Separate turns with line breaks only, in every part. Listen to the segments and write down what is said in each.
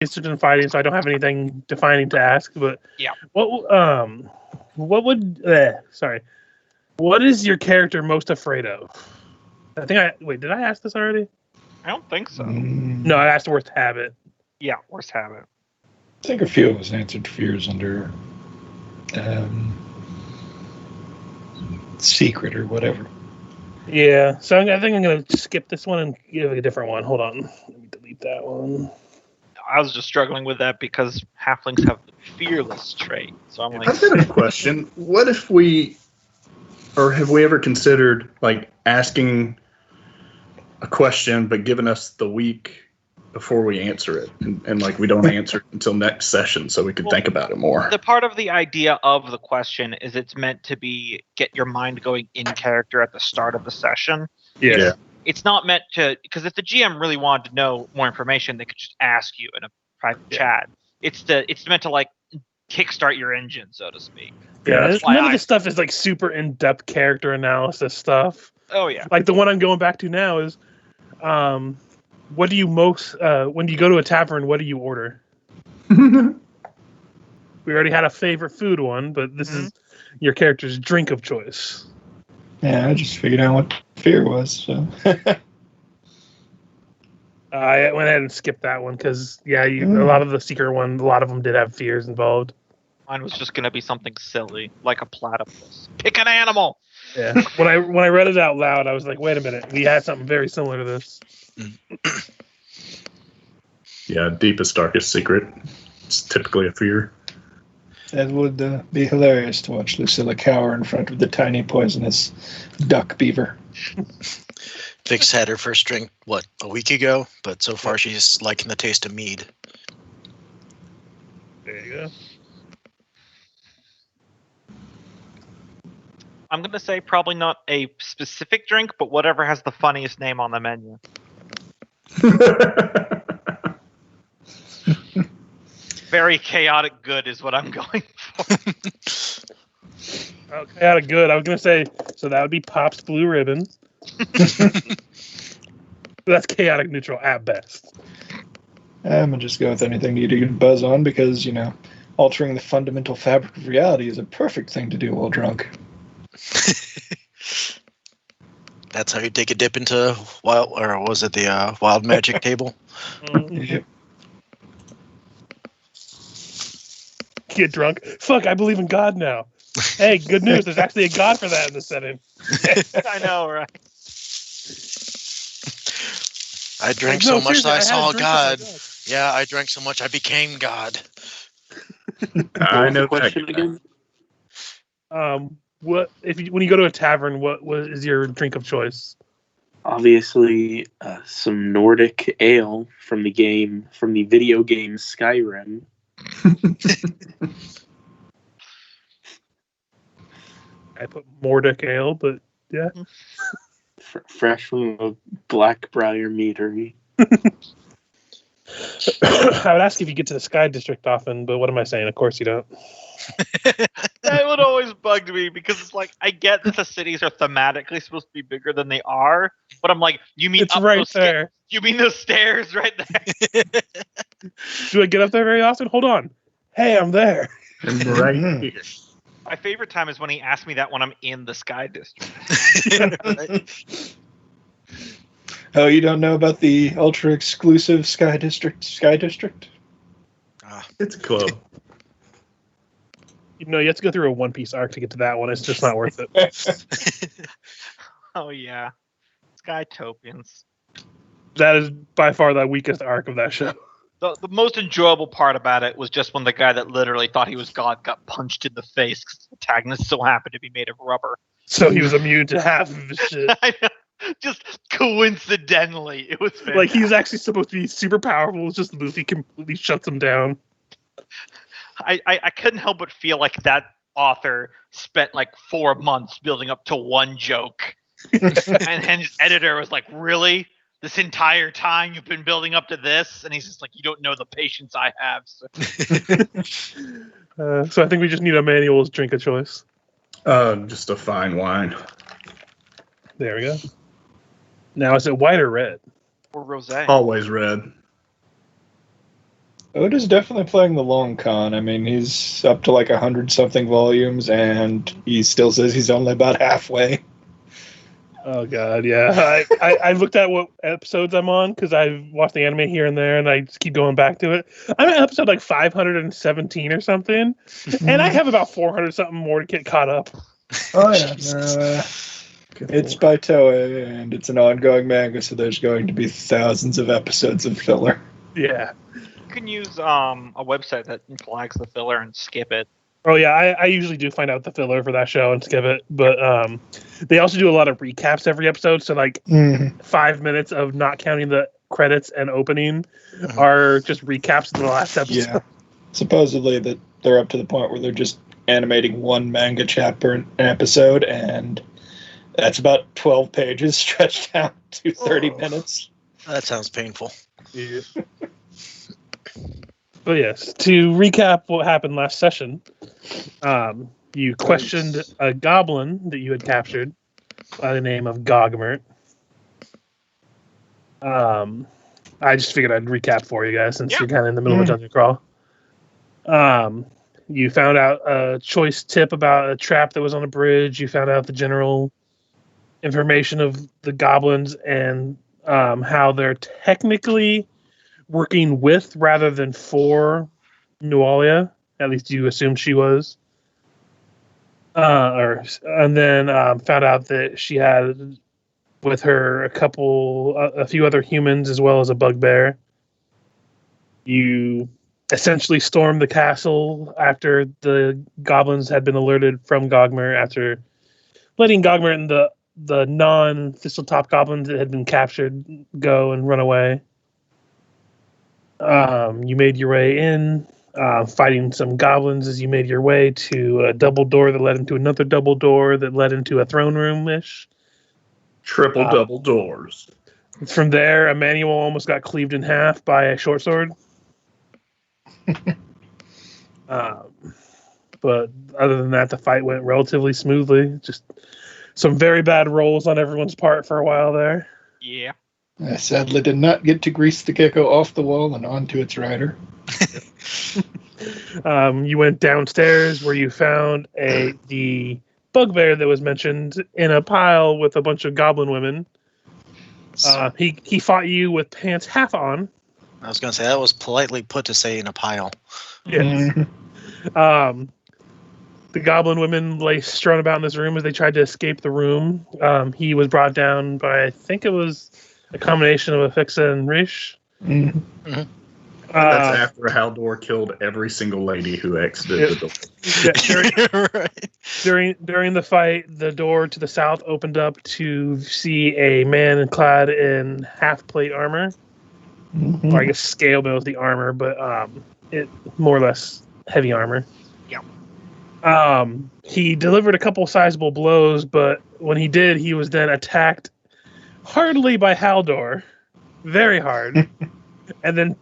research and fighting, so I don't have anything defining to ask. But
yeah,
what is your character most afraid of? Did I ask this already?
I don't think so.
No, I asked worst habit.
Yeah, worst habit.
I think a few of us answered fears under secret or whatever.
Yeah, so I think I'm going to skip this one and give a different one. Hold on. Let me delete that one.
I was just struggling with that because halflings have the fearless trait. So I'm like,
I've got a question. What if have we ever considered like asking a question but giving us the week before we answer it, and like we don't answer it until next session, so we could think about it more?
The part of the idea of the question is it's meant to be get your mind going in character at the start of the session.
Yeah.
It's not meant to, because if the GM really wanted to know more information, they could just ask you in a private chat. It's meant to like kickstart your engine, so to speak.
Yeah, none of this stuff is like super in-depth character analysis stuff.
Oh yeah.
Like the one I'm going back to now is, what do you when you go to a tavern, what do you order? We already had a favorite food one, but this is your character's drink of choice.
Yeah, I just figured out what fear was. So
I went ahead and skipped that one because a lot of the secret one, a lot of them did have fears involved.
Mine was just gonna be something silly, like a platypus. Pick an animal.
Yeah. When I read it out loud, I was like, wait a minute, we had something very similar to this.
Yeah, deepest, darkest secret. It's typically a fear.
It would be hilarious to watch Lucilla cower in front of the tiny poisonous duck beaver.
Vix had her first drink, a week ago? But so far she's liking the taste of mead.
There you go.
I'm going to say probably not a specific drink, but whatever has the funniest name on the menu. Very chaotic good is what I'm going for.
Oh, chaotic good. I was going to say, so that would be Pop's Blue Ribbon. That's chaotic neutral at best.
I'm going to just go with anything you can buzz on because, altering the fundamental fabric of reality is a perfect thing to do while drunk.
That's how you take a dip into wild magic table?
Yep.
Get drunk. Fuck, I believe in God now. Hey, good news. There's actually a God for that in the setting.
I know, right?
I drank so much that I saw God. Yeah, I drank so much I became God.
I know
the question again.
When you go to a tavern, what is your drink of choice?
Obviously, some Nordic ale from the video game Skyrim.
I put Mordic ale, but yeah.
Fresh from a Blackbriar meadery.
I would ask if you get to the Sky District often, but what am I saying? Of course you don't.
That would always bug me because it's like I get that the cities are thematically supposed to be bigger than they are, but I'm like, you mean
It's
up
right
those
there.
You mean those stairs right there?
Do I get up there very often? Hold on. Hey, I'm there.
And right here.
My favorite time is when he asked me that when I'm in the Sky District.
Oh, you don't know about the ultra exclusive Sky District?
It's a club.
You have to go through a One Piece arc to get to that one. It's just not worth it.
Oh yeah, Skytopians.
That is by far the weakest arc of that show.
The most enjoyable part about it was just when the guy that literally thought he was God got punched in the face because the protagonist so happened to be made of rubber.
So he was immune to half of his shit.
I know. Just coincidentally, it was fantastic.
Like he's actually supposed to be super powerful. It's just Luffy completely shuts him down.
I couldn't help but feel like that author spent like 4 months building up to one joke. and his editor was like, really? This entire time you've been building up to this? And he's just like, you don't know the patience I have.
So I think we just need Emanuele's drink of choice.
Just a fine wine.
There we go. Now, is it white or red?
Or rosé.
Always red.
Oda's definitely playing the long con. I mean, he's up to like 100-something volumes, and he still says he's only about halfway.
Oh god, yeah. I looked at what episodes I'm on because I've watched the anime here and there, and I just keep going back to it. I'm at episode like 517 or something, and I have about 400 something more to get caught up.
Oh yeah, no, it's by Toei, and it's an ongoing manga, so there's going to be thousands of episodes of filler.
Yeah.
You can use a website that flags the filler and skip it.
Oh yeah, I usually do find out the filler for that show and skip it, but they also do a lot of recaps every episode. So like 5 minutes of not counting the credits and opening are just recaps of the last episode.
Yeah, supposedly that they're up to the point where they're just animating one manga chapter an episode, and that's about 12 pages stretched out to 30 minutes.
That sounds painful.
Yeah. But yes, to recap what happened last session, you questioned a goblin that you had captured by the name of Gogmert. I just figured I'd recap for you guys since you're kind of in the middle of a dungeon crawl. You found out a choice tip about a trap that was on a bridge. You found out the general information of the goblins and how they're technically working with rather than for Nualia. At least you assumed she was. And then found out that she had with her a few other humans as well as a bugbear. You essentially stormed the castle after the goblins had been alerted from Gogmer after letting Gogmer and the non-Thistletop goblins that had been captured go and run away. You made your way in, fighting some goblins as you made your way to a double door that led into another double door that led into a throne room-ish.
Triple double doors.
From there, Emanuele almost got cleaved in half by a short sword. But other than that, the fight went relatively smoothly. Just some very bad rolls on everyone's part for a while there.
Yeah.
I sadly did not get to grease the gecko off the wall and onto its rider.
You went downstairs where you found the bugbear that was mentioned in a pile with a bunch of goblin women. He fought you with pants half on.
I was going to say, that was politely put to say in a pile.
Yes. The goblin women lay strewn about in this room as they tried to escape the room. He was brought down by, I think it was a combination of Ephixa and Ris'sh.
That's after Haldor killed every single lady who exited the door.
During the fight, the door to the south opened up to see a man clad in half-plate armor. Or I guess scale mail is the armor, but it more or less heavy armor.
Yeah.
He delivered a couple sizable blows, but when he did, he was then attacked hardly by Haldor, very hard, and then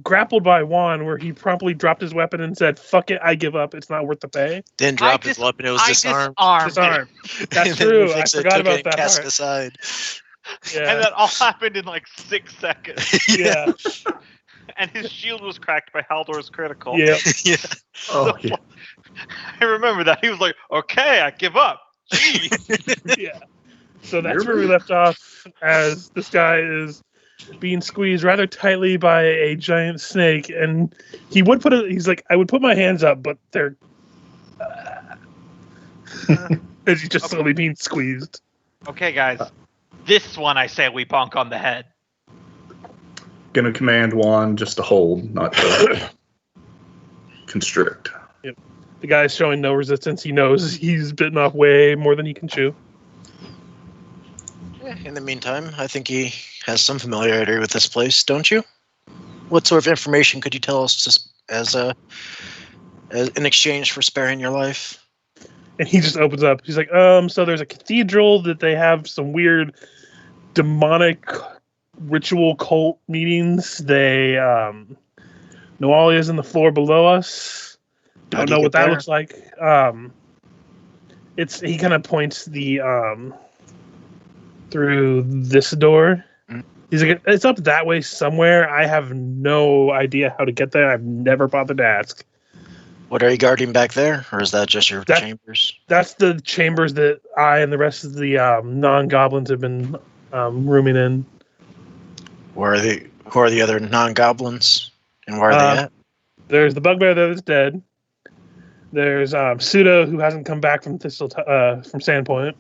grappled by Juan, where he promptly dropped his weapon and said, "Fuck it, I give up. It's not worth the pay."
Then dropped his weapon. It was disarmed.
Disarmed. That's true. I forgot about that
cast
part.
aside.
Yeah.
And that all happened in like 6 seconds.
Yeah.
And his shield was cracked by Haldor's critical.
Yeah.
Yeah.
Oh, yeah.
I remember that. He was like, "Okay, I give up." Jeez.
Yeah. So that's where we left off, as this guy is being squeezed rather tightly by a giant snake, and he would he's like, I would put my hands up, but they're as he's just slowly being squeezed.
Okay, guys. This one I say we bonk on the head.
Gonna command Juan just to hold, not to constrict.
Yep. The guy's showing no resistance. He knows he's bitten off way more than he can chew.
In the meantime, I think he has some familiarity with this place, don't you? What sort of information could you tell us just as in exchange for sparing your life?
And he just opens up. He's like, so there's a cathedral that they have some weird demonic ritual cult meetings. They Nualia's in the floor below us. Don't know what that looks like. He kind of points the through this door. He's like, it's up that way somewhere. I have no idea how to get there. I've never bothered to ask.
What are you guarding back there, or is that just your chambers?
That's the chambers that I and the rest of the non-goblins have been rooming in. Who are the other non-goblins, and where are they at? There's the bugbear that's dead. There's Pseudo, who hasn't come back from from Sandpoint.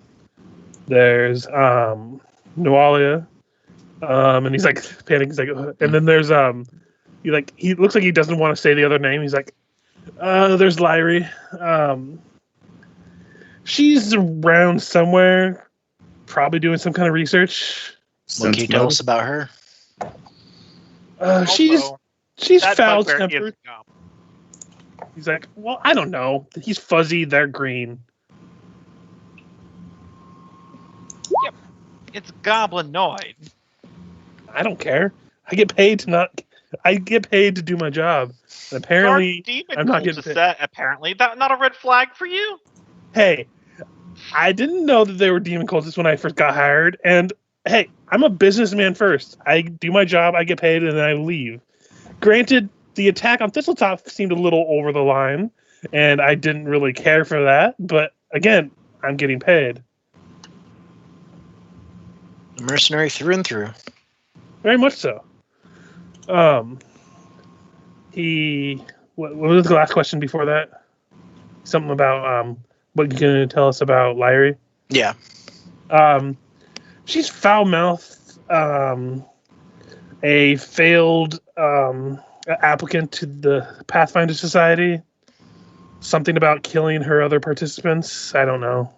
There's Noalia. And he's like panicking. He's like, and then there's he looks like he doesn't want to say the other name. He's like, there's Lyrie. She's around somewhere, probably doing some kind of research.
What can you tell us about her?
She's foul-tempered. He's like, well, I don't know. He's fuzzy. They're green.
Yep, it's goblinoid.
I don't care. I get paid to do my job. And apparently, I'm not getting paid.
Apparently, that's not a red flag for you.
Hey, I didn't know that they were demon cultists when I first got hired. And hey, I'm a businessman first. I do my job, I get paid, and then I leave. Granted, the attack on Thistletop seemed a little over the line, and I didn't really care for that. But again, I'm getting paid.
A mercenary through and through.
Very much so. What was the last question before that? Something about what you're going to tell us about Lyrie?
Yeah.
She's foul-mouthed, a failed applicant to the Pathfinder Society. Something about killing her other participants. I don't know.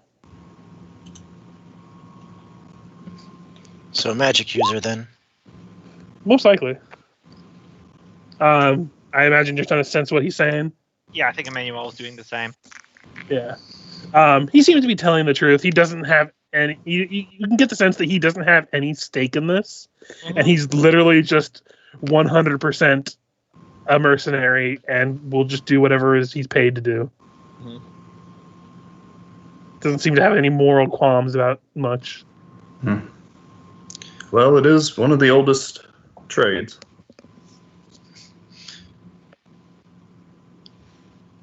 So a magic user then.
Most likely. I imagine you're trying to sense what he's saying.
Yeah, I think Emanuele was doing the same.
Yeah. He seems to be telling the truth. He doesn't have any... You can get the sense that he doesn't have any stake in this. Mm-hmm. And he's literally just 100% a mercenary and will just do whatever he's paid to do. Mm-hmm. Doesn't seem to have any moral qualms about much.
Hmm. Well, it is one of the oldest trades.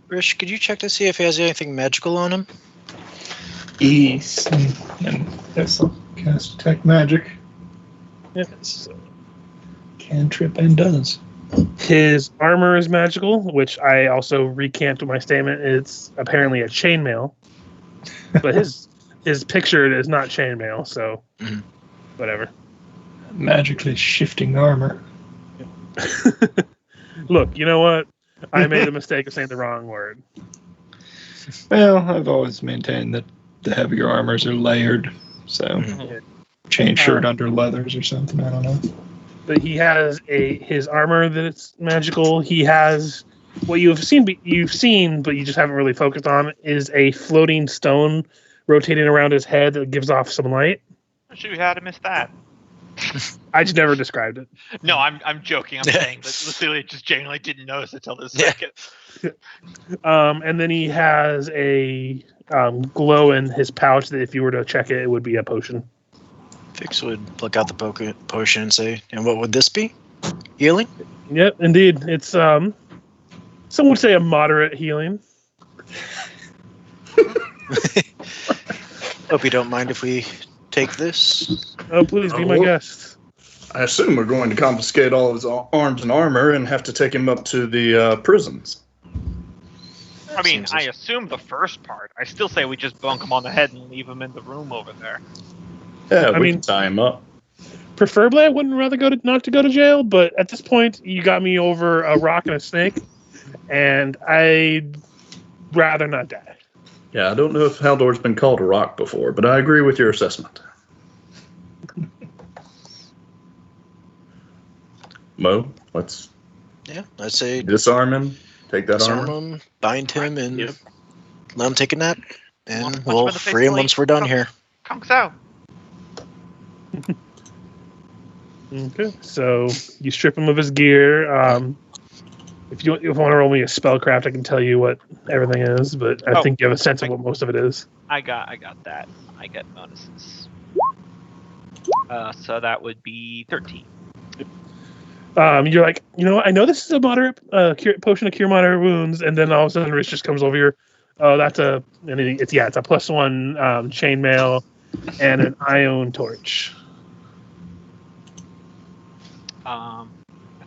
Ris'sh, could you check to see if he has anything magical on him?
Yes. And yes, I'll cast Detect Magic.
Yes.
Cantrip and does.
His armor is magical, which I also recant my statement. It's apparently a chainmail. But his picture is not chainmail, so whatever.
Magically shifting armor.
Look, you know what? I made the mistake of saying the wrong word.
Well, I've always maintained that the heavier armors are layered, so chain shirt under leathers or something. I don't know.
But he has his armor that's magical. He has what you've seen, but you just haven't really focused on is a floating stone rotating around his head that gives off some light.
I'm sure you had to miss that.
I just never described it.
No, I'm joking. I'm saying that Lucilla just genuinely didn't notice until this second.
And then he has a glow in his pouch that if you were to check it, it would be a potion.
Fix would pluck out the potion and say, and what would this be? Healing?
Yep, indeed. It's some would say a moderate healing.
Hope you don't mind if we take this.
Oh, please be my guest.
I assume we're going to confiscate all of his arms and armor and have to take him up to the prisons.
I mean, I assume the first part. I still say we just bunk him on the head and leave him in the room over there.
Yeah, we can tie him up.
Preferably, I wouldn't rather not to go to jail, but at this point, you got me over a rock and a snake, and I'd rather not die.
Yeah, I don't know if Haldor's been called a rock before, but I agree with your assessment. Mo, let's
I'd say
disarm him, take that armor.
Disarm him, bind him, and let him take a nap, and
Punch
we'll
him in the face
free him
till he
once we're done here.
Conks out.
Okay, so you strip him of his gear. If you want to roll me a spellcraft, I can tell you what everything is, but I think you have a sense of what most of it is.
I got that. I get bonuses. So that would be 13.
You're like, I know this is a moderate potion to cure moderate wounds, and then all of a sudden Ris'sh just comes over here. Oh, it's a +1 chainmail and an ion torch.
I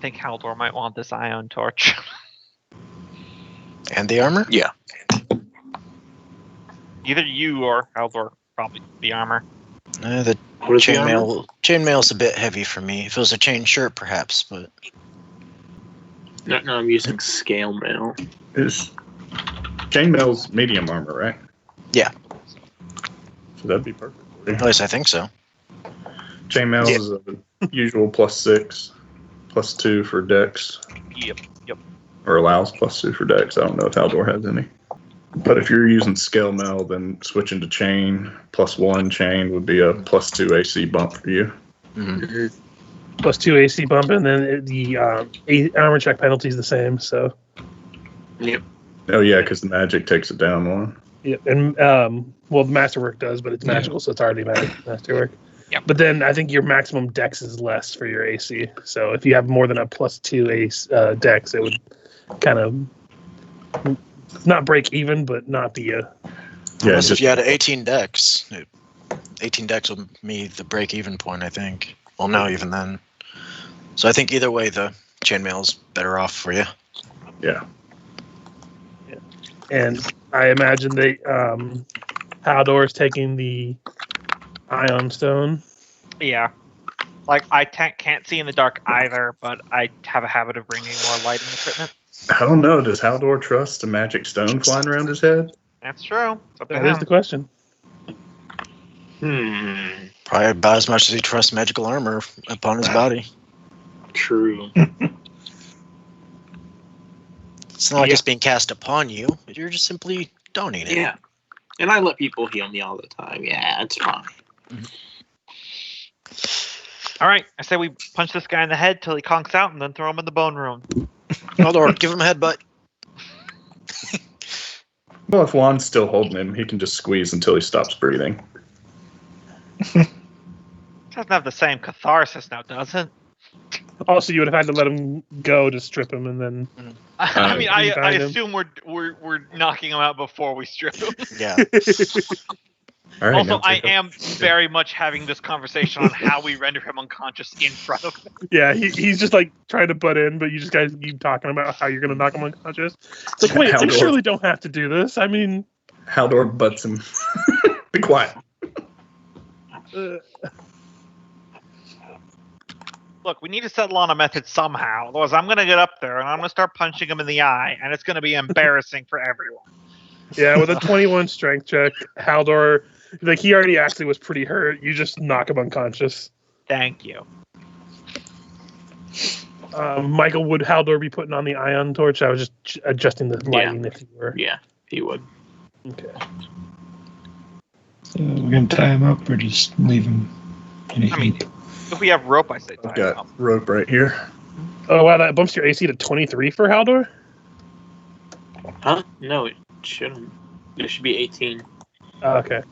think Haldor might want this ion torch.
And the armor?
Yeah.
Either you or Haldor, probably the armor.
The
What is the armor?
chainmail's a bit heavy for me. If it was a chain shirt, perhaps, but
No, I'm using scale mail.
Is chainmail's medium armor, right?
Yeah.
So that'd be perfect for you.
at least I think so.
Chainmail is a usual +6, +2 for dex,
Yep.
or allows +2 for dex. I don't know if Haldor has any. But if you're using scale mail, then switching to chain, +1 chain would be a +2 AC bump for you.
Mm-hmm.
+2 AC bump, and then the armor check penalty is the same. So,
Yep.
Oh yeah, because the magic takes it down one.
yeah, and the masterwork does, but it's magical, so it's already masterwork.
Yep.
But then I think your maximum dex is less for your AC. So if you have more than a +2 dex, it would kind of not break even, but not be a.
Yeah,
Unless if
just
you had an 18 dex. 18 dex would be the break-even point, I think. Well, no, even then. So I think either way, the chainmail's better off for you.
yeah.
And I imagine Haldor is taking the Ion Stone.
Yeah. Like, I can't see in the dark either, but I have a habit of bringing more lighting equipment.
I don't know. Does Haldor trust a magic stone flying around his head?
That's true. It's up to
That is
him.
the question.
Probably about as much as he trusts magical armor upon his body.
True.
It's not like
Yeah.
it's being cast upon you. You're just simply donating.
Yeah. And I let people heal me all the time. Yeah, it's fine.
All right. I say we punch this guy in the head till he conks out and then throw him in the bone room.
Haldor, give him a headbutt.
Well, if Juan's still holding him, he can just squeeze until he stops breathing.
Doesn't have the same catharsis now, does it?
Also, you would have had to let him go to strip him, and then
I mean, I
Find him.
assume we're knocking him out before we strip him.
Yeah.
All right,
Also,
now
I
take a-
am very much having this conversation on how we render him unconscious in front of him.
yeah, he's just like trying to butt in, but you just guys keep talking about how you're gonna knock him unconscious. It's like, wait, I
Haldor.
surely don't have to do this. I mean,
Haldor butts him. Be quiet.
Look, we need to settle on a method somehow. Otherwise, I'm going to get up there and I'm going to start punching him in the eye, and it's going to be embarrassing for everyone.
yeah, with a 21 strength check, Haldor, like he already actually was pretty hurt. You just knock him unconscious.
Thank you.
Michael, would Haldor be putting on the ion torch? I was just adjusting the lighting if you were.
Yeah, he would.
Okay.
So we're gonna tie him up or just leave him in a
I mean,
heap?
if we have rope, I say
I've
tie him
got
up.
rope right here.
Oh wow, that bumps your AC to 23 for Haldor.
Huh? No, it shouldn't. It should be 18.
Oh, okay.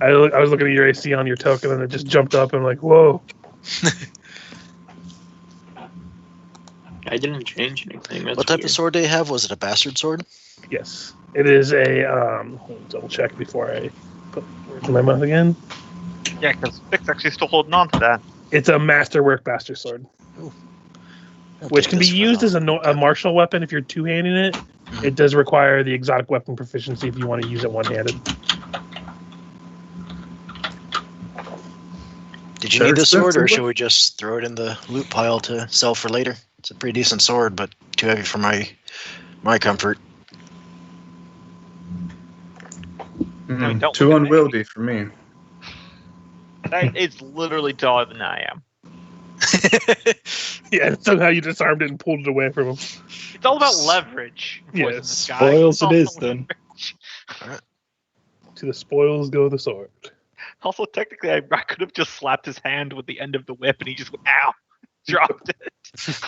I was looking at your AC on your token, and it just jumped up. And I'm like, whoa.
I didn't change anything. That's
What type
weird.
of sword do you have? Was it a bastard sword?
Yes, it is a. Let me double check before I put words in my mouth again.
Yeah, because Vic's actually still holding on to that.
It's a masterwork bastard sword, which can be used as a martial weapon if you're two-handing it. It does require the exotic weapon proficiency if you want to use it one-handed.
Did you
They're
need this sword, or
expensive,
should we just throw it in the loot pile to sell for later? It's a pretty decent sword, but too heavy for my comfort.
mean, don't
Too
look at
unwieldy for me.
That is literally taller than I am.
Yeah, and somehow you disarmed it and pulled it away from him.
It's all about leverage.
Yeah,
boys in the sky.
Spoils
It's
it
all
is
about
then.
leverage.
To the spoils go the sword.
Also, technically, I could have just slapped his hand with the end of the whip, and he just went, ow, dropped it.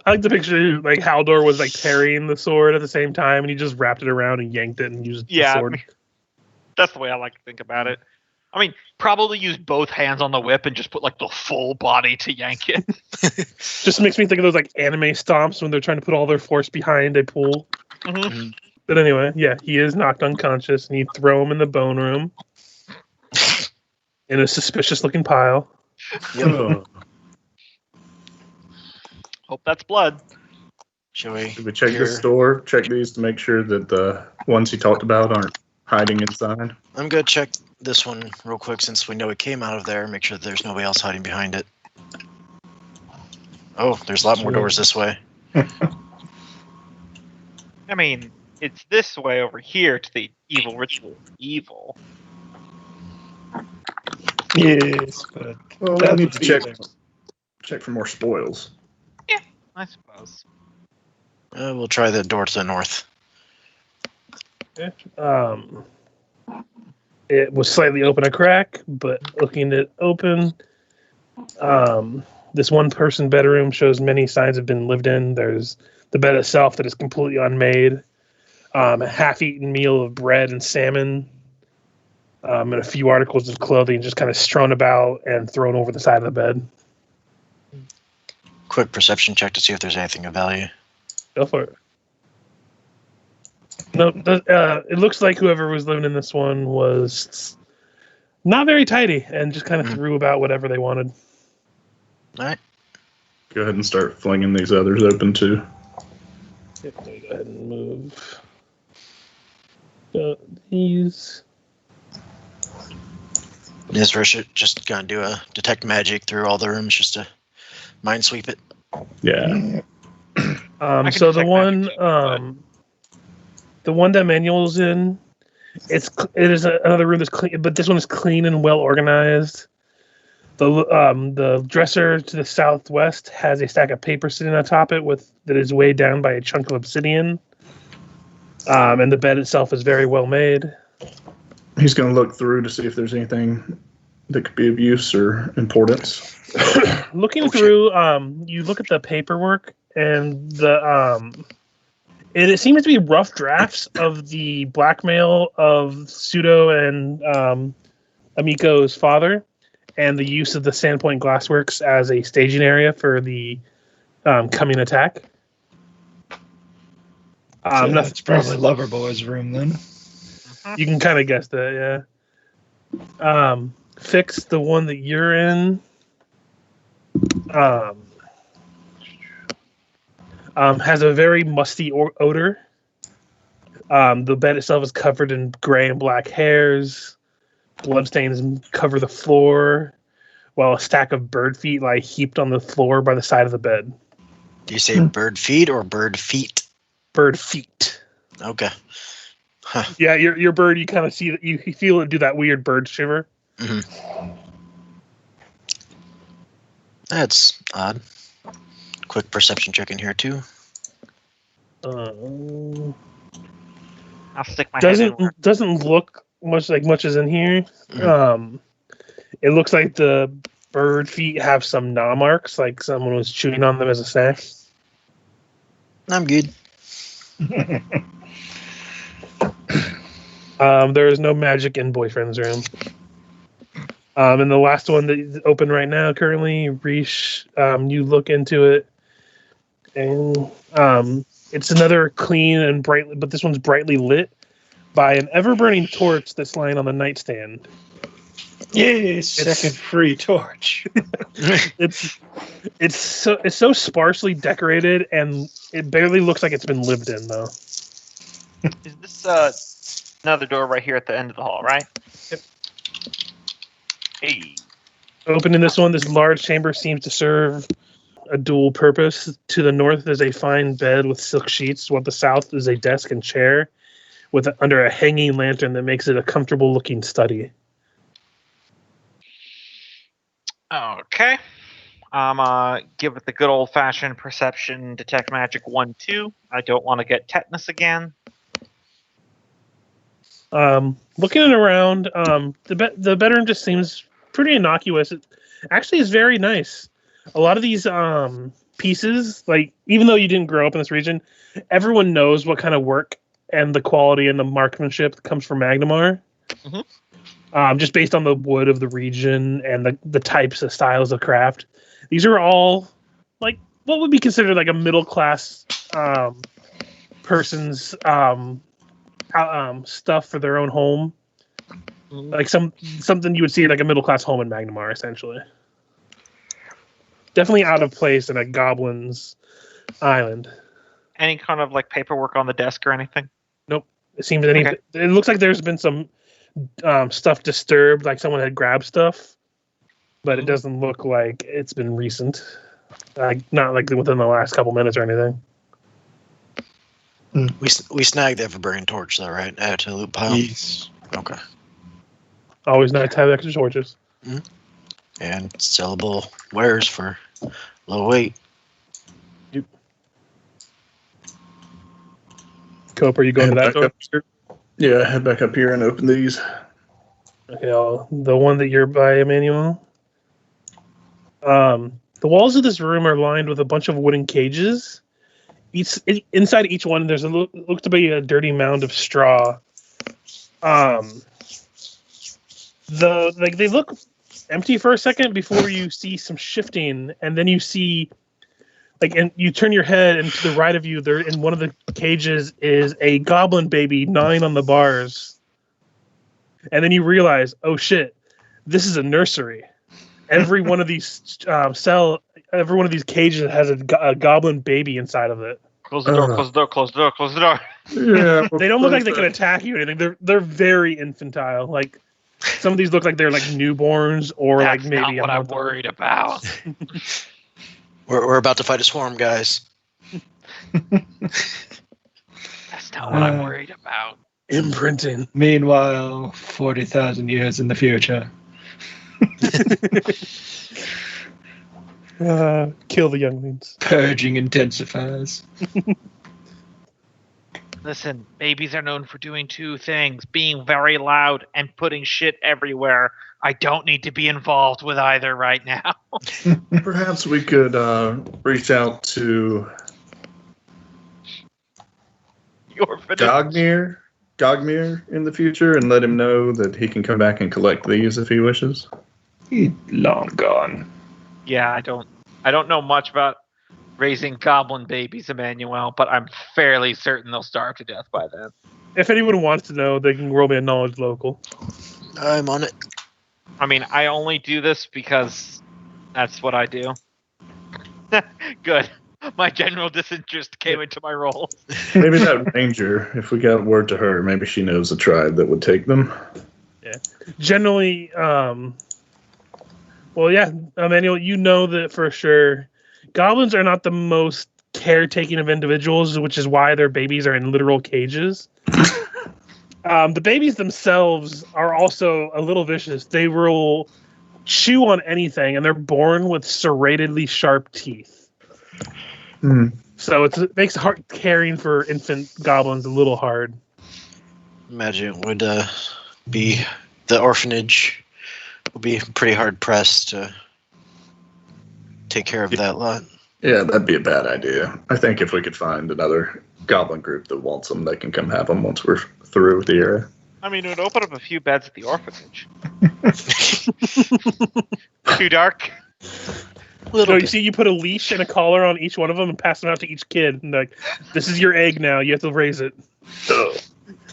I like the picture like Haldor was like parrying the sword at the same time, and he just wrapped it around and yanked it and used the
Yeah,
sword.
that's the way I like to think about it. I mean, probably use both hands on the whip and just put like the full body to yank it.
Just makes me think of those like anime stomps when they're trying to put all their force behind a pull.
Mm-hmm.
But anyway, yeah, he is knocked unconscious, and you throw him in the bone room in a suspicious-looking pile.
Oh.
Hope that's blood.
Shall we?
Did we check the store? Check these to make sure that the ones he talked about aren't hiding inside.
I'm gonna check this one real quick since we know it came out of there. Make sure that there's nobody else hiding behind it. Oh, there's a lot more doors this way.
I mean, it's this way over here to the evil ritual. Evil.
Yes, but
Well, we need to check for more spoils.
Yeah, I suppose.
We'll try the door to the north.
It was slightly open a crack, but looking at it open, this one-person bedroom shows many signs have been lived in. There's the bed itself that is completely unmade, a half-eaten meal of bread and salmon, and a few articles of clothing just kind of strewn about and thrown over the side of the bed.
Quick perception check to see if there's anything of value.
Go for it. No, it looks like whoever was living in this one was not very tidy and just kind of threw about whatever they wanted.
All right.
Go ahead and start flinging these others open too.
Yep, let me go ahead and move these.
Is Ris'sh just gonna do a detect magic through all the rooms just to mind sweep it?
Yeah.
So the one that Manuel's in, it is another room that's clean, but this one is clean and well organized. The dresser to the southwest has a stack of paper sitting atop it that is weighed down by a chunk of obsidian. And the bed itself is very well made.
He's going to look through to see if there's anything that could be of use or importance.
Looking through, you look at the paperwork, and it seems to be rough drafts of the blackmail of Pseudo and Amiko's father, and the use of the Sandpoint Glassworks as a staging area for the coming attack.
That's probably Loverboy's room then.
You can kind of guess that, yeah. Fix, the one that you're in, has a very musty odor. The bed itself is covered in gray and black hairs. Bloodstains cover the floor, while a stack of bird feet lie heaped on the floor by the side of the bed.
Do you say bird feet or bird feet?
Bird feet.
Okay. Huh.
Yeah, your bird, you kind of see that you feel it do that weird bird shiver.
Mm-hmm. That's odd. Quick perception check in here too.
I'll stick my head in.
Doesn't look much is in here.
Mm-hmm.
It looks like the bird feet have some gnaw marks, like someone was chewing on them as a snack.
I'm good.
There is no magic in Boyfriend's room. And the last one that is open right now, currently, Ris'sh, you look into it, and it's another clean and bright, but this one's brightly lit by an ever-burning torch that's lying on the nightstand.
Yes, second free torch.
It's so sparsely decorated, and it barely looks like it's been lived in, though.
Is this another door right here at the end of the hall, right?
Yep.
Hey.
Opening this one, this large chamber seems to serve a dual purpose. To the north is a fine bed with silk sheets, while to the south is a desk and chair with under a hanging lantern that makes it a comfortable-looking study.
Okay. Give it the good old-fashioned perception, detect magic 1-2. I don't want to get tetanus again.
Looking around, the bedroom just seems pretty innocuous. It actually is very nice. A lot of these pieces, like, even though you didn't grow up in this region, everyone knows what kind of work and the quality and the marksmanship that comes from Magnamar.
Mm-hmm.
just based on the wood of the region and the types of styles of craft. These are all like what would be considered like a middle class person's stuff for their own home. Like something you would see in like a middle class home in Magnamar, essentially. Definitely out of place in a goblin's island.
Any kind of like paperwork on the desk or anything?
Nope. It seems it looks like there's been some stuff disturbed, like someone had grabbed stuff, but it doesn't look like it's been recent. Like not like within the last couple minutes or anything.
We snagged the Everburning torch though, right? Add to the loot pile.
Yes.
Okay.
Always nice to have extra torches.
Mm-hmm. And sellable wares for low weight.
Yep. Cope, are you going to that door?
Yeah, head back up here and open these.
Okay, the one that you're by, Emanuele. The walls of this room are lined with a bunch of wooden cages. Inside each one, there's looks to be a dirty mound of straw. They look empty for a second before you see some shifting, and then you see, and you turn your head, and to the right of you, there in one of the cages is a goblin baby gnawing on the bars. And then you realize, oh shit, this is a nursery. Every one of these every one of these cages has a goblin baby inside of it.
Close the door, close the door, close the door, close the door.
Yeah,
they don't look like they can attack you or anything. They're very infantile. Like some of these look like they're like newborns or
That's
like maybe
not what I'm worried about.
We're about to fight a swarm, guys.
That's not what I'm worried about.
Imprinting.
Meanwhile, 40,000 years in the future.
Kill the younglings.
Purging intensifies.
Listen, babies are known for doing two things: being very loud and putting shit everywhere. I don't need to be involved with either right now.
Perhaps we could reach out to Gogmir in the future and let him know that he can come back and collect these if he wishes.
He's long gone.
Yeah, I don't know much about raising goblin babies, Emanuele, but I'm fairly certain they'll starve to death by then.
If anyone wants to know, they can roll me a knowledge local.
I'm on it.
I mean, I only do this because that's what I do. Good. My general disinterest came into my role.
Maybe that ranger, if we got word to her, maybe she knows a tribe that would take them.
Yeah. Generally, Emanuele, you know that for sure. Goblins are not the most caretaking of individuals, which is why their babies are in literal cages. The babies themselves are also a little vicious. They will chew on anything, and they're born with serratedly sharp teeth. So it makes caring for infant goblins a little hard.
Imagine it would be the orphanage would be pretty hard pressed to take care of that lot.
Yeah, that'd be a bad idea. I think if we could find another goblin group that wants them, they can come have them once we're through with the area.
I mean, it would open up a few beds at the orphanage. Too dark?
So you see, you put a leash and a collar on each one of them and pass them out to each kid. And like, this is your egg now. You have to raise it.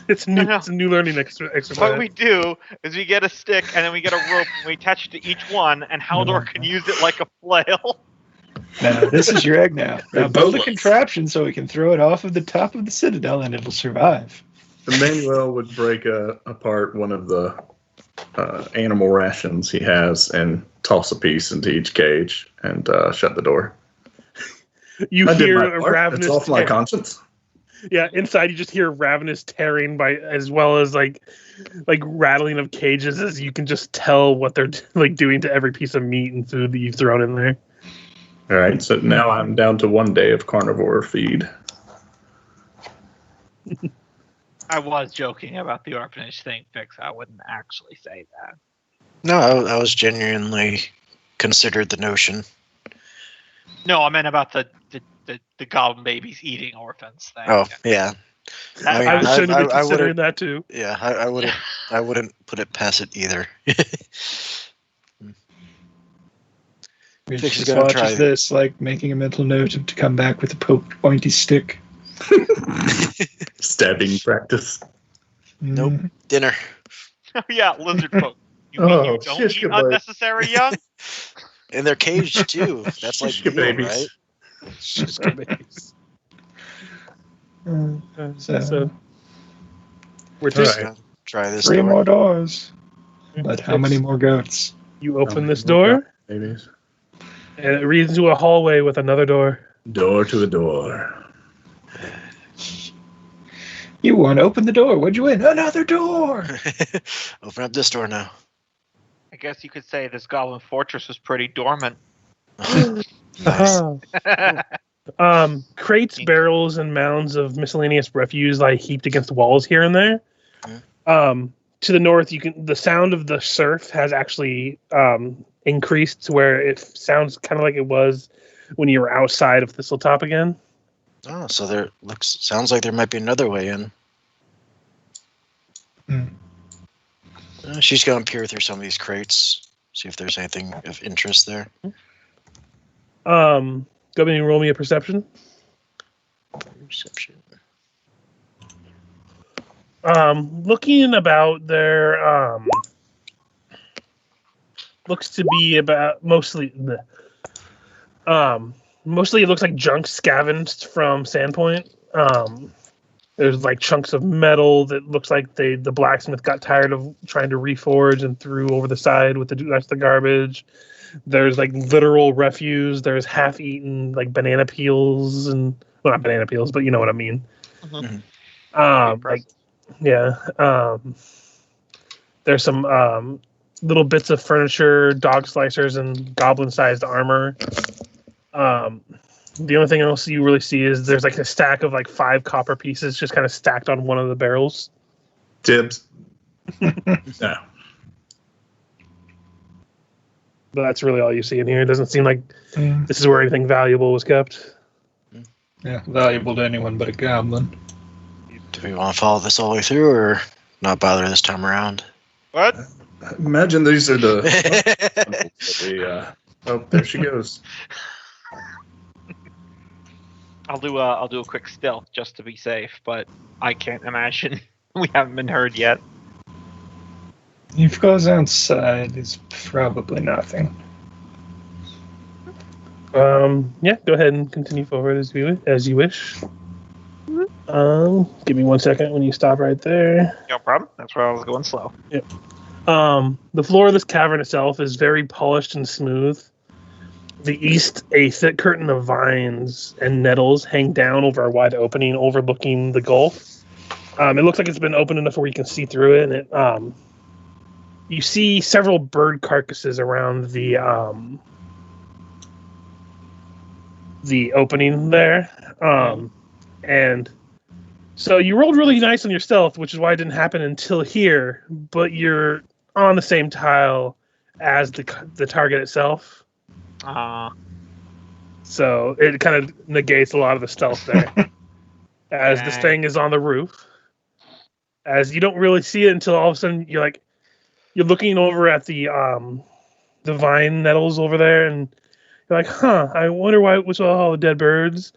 It's new. It's a new learning exercise.
What we do is we get a stick and then we get a rope and we attach it to each one, and Haldor can use it like a flail.
Now, this is your egg now. Now build a contraption so we can throw it off of the top of the citadel and it'll survive.
Emanuele would break apart one of the animal rations he has and toss a piece into each cage and shut the door.
You hear a ravenous.
It's off my conscience.
Yeah, inside you just hear ravenous tearing as well as like rattling of cages, as you can just tell what they're like doing to every piece of meat and food that you've thrown in there.
All right, so now I'm down to 1 day of carnivore feed.
I was joking about the orphanage thing, Fix. I wouldn't actually say that.
No, I was genuinely considered the notion.
No, I meant about the goblin babies eating orphans thing.
Oh, yeah.
I shouldn't have considered that too.
Yeah, I would I wouldn't put it past it either.
Rich
Fix is
just
gonna
watches
try.
this, like making a mental note to come back with a pointy stick.
Stabbing practice.
Nope. Dinner.
Oh yeah, Lizardfolk. You mean you don't
shish
eat
kebab.
unnecessary young?
And they're caged too. That's like
Shish
veal,
babies.
right?
Shish babies.
So,
We're
All
just
right.
Try this
3
door.
more doors. But how many more goats?
You open this
How many more
door,
babies?
and it leads into a hallway with another door.
Door to a door.
You won. Open the door. What'd you win? Another door.
Open up this door now.
I guess you could say this goblin fortress was pretty dormant.
Nice.
Crates, barrels, and mounds of miscellaneous refuse lie heaped against walls here and there. To the north, the sound of the surf has actually increased to where it sounds kind of like it was when you were outside of Thistletop again.
Oh, so sounds like there might be another way in. She's going to peer through some of these crates, see if there's anything of interest there.
Go ahead and roll me a perception.
Perception.
Looking about there, looks to be about mostly it looks like junk scavenged from Sandpoint. There's like chunks of metal that looks like the blacksmith got tired of trying to reforge and threw over the side with the rest of the garbage. There's like literal refuse. There's half-eaten like banana peels and not banana peels, but you know what I mean. There's some little bits of furniture, dog slicers, and goblin-sized armor. The only thing else you really see is there's like a stack of like 5 copper pieces just kind of stacked on one of the barrels.
Tibbs. No.
But that's really all you see in here. It doesn't seem like this is where anything valuable was kept.
Yeah, valuable to anyone but a goblin.
Do we want to follow this all the way through or not bother this time around?
What?
Imagine these are the. Oh, there she goes.
I'll do a quick stealth just to be safe, but I can't imagine we haven't been heard yet.
If it goes outside, it's probably nothing.
Yeah, go ahead and continue forward as you wish. Give me 1 second when you stop right there.
No problem. That's where I was going slow.
Yep. The floor of this cavern itself is very polished and smooth. The east, a thick curtain of vines and nettles hang down over a wide opening overlooking the gulf. It looks like it's been open enough where you can see through it, and it you see several bird carcasses around the opening there. And so you rolled really nice on your stealth, which is why it didn't happen until here, but you're on the same tile as the target itself. So it kind of negates a lot of the stealth there. As this thing is on the roof. As you don't really see it until all of a sudden you're looking over at the vine nettles over there, and you're like, I wonder why it was all the dead birds.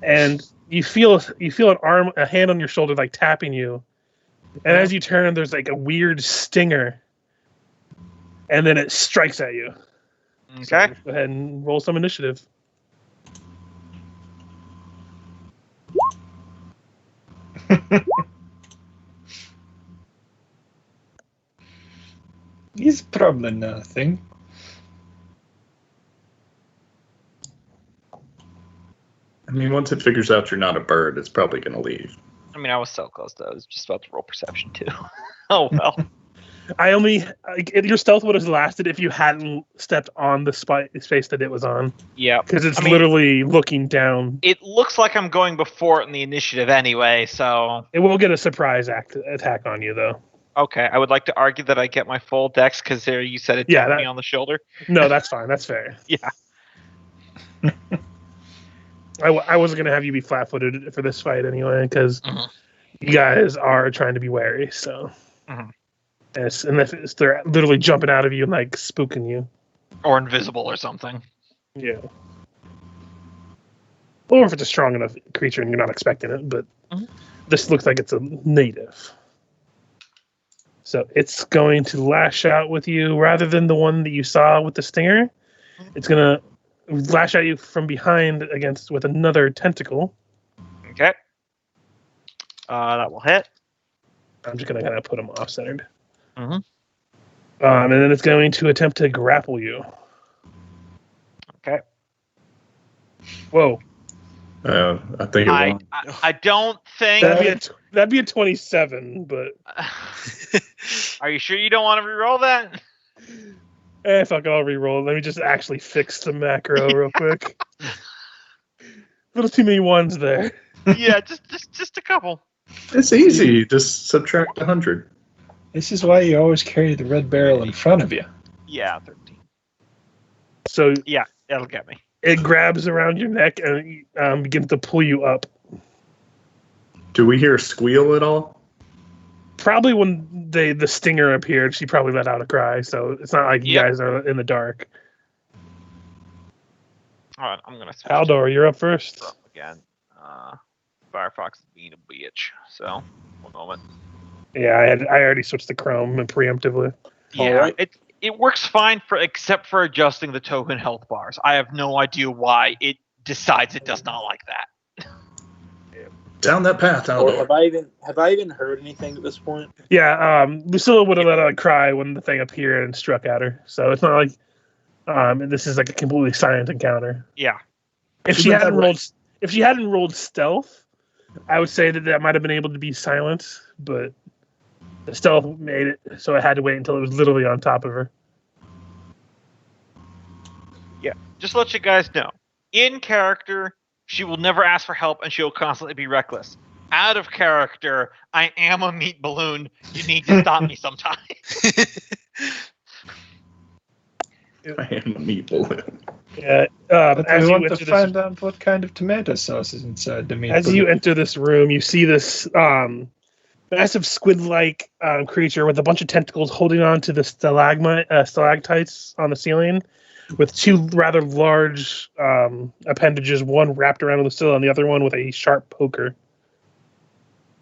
And you feel a hand on your shoulder like tapping you. And as you turn, there's like a weird stinger. And then it strikes at you.
Okay.
So go ahead and roll some initiative.
It's probably nothing.
I mean, once it figures out you're not a bird, it's probably going to leave.
I mean, I was so close though. I was just about to roll perception too. Oh well.
Your stealth would have lasted if you hadn't stepped on the space that it was on.
Yeah.
Because it's literally looking down.
It looks like I'm going before it in the initiative anyway, so.
It will get a surprise attack on you, though.
Okay, I would like to argue that I get my full dex because there you said it tapped me on the shoulder.
No, that's fine. That's fair.
Yeah.
I wasn't going to have you be flat-footed for this fight anyway, because you guys are trying to be wary, so. And if they're literally jumping out of you and like spooking you.
Or invisible or something.
Yeah. Or if it's a strong enough creature and you're not expecting it, but this looks like it's a native. So it's going to lash out with you rather than the one that you saw with the stinger. It's going to lash at you from behind with another tentacle.
Okay. That will hit.
I'm just going to kind of put them off-centered.
Mm-hmm.
And then it's going to attempt to grapple you.
Okay.
Whoa.
I think you're wrong.
I don't think...
That'd be a 27, but...
Are you sure you don't want to reroll that?
Fuck it, I'll reroll. Let me just actually fix the macro real quick. Little too many ones there.
Yeah, just a couple.
It's easy. Just subtract 100.
This is why you always carry the red barrel in front of you.
Yeah, 13.
So
yeah, that'll get me.
It grabs around your neck and begins to pull you up.
Do we hear a squeal at all?
Probably when the stinger appeared, she probably let out a cry. So it's not like you guys are in the dark.
All right, I'm gonna.
Haldor, you're up first.
Again, Firefox is being a bitch. So, one moment.
Yeah, I already switched to Chrome and preemptively.
Yeah, right. It works fine except for adjusting the token health bars. I have no idea why it decides it does not like that.
Down that path,
Or
Haldor.
have I even heard anything at this point?
Yeah, Lucilla would have let out a cry when the thing appeared and struck at her. So it's not like this is like a completely silent encounter.
Yeah.
If she hadn't rolled stealth, I would say that might have been able to be silent, but the stealth made it so I had to wait until it was literally on top of her.
Yeah, just to let you guys know. In character, she will never ask for help and she will constantly be reckless. Out of character, I am a meat balloon. You need to stop me sometime.
I am a meat balloon.
Yeah,
But
as
we
you
want to
enter
find out what kind of tomato sauce is inside the meat.
As you enter this room, you see this massive squid-like creature with a bunch of tentacles holding on to the stalactites on the ceiling, with two rather large appendages, one wrapped around Lucilla and the other one with a sharp poker.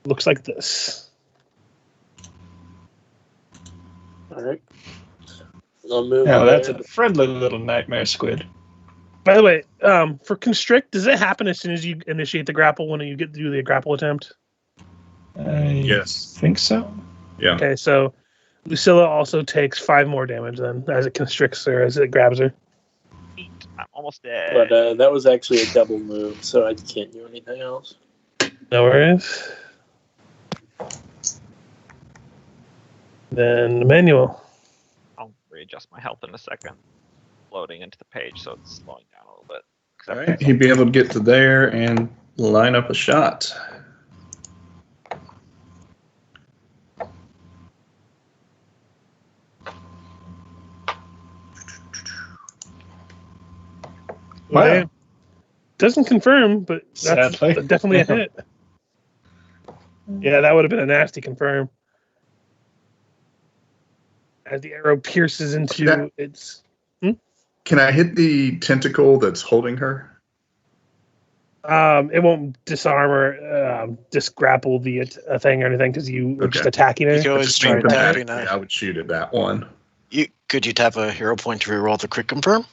Looks like this.
All right. I'll move
Yeah,
over
that's
there.
a friendly little nightmare squid.
By the way, for constrict, does it happen as soon as you initiate the grapple when you get to do the grapple attempt?
Yes.
Think so.
Yeah.
Okay, so Lucilla also takes 5 more damage then as it constricts her, as it grabs her.
I'm almost dead.
But that was actually a double move, so I can't do anything else.
No worries. Then Emanuele.
I'll readjust my health in a second. Loading into the page, so it's slowing down a little bit.
All right. He'd be able to get to there and line up a shot.
Wow.
Okay. Doesn't confirm, but that's
Sadly.
definitely a hit. Yeah, that would have been a nasty confirm. As the arrow pierces into its...
Can I hit the tentacle that's holding her?
It won't disarm or disgrapple the thing or anything because you were just attacking her.
You can always try tapping
Yeah,
that.
I would shoot at that one.
Could you tap a hero point to reroll the crit confirm?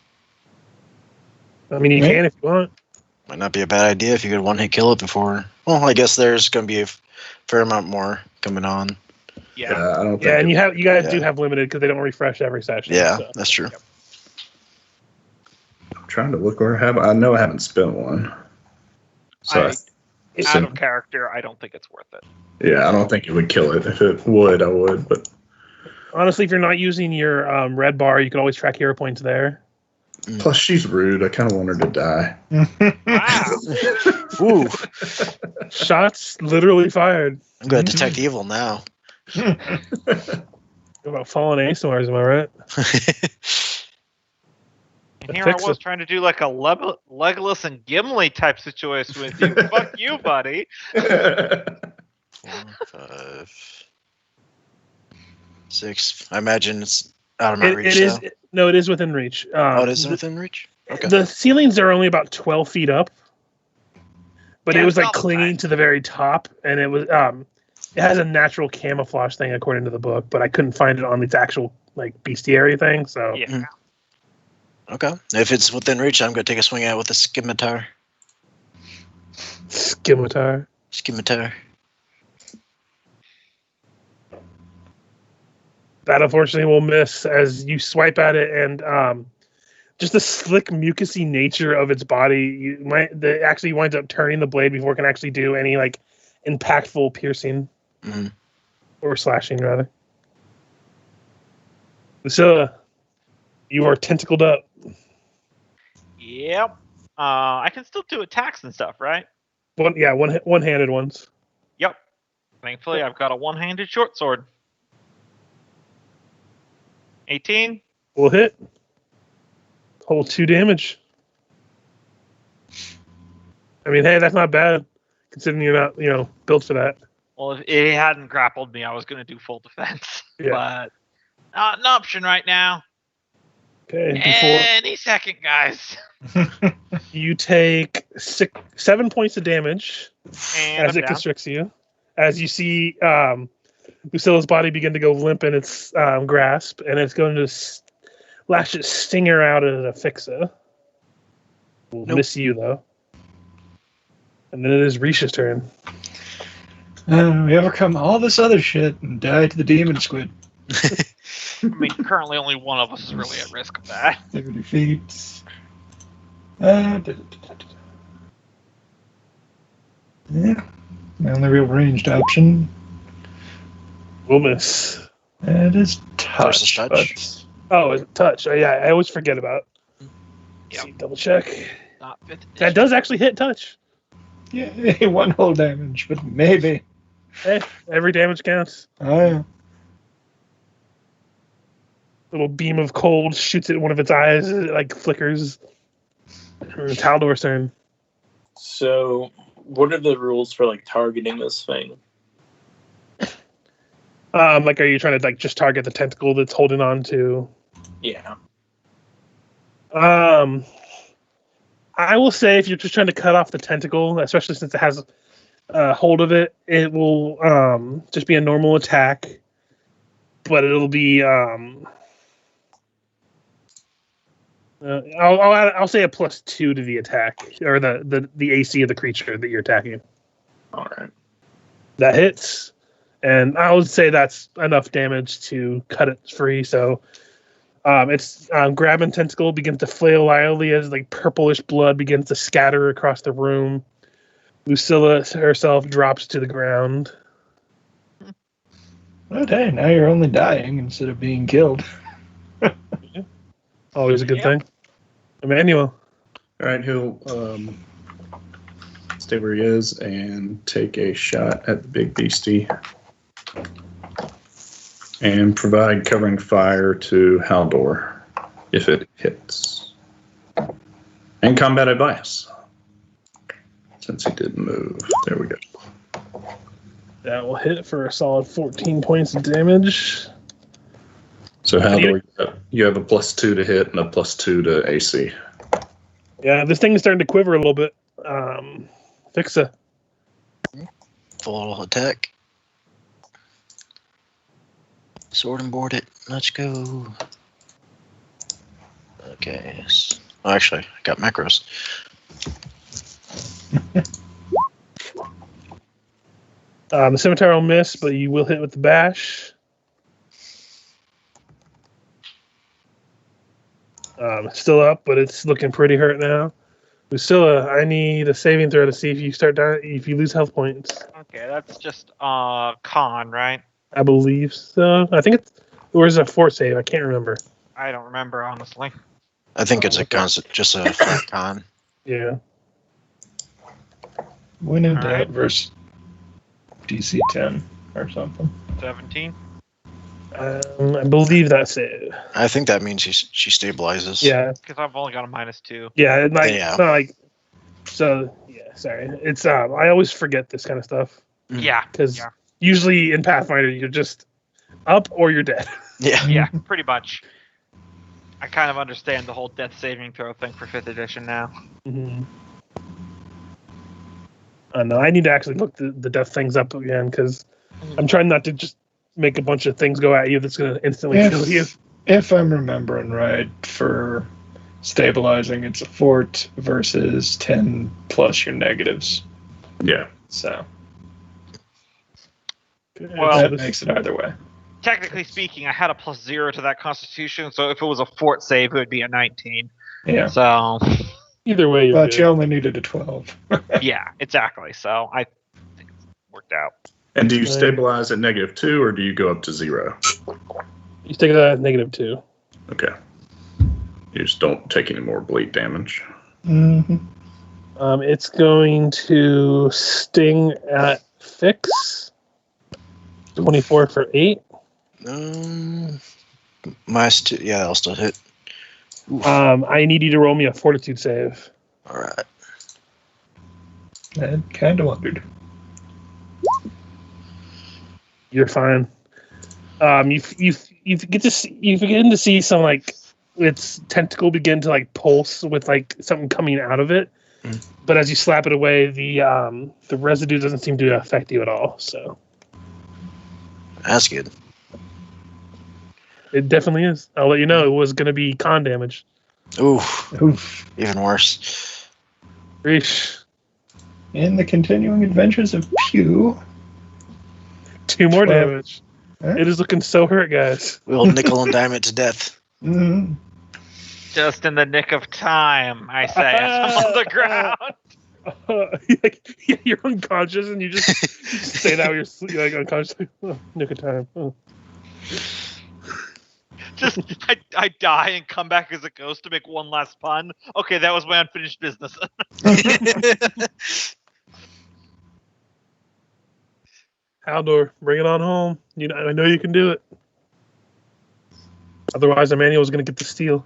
I mean, you can if you want.
Might not be a bad idea if you could one-hit kill it before. Well, I guess there's going to be a fair amount more coming on.
Yeah.
I don't think.
Yeah, and you guys do have limited because they don't refresh every session.
Yeah,
so.
that's true.
I'm trying to look where I know I haven't spent one. So
Out of character, I don't think it's worth it.
yeah, I don't think it would kill it. If it would, I would. But
Honestly, if you're not using your red bar, you can always track hero points there.
plus, she's rude. I kind of want her to die.
Wow.
Ooh,
Shots literally fired.
I'm going to detect evil now.
What about fallen Aasimars, am I right?
And here I was trying to do like a Legolas and Gimli type situation with you. Fuck you, buddy.
4, 5. 6. I imagine it's out of my
It
reach.
is.
Though.
No, it is within reach.
It is within reach? Okay.
The ceilings are only about 12 feet up, but
Yeah,
it was like
double
clinging
time.
to the very top, and it was it has a natural camouflage thing according to the book, but I couldn't find it on its actual like bestiary thing. So
Yeah.
Okay. If it's within reach, I'm going to take a swing at it with a scimitar.
Scimitar.
Scimitar.
That unfortunately will miss as you swipe at it, and just the slick, mucusy nature of its body, it actually winds up turning the blade before it can actually do any like impactful piercing or slashing, rather. Lucilla, you are tentacled up.
Yep. I can still do attacks and stuff, right?
One-handed ones.
Yep. Thankfully, I've got a one-handed short sword. 18.
Will hit. Hold 2 damage. I mean, hey, that's not bad, considering you're not, built for that.
Well, if it hadn't grappled me, I was going to do full defense.
Yeah.
But not an option right now.
Okay.
Any second, guys.
You take 7 points of damage
And
as
I'm
it
down.
constricts you. As you see Lucilla's body begin to go limp in its grasp, and it's going to lash its stinger out at Ephixa. Will
Nope.
miss you, though. And then it is Ris'sh's turn.
We overcome all this other shit and die to the demon squid.
I mean, currently only one of us is really at risk of that.
30 feet. Yeah. My only real ranged option.
Will miss.
It is touch.
Versus touch.
Oh, it's touch. Oh, yeah, I always forget about.
Yep.
See, double check.
Not fifth
That
edition.
does actually hit touch.
Yeah, 1 whole damage, but maybe.
Hey, every damage counts.
Oh, yeah.
Little beam of cold shoots at one of its eyes. It like flickers. It's Haldor's turn.
So, what are the rules for like targeting this thing?
Like, are you trying to like just target the tentacle that's holding on to?
Yeah.
I will say if you're just trying to cut off the tentacle, especially since it has hold of it, it will just be a normal attack, but it'll be I'll say a +2 to the attack or the AC of the creature that you're attacking.
All right.
That hits, and I would say that's enough damage to cut it free. So its grabbing tentacle begins to flail wildly as like purplish blood begins to scatter across the room. Lucilla herself drops to the ground.
But hey, now you're only dying instead of being killed.
Always a good
Yep.
thing. Emanuele.
All right, he'll stay where he is and take a shot at the big beastie and provide covering fire to Haldor if it hits. And combat advice, since he didn't move. There we go.
That will hit for a solid 14 points of damage.
So Haldor, you have a +2 to hit and a +2 to AC.
Yeah, this thing is starting to quiver a little bit. Ephixa.
Full attack. Sword and board it. Let's go. Okay. Oh, actually, I got macros.
The scimitar will miss, but you will hit with the bash. Still up, but it's looking pretty hurt now. Lucilla, I need a saving throw to see if you start dying, if you lose health points.
Okay, that's just con, right?
I believe so. I think it's or is it a fort save? I can't remember.
I don't remember, honestly.
I think it's a constant, just a flat con.
Yeah.
When in
All
doubt
right.
versus DC 10 or something.
17.
I believe that's it.
I think that means she stabilizes.
Yeah.
Because I've only got a -2.
Yeah. It might,
Yeah.
It's not like. So yeah. Sorry. It's I always forget this kind of stuff
Yeah.
because
Yeah.
usually in Pathfinder you're just up or you're dead.
Yeah.
Yeah, pretty much. I kind of understand the whole death saving throw thing for 5th edition now.
Mm-hmm. No, I need to actually look the death things up again because I'm trying not to just make a bunch of things go at you that's going to instantly kill you.
If I'm remembering right, for stabilizing, it's a fort versus 10 plus your negatives.
Yeah.
So
Well,
that makes it either way.
Technically speaking, I had a +0 to that Constitution, so if it was a fort save, it would be a 19.
Yeah.
So,
Either way, you're
But
good.
you only needed a 12.
yeah, exactly. So I think it's worked out.
And do you stabilize at -2 or do you go up to 0?
You take that at -2.
Okay. You just don't take any more bleed damage.
Mm-hmm.
It's going to sting at fix. 24 for 8.
Minus 2. Yeah, I'll still hit.
I need you to roll me a fortitude save.
All right.
I kind of wondered.
You're fine. You begin to see some like its tentacle begin to like pulse with like something coming out of it.
Mm.
But as you slap it away, the residue doesn't seem to affect you at all. So
That's good.
it definitely is. I'll let you know. It was going to be con damage.
Oof.
Even worse.
Ris'sh.
In the continuing adventures of Pew.
2 more
12.
damage.
Huh?
It is looking so hurt, guys.
We'll nickel and dime it to death.
Mm-hmm.
Just in the nick of time, I say, as I'm on the ground.
You're unconscious, and you just say that when you're like unconscious. Oh, nick of time. Oh.
Just, I die and come back as a ghost to make one last pun. Okay, that was my unfinished business.
Haldor, bring it on home. I know you can do it. Otherwise, Emanuele is going to get the steal.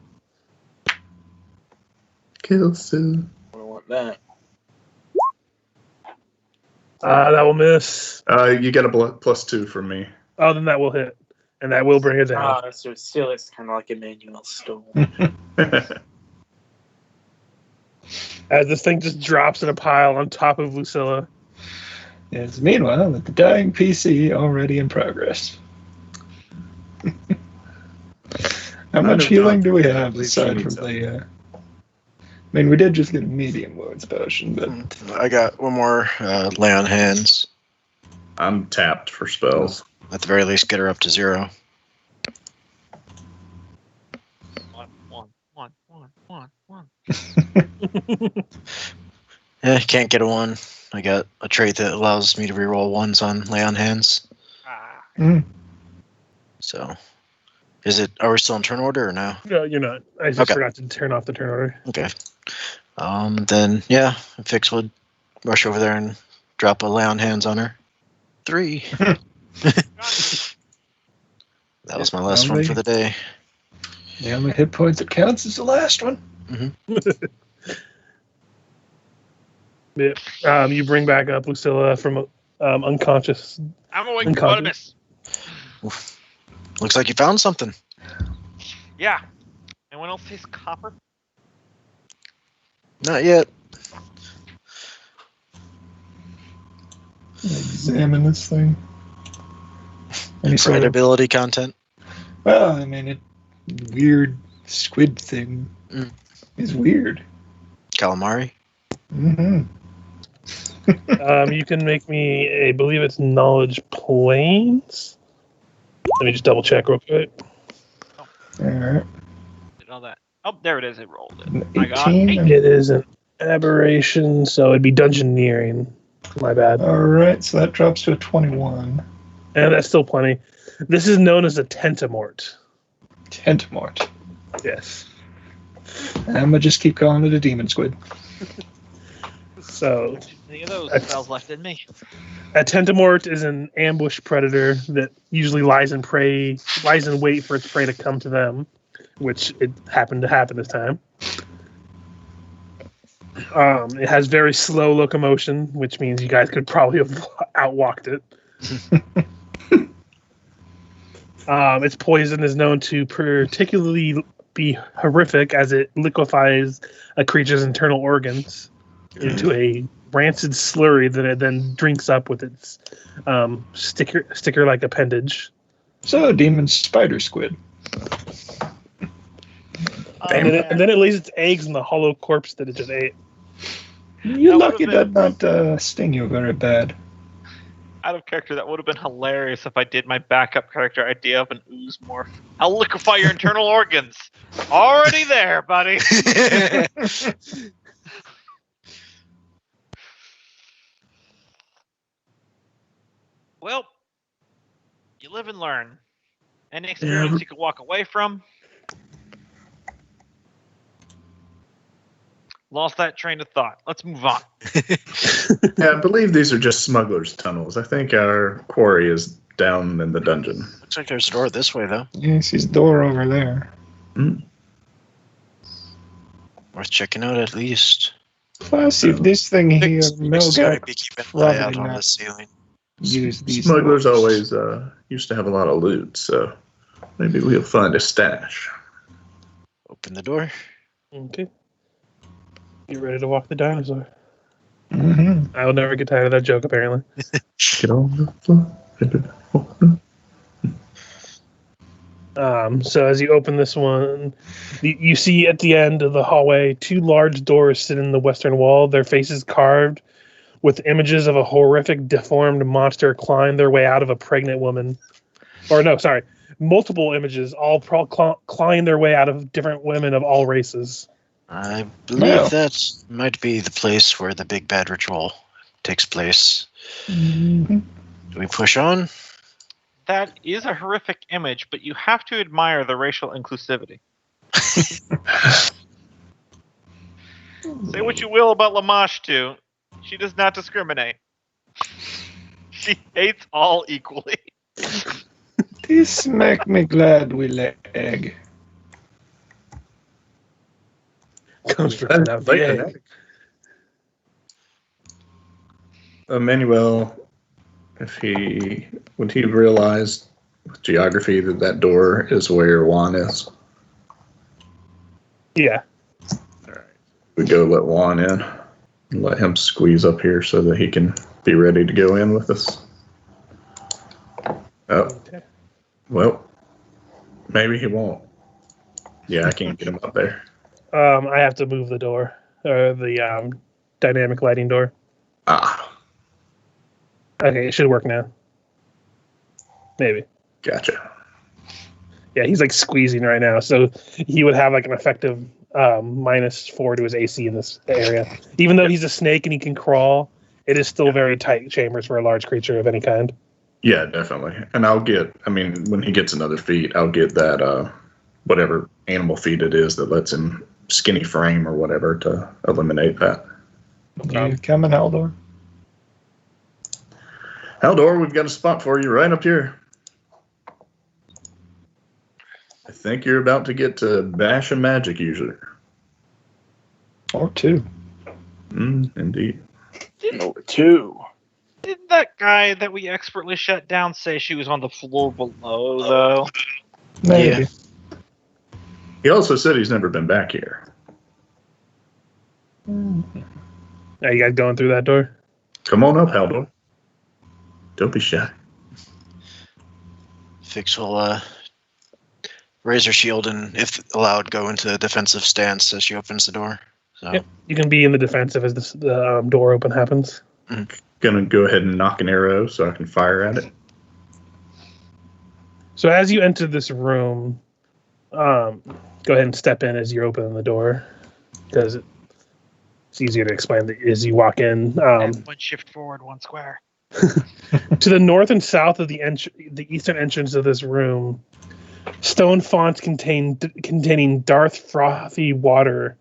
Kill soon.
I don't want that.
That will miss.
You get a +2 from me.
Oh, then that will hit. And that will bring it down.
So still, it's kind of like Emmanuel stole.
As this thing just drops in a pile on top of Lucilla.
Yes, meanwhile, with the dying PC already in progress. How much healing do we have aside from the... I mean, we did just get a medium wounds potion, but...
I got one more lay on hands.
I'm tapped for spells.
At the very least, get her up to 0.
One.
Yeah, can't get a 1. I got a trait that allows me to reroll 1s on lay on hands. So, are we still in turn order or no?
No, you're not. I just forgot to turn off the turn order.
Okay. Then, yeah, Fix would rush over there and drop a lay on hands on her. 3. That was my last one for the day.
The only hit points that counts is the last one.
Mm-hmm.
Yeah. You bring back up Lucilla from unconscious.
I'm awake for bonus.
Looks like you found something.
Yeah. Anyone else taste copper?
Not yet.
Examine this thing. Any sort of,
Ability content.
well, I mean, weird squid thing is weird.
Calamari.
Mm-hmm.
You can make me I believe it's knowledge planes. Let me just double check real quick.
All right.
Did all that. Oh, there it is. It rolled it.
An
I got
18.
8.
It is an aberration, so it'd be dungeoneering. My bad.
All right, so that drops to a 21.
And that's still plenty. This is known as a tentamort.
Tentamort.
Yes.
I'm going to just keep calling it a demon squid.
So,
Any of those spells left in me?
a tentamort is an ambush predator that usually lies in wait for its prey to come to them, which it happened to happen this time. It has very slow locomotion, which means you guys could probably have outwalked it. Its poison is known to particularly be horrific as it liquefies a creature's internal organs into a rancid slurry that it then drinks up with its sticker-like appendage.
So, demon spider squid.
And then it lays its eggs in the hollow corpse that it just ate.
You're
That
lucky
would've
that not sting you very bad.
Out of character, that would have been hilarious if I did my backup character idea of an ooze morph. I'll liquefy your internal organs. Already there, buddy. Well, you live and learn. Any experience you could walk away from? Lost that train of thought. Let's move on.
Yeah, I believe these are just smugglers' tunnels. I think our quarry is down in the dungeon.
Looks like there's a door this way, though.
Yes, his door over there.
Worth checking out at least.
Plus, if this thing here
Fix
no
might be keeping an eye out
probably
on
not.
the ceiling.
Use these
Smugglers
doors.
always used to have a lot of loot, so maybe we'll find a stash.
Open the door.
Okay. Get ready to walk the dinosaur.
Mm-hmm.
I will never get tired of that joke, apparently.
Get on the floor.
So as you open this one, you see at the end of the hallway 2 large doors sit in the western wall, their faces carved with images of a horrific, deformed monster clawing their way out of a pregnant woman. Or no, sorry, multiple images, all clawing their way out of different women of all races.
I believe
Wow.
that might be the place where the big bad ritual takes place.
Mm-hmm.
Do we push on?
That is a horrific image, but you have to admire the racial inclusivity. Say what you will about Lamash, too. She does not discriminate. She hates all equally.
This make me glad we let egg.
Comes from out the egg.
Emanuele, would he realize with geography that door is where Juan is?
Yeah.
All right. We go let Juan in and let him squeeze up here so that he can be ready to go in with us. Oh,
Okay.
well, maybe he won't. Yeah, I can't get him up there.
I have to move the door, or the dynamic lighting door.
Ah,
Okay, it should work now. Maybe.
gotcha.
Yeah, he's like squeezing right now, so he would have like an effective -4 to his AC in this area. Even though he's a snake and he can crawl, it is still very tight chambers for a large creature of any kind.
Yeah, definitely. And when he gets another feat, I'll get that, whatever animal feat it is that lets him skinny frame or whatever to eliminate that.
You coming, Haldor?
Haldor, we've got a spot for you right up here. I think you're about to get to bash a magic user.
Or 2.
Indeed.
Number 2.
Didn't that guy that we expertly shut down say she was on the floor below, though?
Maybe.
Yeah.
He also said he's never been back here.
Are you guys going through that door?
Come on up, Haldor. Don't be shy.
Fix will raise her shield and, if allowed, go into a defensive stance as she opens the door. So.
Yep. You can be in the defensive as the door open happens.
Gonna go ahead and knock an arrow so I can fire at it.
So as you enter this room, go ahead and step in as you're opening the door, because it's easier to explain as you walk in.
And 1 shift forward, 1 square.
To the north and south of the eastern entrance of this room, stone fonts containing dark frothy water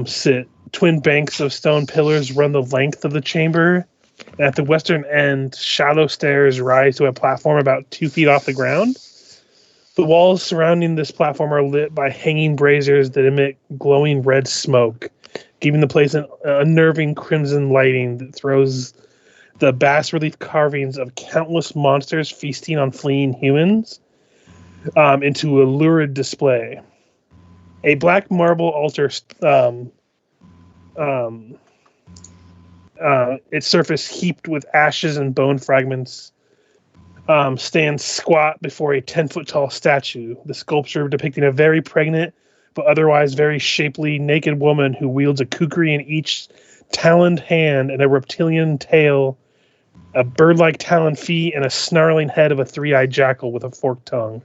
sit. Twin banks of stone pillars run the length of the chamber. And at the western end, shallow stairs rise to a platform about 2 feet off the ground. The walls surrounding this platform are lit by hanging braziers that emit glowing red smoke, giving the place an unnerving crimson lighting that throws the bas-relief carvings of countless monsters feasting on fleeing humans into a lurid display. A black marble altar, its surface heaped with ashes and bone fragments, stands squat before a 10-foot-tall statue. The sculpture depicting a very pregnant, but otherwise very shapely, naked woman who wields a kukri in each taloned hand and a reptilian tail, a bird-like taloned feet, and a snarling head of a three-eyed jackal with a forked tongue.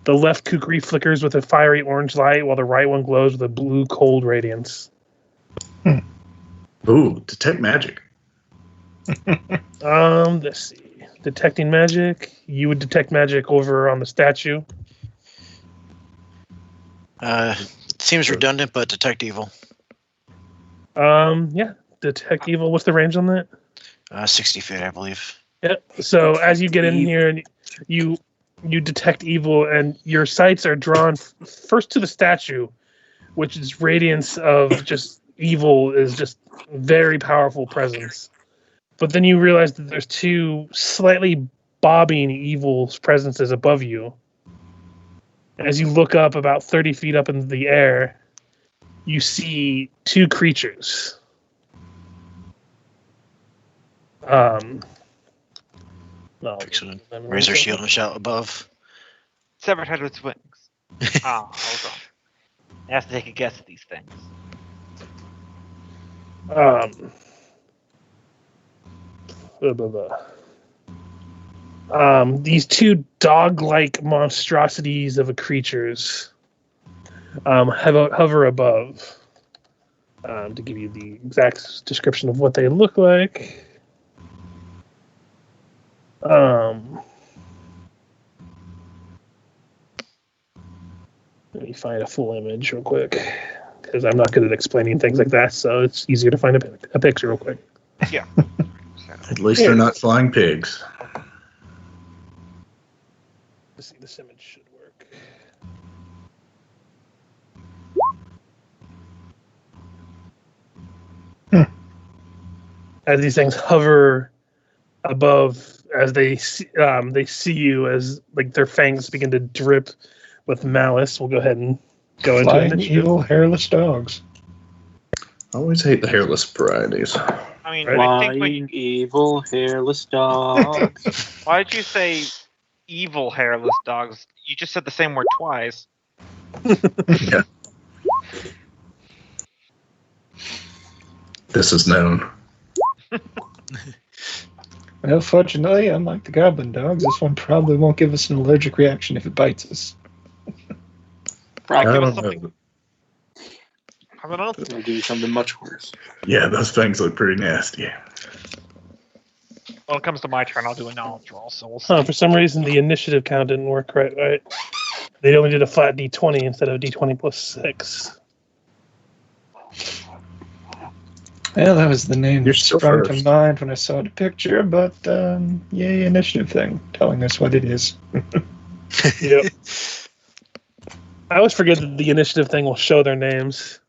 The left kukri flickers with a fiery orange light, while the right one glows with a blue, cold radiance.
Ooh, detect magic.
Let's see. Detecting magic. You would detect magic over on the statue.
Seems redundant, but detect evil.
Yeah. Detect evil. What's the range on that?
60 feet, I believe.
Yep. So as you get in here and you detect evil, and your sights are drawn first to the statue, which is radiance of just evil, is just very powerful presence. But then you realize that there's two slightly bobbing evil presences above you. As you look up about 30 feet up into the air, you see two creatures.
Raise her shield and shout above.
Severed head with wings. Hold on. I have to take a guess at these things.
These two dog-like monstrosities of creatures hover above. To give you the exact description of what they look like. Let me find a full image real quick, because I'm not good at explaining things like that, so it's easier to find a picture real quick.
Yeah.
At least they're not flying pigs.
Let's see, this image should work. As these things hover above, as they see you, as like their fangs begin to drip with malice, we'll go ahead and go into
Flying
initiative.
evil hairless dogs.
I always hate the hairless varieties.
I mean,
Right.
I think
Flying evil hairless dogs.
why did you say evil hairless dogs? You just said the same word twice.
Yeah. This is known.
Well, fortunately, unlike the goblin dogs, this one probably won't give us an allergic reaction if it bites us.
Right,
I
give us
don't
something.
know.
How about
It'll do something much worse.
Yeah, those things look pretty nasty.
when it comes to my turn, I'll do a knowledge roll. So we'll see.
For some reason, the initiative count didn't work right. They only did a flat D20 instead of D20 plus 6.
Well, that was the name
You're
that
still
sprung
first.
to mind when I saw the picture, but yay, initiative thing, telling us what it is.
Yep. I always forget that the initiative thing will show their names.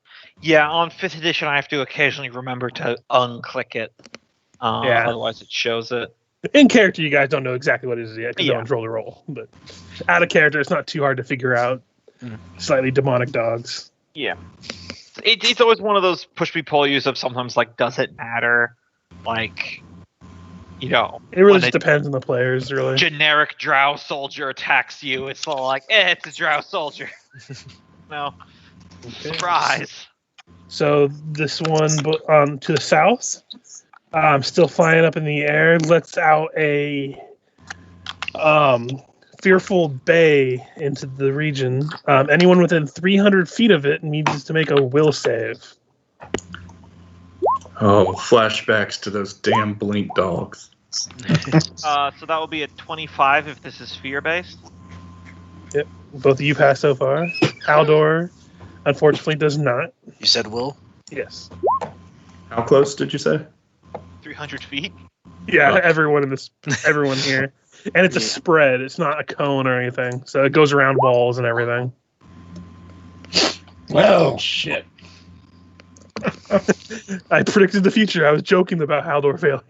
Yeah, on 5th edition, I have to occasionally remember to unclick it.
Yeah.
Otherwise, it shows it.
In character, you guys don't know exactly what it is yet because
Yeah.
no one's rolled a roll. But out of character, it's not too hard to figure out. Slightly demonic dogs.
Yeah. It's always one of those push me pull yous of sometimes like, does it matter? Like, you know.
It really
when
just depends on the players, really.
generic drow soldier attacks you, it's all like, it's a drow soldier. No. Surprise.
So this one to the south, still flying up in the air, lets out a fearful bay into the region. Anyone within 300 feet of it needs to make a will save.
Oh, flashbacks to those damn blink dogs.
So that will be a 25 if this is fear-based.
Yep, both of you pass so far. Haldor, unfortunately, does not.
You said will?
Yes.
How close did you say?
300 feet.
Yeah,
Oh.
everyone here. And it's a spread. It's not a cone or anything. So it goes around walls and everything.
Oh, shit.
I predicted the future. I was joking about Haldor failing.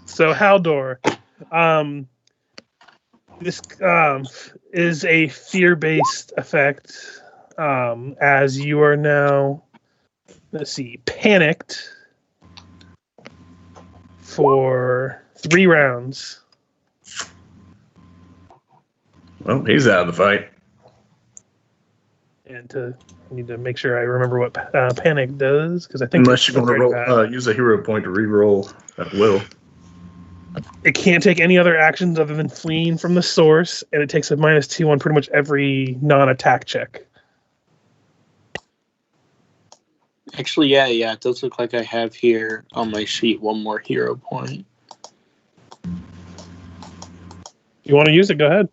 So Haldor, This is a fear-based effect, as you are now, let's see, panicked for 3 rounds.
Well, he's out of the fight.
And I need to make sure I remember what panic does, because I think
Unless you want to roll, use a hero point to re-roll at will.
It can't take any other actions other than fleeing from the source, and it takes a -2 on pretty much every non-attack check.
Actually, yeah, it does look like I have here on my sheet 1 more hero point.
You want to use it? Go ahead.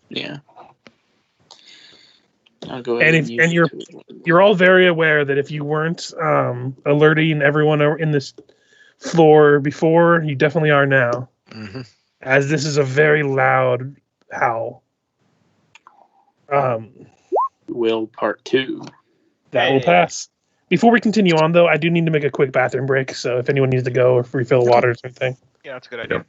Yeah. I'll go ahead
And
use
you're all very aware that if you weren't alerting everyone in this floor before, you definitely are now.
Mm-hmm.
As this is a very loud howl.
Will part 2.
That will pass. Before we continue on, though, I do need to make a quick bathroom break, so if anyone needs to go or refill water or something.
Yeah, that's a good idea.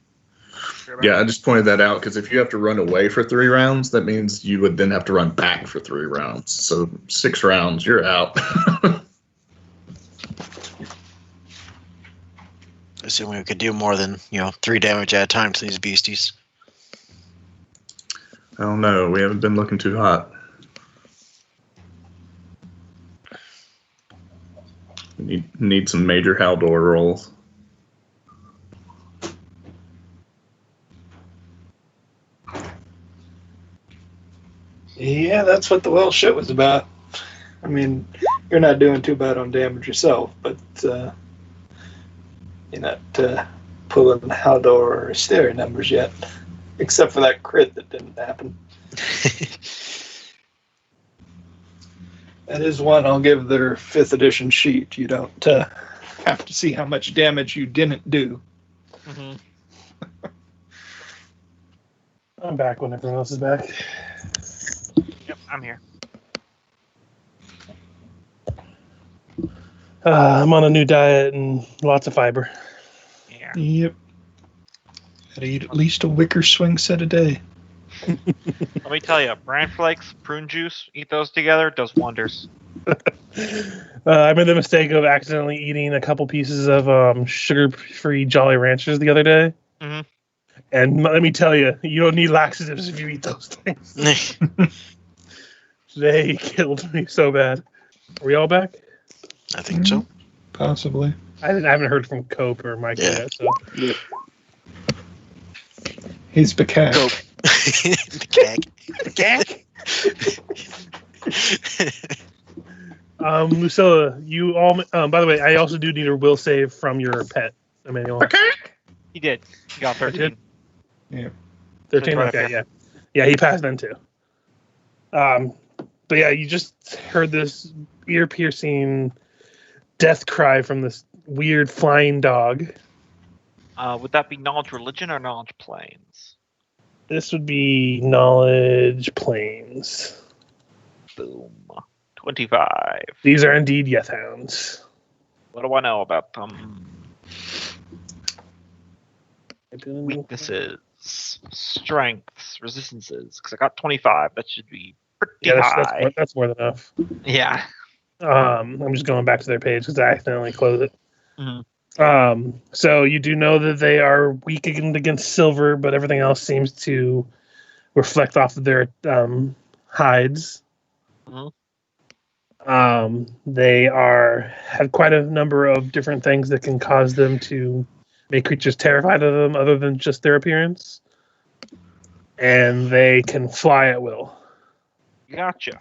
Yeah, I just pointed that out because if you have to run away for 3 rounds, that means you would then have to run back for 3 rounds. So 6 rounds, you're out.
Assuming we could do more than 3 damage at a time to these beasties.
I don't know. We haven't been looking too hot. We need some major Haldor rolls.
Yeah, that's what the well shit was about. I mean, you're not doing too bad on damage yourself, but you're not pulling Haldor or Hysteria numbers yet, except for that crit that didn't happen. That is one I'll give their 5th edition sheet. You don't have to see how much damage you didn't do.
Mm-hmm.
I'm back when everyone else is back.
Yep, I'm here.
I'm on a new diet and lots of fiber.
Yeah.
Yep. Gotta eat at least a wicker swing set a day.
Let me tell you, bran flakes, prune juice, eat those together, does wonders.
I made the mistake of accidentally eating a couple pieces of sugar-free Jolly Ranchers the other day.
Mm-hmm.
And let me tell you, you don't need laxatives if you eat those things. They killed me so bad. Are we all back?
I think so.
Possibly.
I haven't heard from Cope or Mike yet. So.
He's Bacak.
The
Lucilla, you all. By the way, I also do need a will save from your pet, Emanuele.
He did. He got 13.
Yeah.
13.
Right
Okay,
up
yeah, yeah, he passed then too. But yeah, you just heard this ear-piercing death cry from this weird flying dog.
Would that be knowledge religion or knowledge planes?
This would be knowledge planes.
Boom. 25.
These are indeed Yethhounds.
What do I know about them? Weaknesses, strengths, resistances. Because I got 25. That should be pretty high.
That's more than enough.
Yeah.
I'm just going back to their page because I accidentally closed it.
Mm-hmm.
So you do know that they are weakened against silver, but everything else seems to reflect off of their hides.
Mm-hmm.
They have quite a number of different things that can cause them to make creatures terrified of them, other than just their appearance. And they can fly at will.
Gotcha.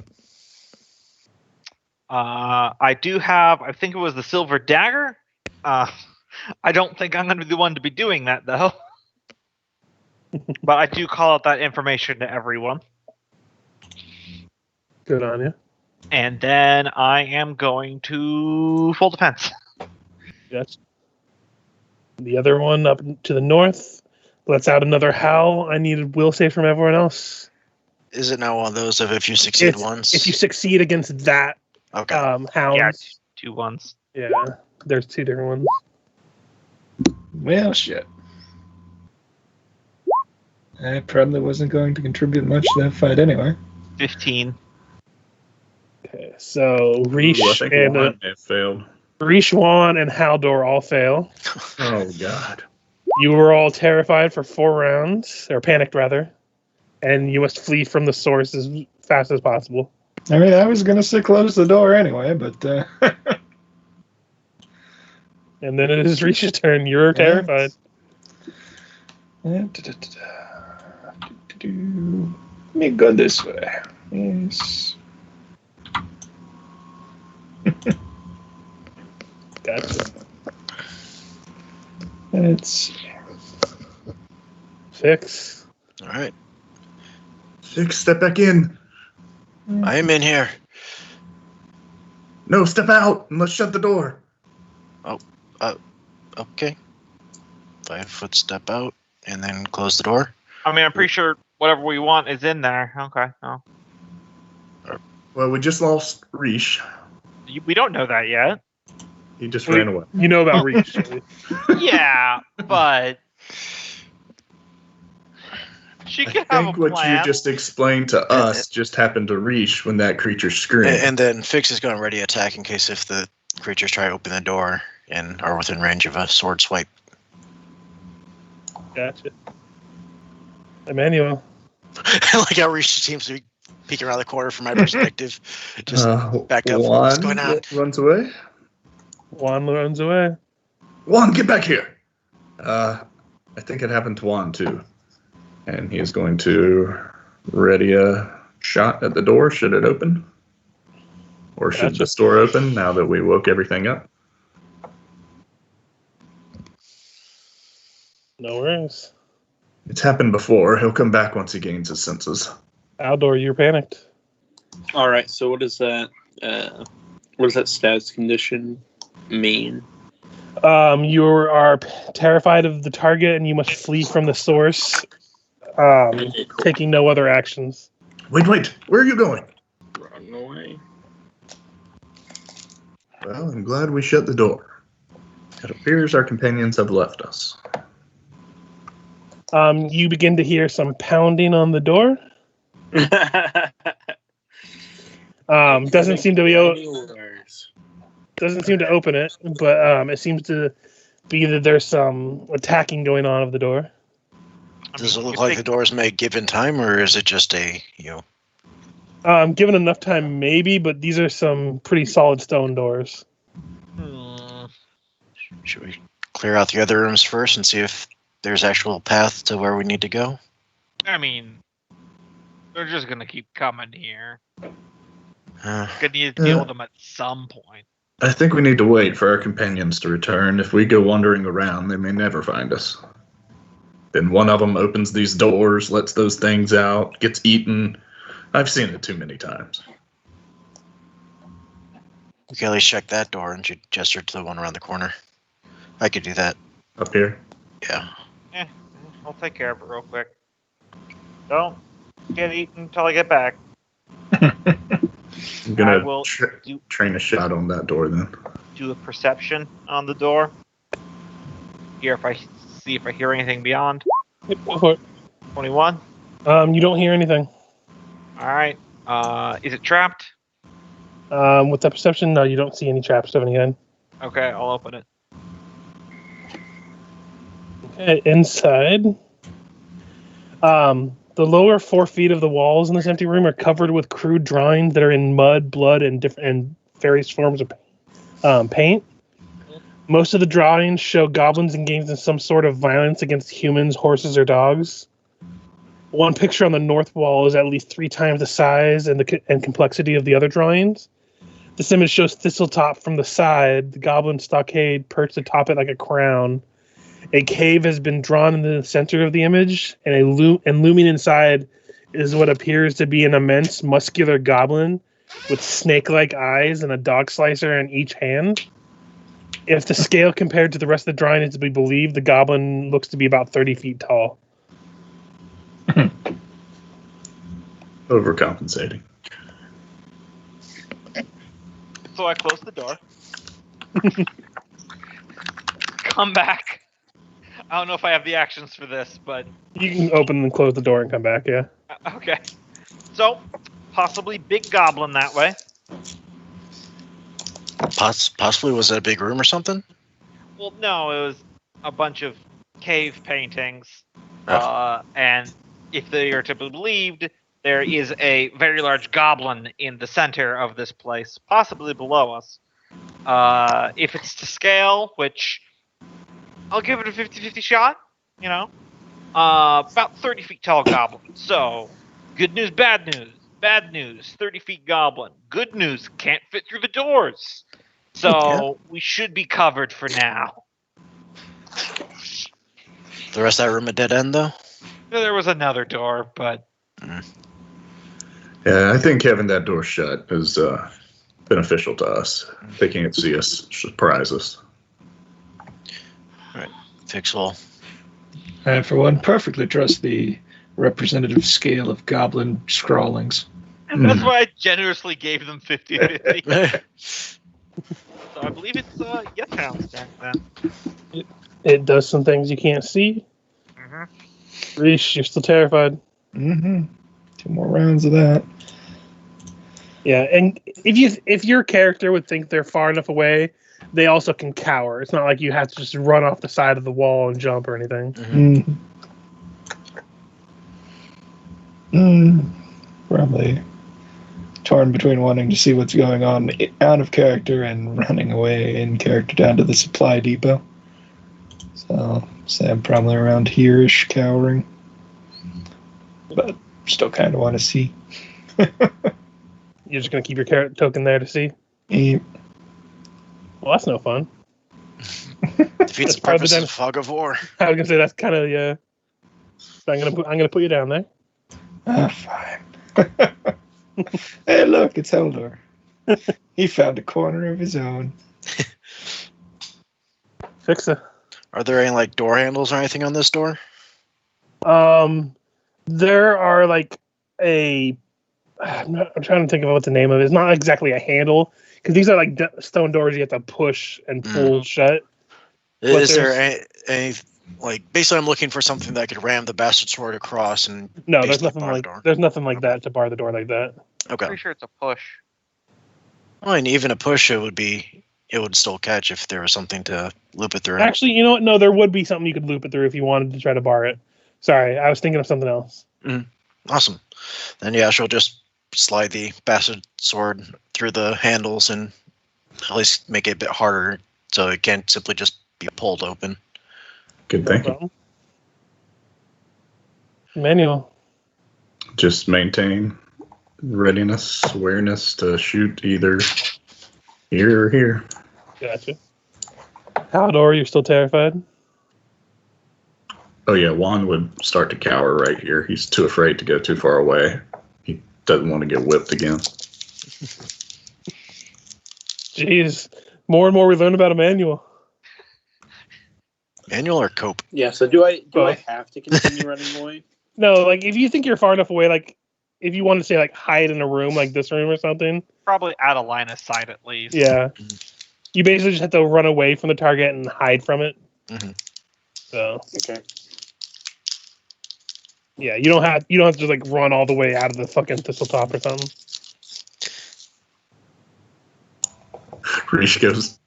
I do have, I think it was the silver dagger. I don't think I'm going to be the one to be doing that, though. But I do call out that information to everyone.
Good on you.
And then I am going to full defense.
Yes. The other one up to the north lets out another howl. I need a will save from everyone else.
Is it now one of those of if you succeed once?
If you succeed against that hound.
Yeah, 2 ones.
Yeah, there's 2 different ones.
Well, shit. I probably wasn't going to contribute much to that fight anyway.
15.
Okay, so Ris'sh
Ooh, I think
and
one may have failed.
Ris'sh, Juan, and Haldor all fail.
Oh God.
You were all terrified for 4 rounds, or panicked rather, and you must flee from the source as fast as possible.
I mean, I was going to say close the door anyway, but...
And then it is Ris'sh's turn. You're terrified.
Let me go this way. Yes.
Gotcha.
Let's see.
Fix.
All right.
Fix, step back in.
I am in here.
No, step out and let's shut the door.
Okay. 5 foot step out and then close the door.
I mean, I'm pretty sure whatever we want is in there. Okay. Oh.
Well, we just lost Ris'sh.
We don't know that yet.
He just ran away.
You know about Ris'sh.
Yeah, but she
I
could have a
think what
plan.
you just explained to us just happened to Ris'sh when that creature screamed.
And then Fix is going to ready attack in case if the creatures try to open the door and are within range of a sword swipe.
Gotcha. Emanuele.
Like how Ris'sh seems to be peeking around the corner from my perspective. Just back up.
Juan
What's going on?
runs away.
Juan runs away.
Juan, get back here. I think it happened to Juan too. And he is going to ready a shot at the door. Should it open? Or should
Gotcha.
this door open now that we woke everything up?
No worries.
It's happened before. He'll come back once he gains his senses.
Haldor, you're panicked.
All right. So what is that? What does that status condition mean?
You are terrified of the target, and you must flee from the source, taking no other actions.
Wait. Where are you going?
Run away.
Well, I'm glad we shut the door. It appears our companions have left us.
You begin to hear some pounding on the door. Doesn't seem to open it, but it seems to be that there's some attacking going on of the door.
Does it look like the doors may give in time, or is it just a,
Given enough time, maybe, but these are some pretty solid stone doors.
Should we clear out the other rooms first and see if there's actual path to where we need to go?
I mean, they're just gonna keep coming here. Gonna need to deal with them at some point.
I think we need to wait for our companions to return. If we go wandering around, they may never find us. Then one of them opens these doors, lets those things out, gets eaten. I've seen it too many times.
We can at least check that door and gesture to the one around the corner. I could do that.
Up here?
Yeah.
I'll take care of it real quick. Don't get eaten until I get back.
I'm going
I will
to train a shot on that door then.
Do a perception on the door. See if I hear anything beyond.
Yep, go for it.
21.
You don't hear anything.
All right. Is it trapped?
With that perception, no, you don't see any traps of any kind.
Okay, I'll open it.
Okay, inside. The lower 4 feet of the walls in this empty room are covered with crude drawings that are in mud, blood, and various forms of paint. Most of the drawings show goblins engaged in some sort of violence against humans, horses, or dogs. One picture on the north wall is at least 3 times the size and complexity of the other drawings. This image shows Thistletop from the side, the goblin stockade perched atop it like a crown. A cave has been drawn in the center of the image, and looming inside is what appears to be an immense muscular goblin with snake-like eyes and a dog slicer in each hand. If the scale compared to the rest of the drawing is to be believed, the goblin looks to be about 30 feet tall.
Overcompensating.
So I close the door. Come back. I don't know if I have the actions for this, but
You can open and close the door and come back. Yeah.
okay. So, possibly big goblin that way.
Possibly was it a big room or something?
Well, no, it was a bunch of cave paintings.
Oh.
And if they are to be believed, there is a very large goblin in the center of this place, possibly below us. If it's to scale, which I'll give it a 50-50 shot, you know. About 30 feet tall goblin. So, good news, bad news. Bad news, 30 feet goblin. Good news, can't fit through the doors. So, we should be covered for now.
The rest of that room a dead end, though?
There was another door, but...
Yeah, I think having that door shut is beneficial to us. They can't see us, surprise us.
Right. Fixable.
I, for one, perfectly trust the representative scale of goblin scrawlings.
That's why I generously gave them 50-50. So I believe it's yes hound's turn then.
It does some things you can't see. Ris'sh, you're still terrified.
Mm-hmm. 2 more rounds of that.
Yeah, and if your character would think they're far enough away, they also can cower. It's not like you have to just run off the side of the wall and jump or anything.
Probably torn between wanting to see what's going on out of character and running away in character down to the supply depot. So, say I'm probably around here-ish, cowering. But still kind of want to see.
You're just going to keep your carrot token there to see?
Yep.
Well, that's no fun.
Defeats the purpose of Fog of War.
I was going to say, that's kind of, yeah. So I'm gonna put you down there.
Fine. Hey, look, it's Haldor. He found a corner of his own.
Ephixa.
Are there any like door handles or anything on this door?
There are like I'm trying to think of what the name of it is. It's not exactly a handle because these are like stone doors you have to push and pull shut.
Is there any like basically I'm looking for something that could ram the bastard sword across and
no, there's nothing like that to bar the door like that.
Okay.
Pretty sure it's a push.
Well, and even a push it would still catch if there was something to loop it through.
Actually, you know what? No, there would be something you could loop it through if you wanted to try to bar it. Sorry, I was thinking of something else.
Awesome. Then yeah, she'll just slide the bastard sword through the handles and at least make it a bit harder so it can't simply just be pulled open.
Good thinking.
Emanuele.
Just maintain readiness, awareness to shoot either here or here.
Gotcha. Haldor, you're still terrified?
Oh yeah, Juan would start to cower right here. He's too afraid to go too far away. He doesn't want to get whipped again.
Jeez. More and more we learn about Emanuele.
Manual or cope?
Yeah, so do I have to continue running away?
No, like if you think you're far enough away, like if you want to say like hide in a room like this room or something.
Probably out of line of sight at least.
Yeah. You basically just have to run away from the target and hide from it. So
Okay.
yeah, you don't have to just like run all the way out of the fucking Thistletop or something.
Ris'sh goes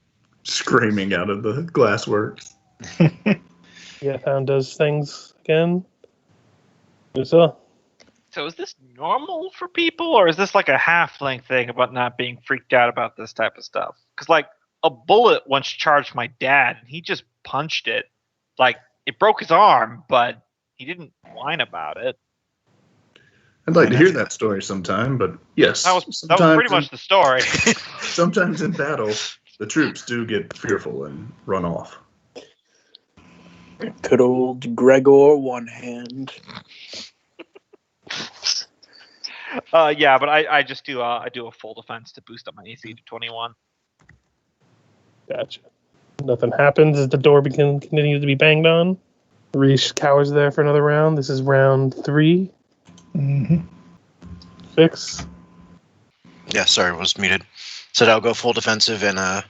screaming out of the glassworks.
Yeah, Hound does things again. So
is this normal for people, or is this like a halfling thing about not being freaked out about this type of stuff? Because like a bullet once charged my dad, and he just punched it. Like it broke his arm, but he didn't whine about it.
I'd like to hear that story sometime, but yes,
That was pretty much the story.
Sometimes in battle, the troops do get fearful and run off.
Good old Gregor one hand.
Yeah, but I just do I do a full defense to boost up my AC to 21.
gotcha. Nothing happens as the door continues to be banged on. Ris'sh cowers there for another round. This is round 3. Fix.
Yeah, sorry, was muted. Said I'll go full defensive and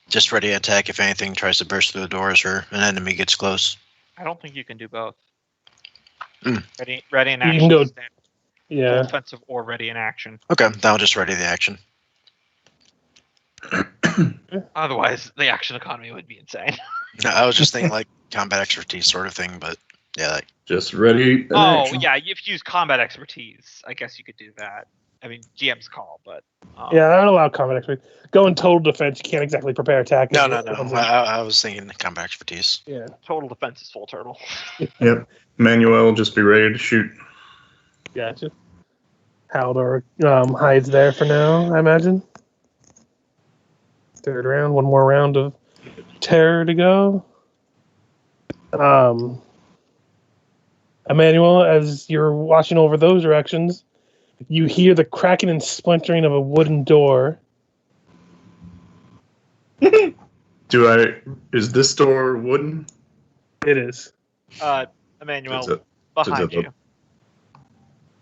Just ready to attack if anything tries to burst through the doors or an enemy gets close.
I don't think you can do both.
Mm.
Ready in
You
action.
can go-
Full
Yeah.
offensive or ready in action.
Okay, then I'll just ready the action.
Otherwise, the action economy would be insane.
I was just thinking like combat expertise sort of thing, but yeah, like,
Just ready.
Yeah, if you use combat expertise, I guess you could do that. I mean, GM's call, but
Yeah, I don't allow combat expert. Go in total defense. You can't exactly prepare attack.
no. I was thinking combat expertise.
Yeah.
total defense is full turtle.
Yep. Emanuele, just be ready to shoot.
Gotcha. Haldor hides there for now, I imagine. Third round, one more round of terror to go. Emanuele, as you're watching over those directions, you hear the cracking and splintering of a wooden door.
Is this door wooden?
It is.
Emmanuel, behind you.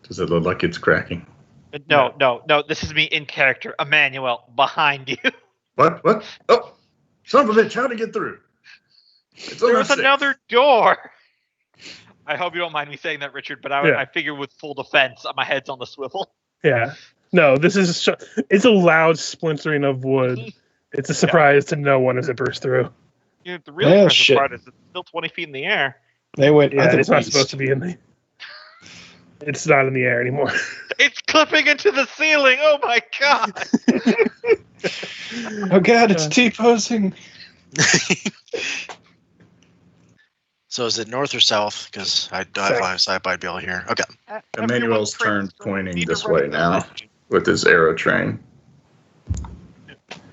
Does it look like it's cracking?
No. This is me in character. Emmanuel, behind you.
What? Oh, son of a bitch! How to get through?
There's another door. I hope you don't mind me saying that, Richard, but I figure with full defense, my head's on the swivel.
Yeah. No, this is it's a loud splintering of wood. It's a surprise to no one as it bursts through.
You know, the really impressive part is it's still 20 feet in the air.
They went.
Yeah, it's not supposed to be in the. It's not in the air anymore.
It's clipping into the ceiling. Oh my god!
Oh god, it's T-posing.
So is it north or south? Because I don't have line of sight, but I'd be able to hear. Okay.
Emmanuel's turned pointing this way now with his arrow train.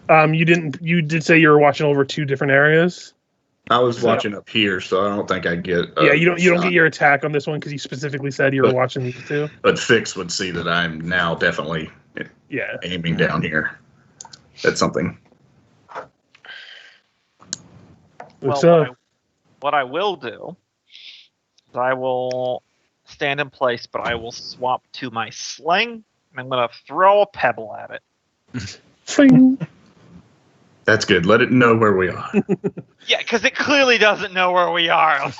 You did say you were watching over two different areas.
I was watching up here, so I don't think I get.
You don't get your attack on this one because you specifically said you were watching these two.
But Fix would see that I'm now definitely aiming down here at something.
Well, what I will do is I will stand in place, but I will swap to my sling, and I'm going to throw a pebble at it.
Fling.
That's good. Let it know where we are.
Yeah, because it clearly doesn't know where we are.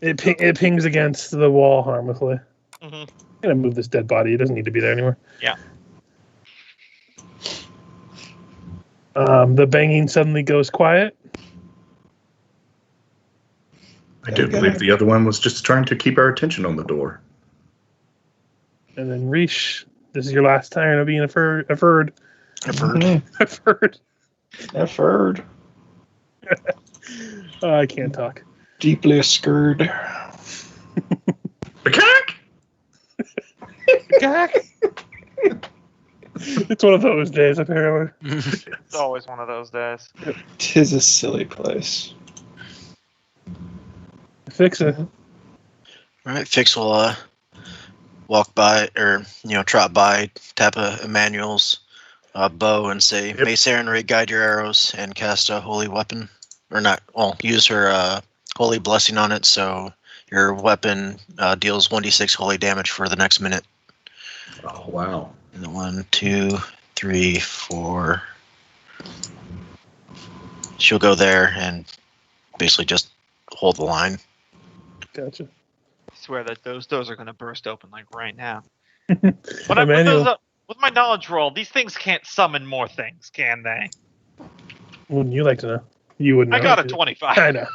It pings against the wall harmlessly.
Mm-hmm.
I'm gonna move this dead body. It doesn't need to be there anymore.
Yeah.
The banging suddenly goes quiet.
I do believe the other one was just trying to keep our attention on the door.
And then Ris'sh, this is your last time of being a furred.
I've heard.
I can't talk.
Deeply scared.
It's one of those days, apparently.
It's always one of those days.
'Tis a silly place.
Fix it.
All right, Fix will walk by or trot by, tap Emmanuel's bow and say, "May Sarenrae guide your arrows and cast a holy weapon, or not? Well, use her holy blessing on it, so your weapon deals 1d6 holy damage for the next minute."
Oh wow!
And then 1, 2, 3, 4. She'll go there and basically just hold the line.
Gotcha.
I swear that those doors are going to burst open like right now. With my knowledge roll, these things can't summon more things, can they?
Wouldn't you like to know? You wouldn't know.
I got a 25.
I know.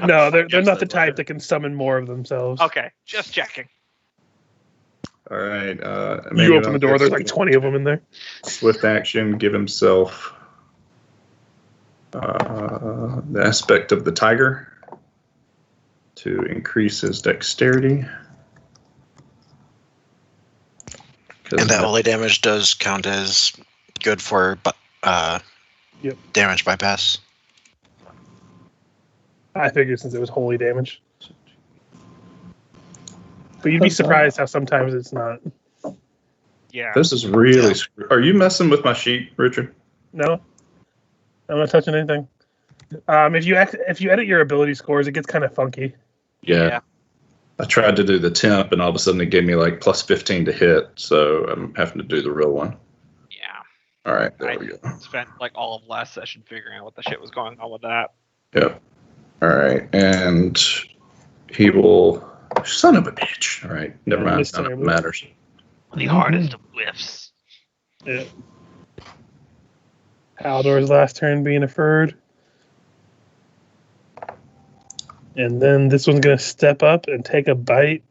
No, they're not the type that can summon more of themselves.
Okay, just checking.
All right.
You open the door, there's like 20 of them in there.
Swift action, give himself the aspect of the tiger to increase his dexterity.
And that holy damage does count as good for damage bypass.
I figured since it was holy damage. But you'd be surprised how sometimes it's not.
Yeah.
This is really... Are you messing with my sheet, Richard?
No. I'm not touching anything. If you edit your ability scores, it gets kind of funky.
Yeah. I tried to do the temp, and all of a sudden it gave me like plus 15 to hit, so I'm having to do the real one.
Yeah.
All right, there we go.
Spent like all of last session figuring out what the shit was going on with that.
Yep. All right, and he will. Son of a bitch. All right, never mind. None of it matters.
The hardest of whiffs.
Yeah. Haldor's last turn being deferred. And then this one's going to step up and take a bite.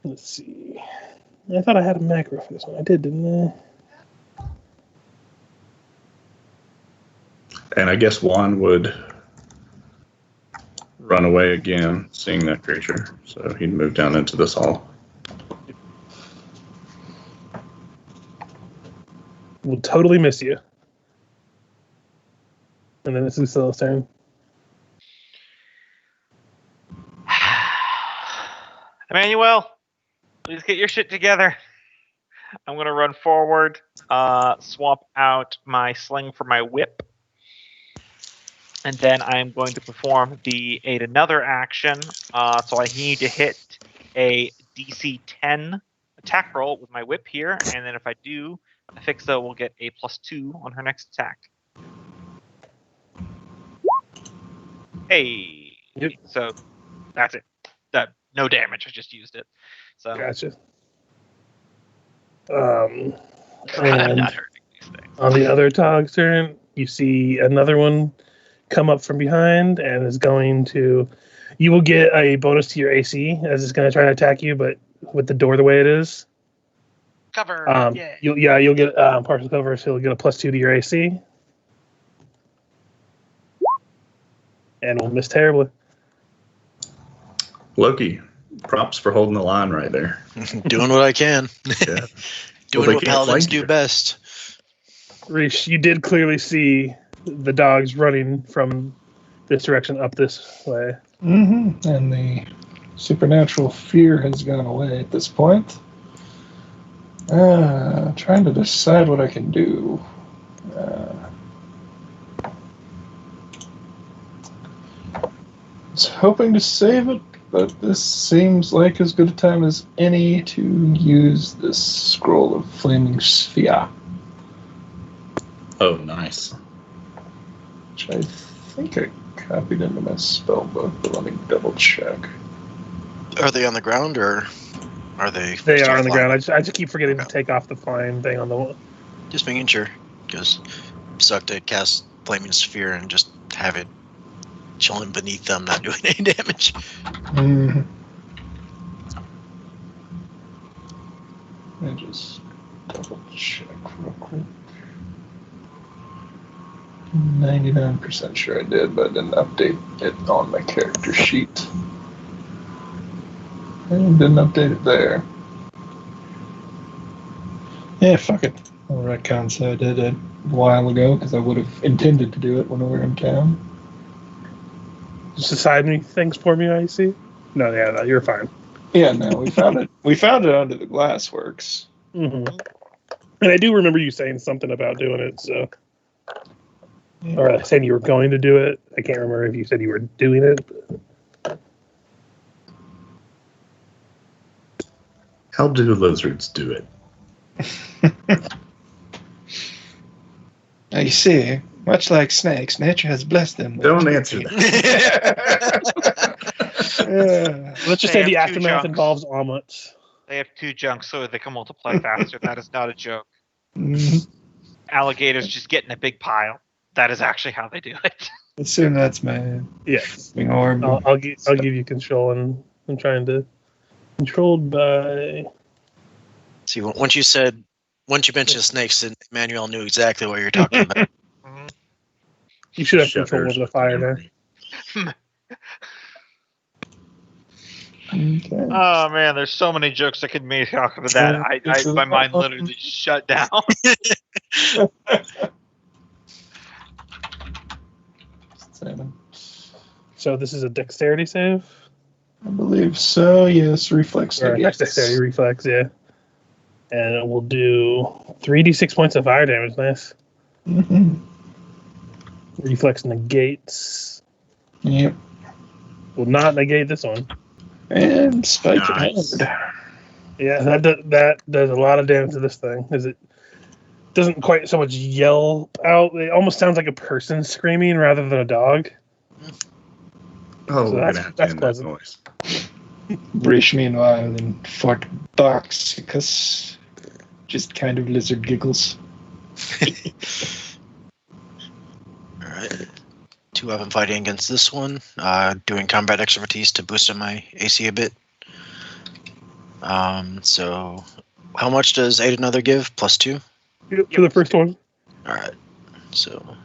Let's see. I thought I had a macro for this one. I did, didn't I?
And I guess Juan would run away again, seeing that creature. So he'd move down into this hall.
We'll totally miss you. And then it's Lucilla's turn.
Emanuele, please get your shit together. I'm going to run forward, swap out my sling for my whip. And then I'm going to perform the aid another action. So I need to hit a DC 10 attack roll with my whip here. And then if I do, Ephixa will get a +2 on her next attack. Hey.
Yep.
So that's it. No damage. I just used it. So
Gotcha.
I'm
And
not hurting these things.
on the other Tog's turn, you see another one come up from behind and is going to... You will get a bonus to your AC as it's going to try to attack you, but with the door the way it is.
Cover. Yeah.
You'll get partial cover, so you'll get a +2 to your AC. And we'll miss terribly.
Loki, props for holding the line right there.
Doing what I can.
Yeah.
Doing
Well,
what paladins do best.
Ris'sh, you did clearly see the dogs running from this direction up this way.
Mm-hmm. And the supernatural fear has gone away at this point. Trying to decide what I can do. I was hoping to save it, but this seems like as good a time as any to use this scroll of flaming sphere.
Oh, nice.
Which I think I copied into my spell book, but let me double check.
Are they on the ground or are they?
They are on the
flying?
ground. I just keep forgetting to take off the flying thing on the wall.
Just making sure, because suck to cast Flaming Sphere and just have it chilling beneath them, not doing any damage.
Mm. Let me just double check real quick. 99% sure I did, but I didn't update it on my character sheet. And didn't update it there. Yeah, fuck it. I'll retcon, so I did it a while ago, because I would have intended to do it when we were in town.
Just decide me things for me, I see. No, you're fine.
Yeah, no, we found it. We found it under the glassworks.
Mm-hmm. And I do remember you saying something about doing it, so... Or saying you were going to do it. I can't remember if you said you were doing it.
How do lizards do it?
Now you see, much like snakes, nature has blessed them.
Don't answer that.
Let's just
They
say the
have two
aftermath
jumps.
involves omelets.
They have 2 junks, so they can multiply faster. That is not a joke.
Mhm.
Alligators just get in a big pile. That is actually how they do it.
Assume that's my
Yes.
orb.
I'll give you control, and I'm trying to... Controlled by...
See, once you mentioned snakes, and Emanuele knew exactly what you're talking about.
You should have control over the fire there.
Okay.
Oh man, there's so many jokes that could make talking to that. My mind literally shut down.
So this is a dexterity save?
I believe so, yes. Reflex.
Or dexterity reflex, yeah. And it will do 3d6 points of fire damage. Nice.
Mm-hmm.
Reflex negates.
Yep.
Will not negate this one.
And spike
Nice.
it.
Yeah, that does a lot of damage to this thing. Is it doesn't quite so much yell out. It almost sounds like a person screaming rather than a dog.
Oh,
So
we're
that's
gonna have to end that
pleasant.
noise.
Ris'sh, meanwhile, in Fort Boxicus, just kind of lizard giggles.
All right. 2 weapon fighting against this one. Doing combat expertise to boost up my AC a bit. So how much does Aid Another give? +2?
Yep, for the first one.
All right. So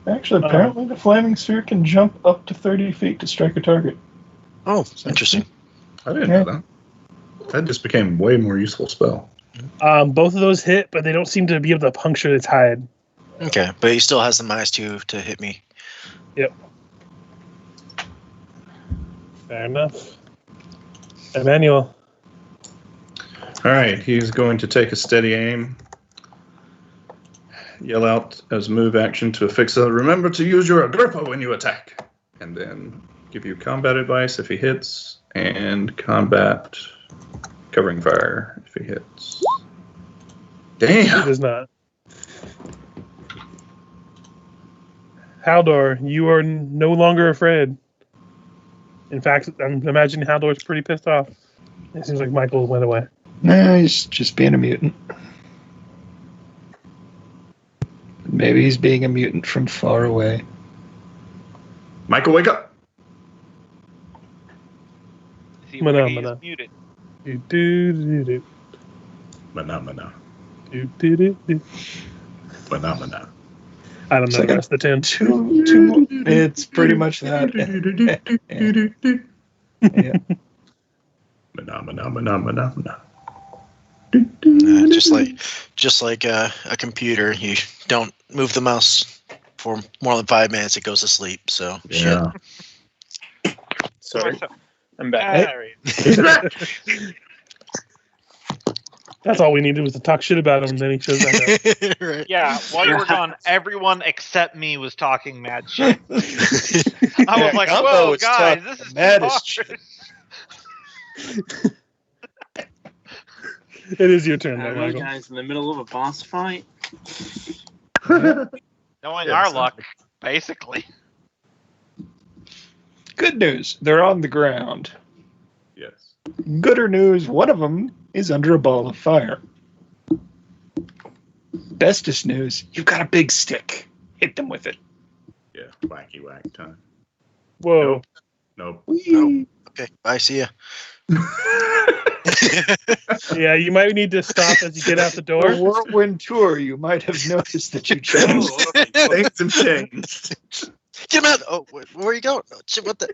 Actually, apparently the flaming sphere can jump up to 30 feet to strike a target.
interesting.
I didn't know that. That just became a way more useful spell.
Both of those hit, but they don't seem to be able to puncture its hide.
Okay, but he still has the -2 to hit me.
Yep. Fair enough. Emanuele.
All right, he's going to take a steady aim. Yell out as move action to Ephixa, remember to use your Agrippa when you attack. And then give you combat advice if he hits, and combat covering fire if he hits.
It
Damn!
does not. Haldor, you are no longer afraid. In fact, I'm imagining Haldor's pretty pissed off. It seems like Michael went away.
No, he's just being a mutant. Maybe he's being a mutant from far away.
Michael, wake up!
See where he is
Phenomena.
muted.
Do-do-do-do.
Phenomena.
Do-do-do-do.
Phenomena.
I don't
It's
know
like
the rest of the tune.
Two, it's pretty much that. Yeah.
Phenomena.
Just like a computer, you don't move the mouse for more than 5 minutes, it goes to sleep. So
Yeah.
Sorry, I'm back.
That's all we needed was to talk shit about him, and then he shows back up.
Right.
Yeah, while you were gone, everyone except me was talking mad shit. I was like,
Gombo
whoa,
was
guys,
talking
this is
maddest
too hard.
It is your turn,
I
though,
don't know,
Michael.
guys, in the middle of a boss fight.
Knowing
Yeah,
our
sounds
luck, basically.
Good news, they're on the ground.
Yes.
Gooder news, one of them is under a ball of fire. Bestest news, you've got a big stick. Hit them with it.
Yeah. Wacky whack time.
Whoa.
Nope.
Whee!
Okay, bye. See ya.
Yeah, you might need to stop as you get out the
For
door.
a whirlwind tour, you might have noticed that you chose.
Things have changed.
Get him out! Oh, where are you going? Oh, shit, what the?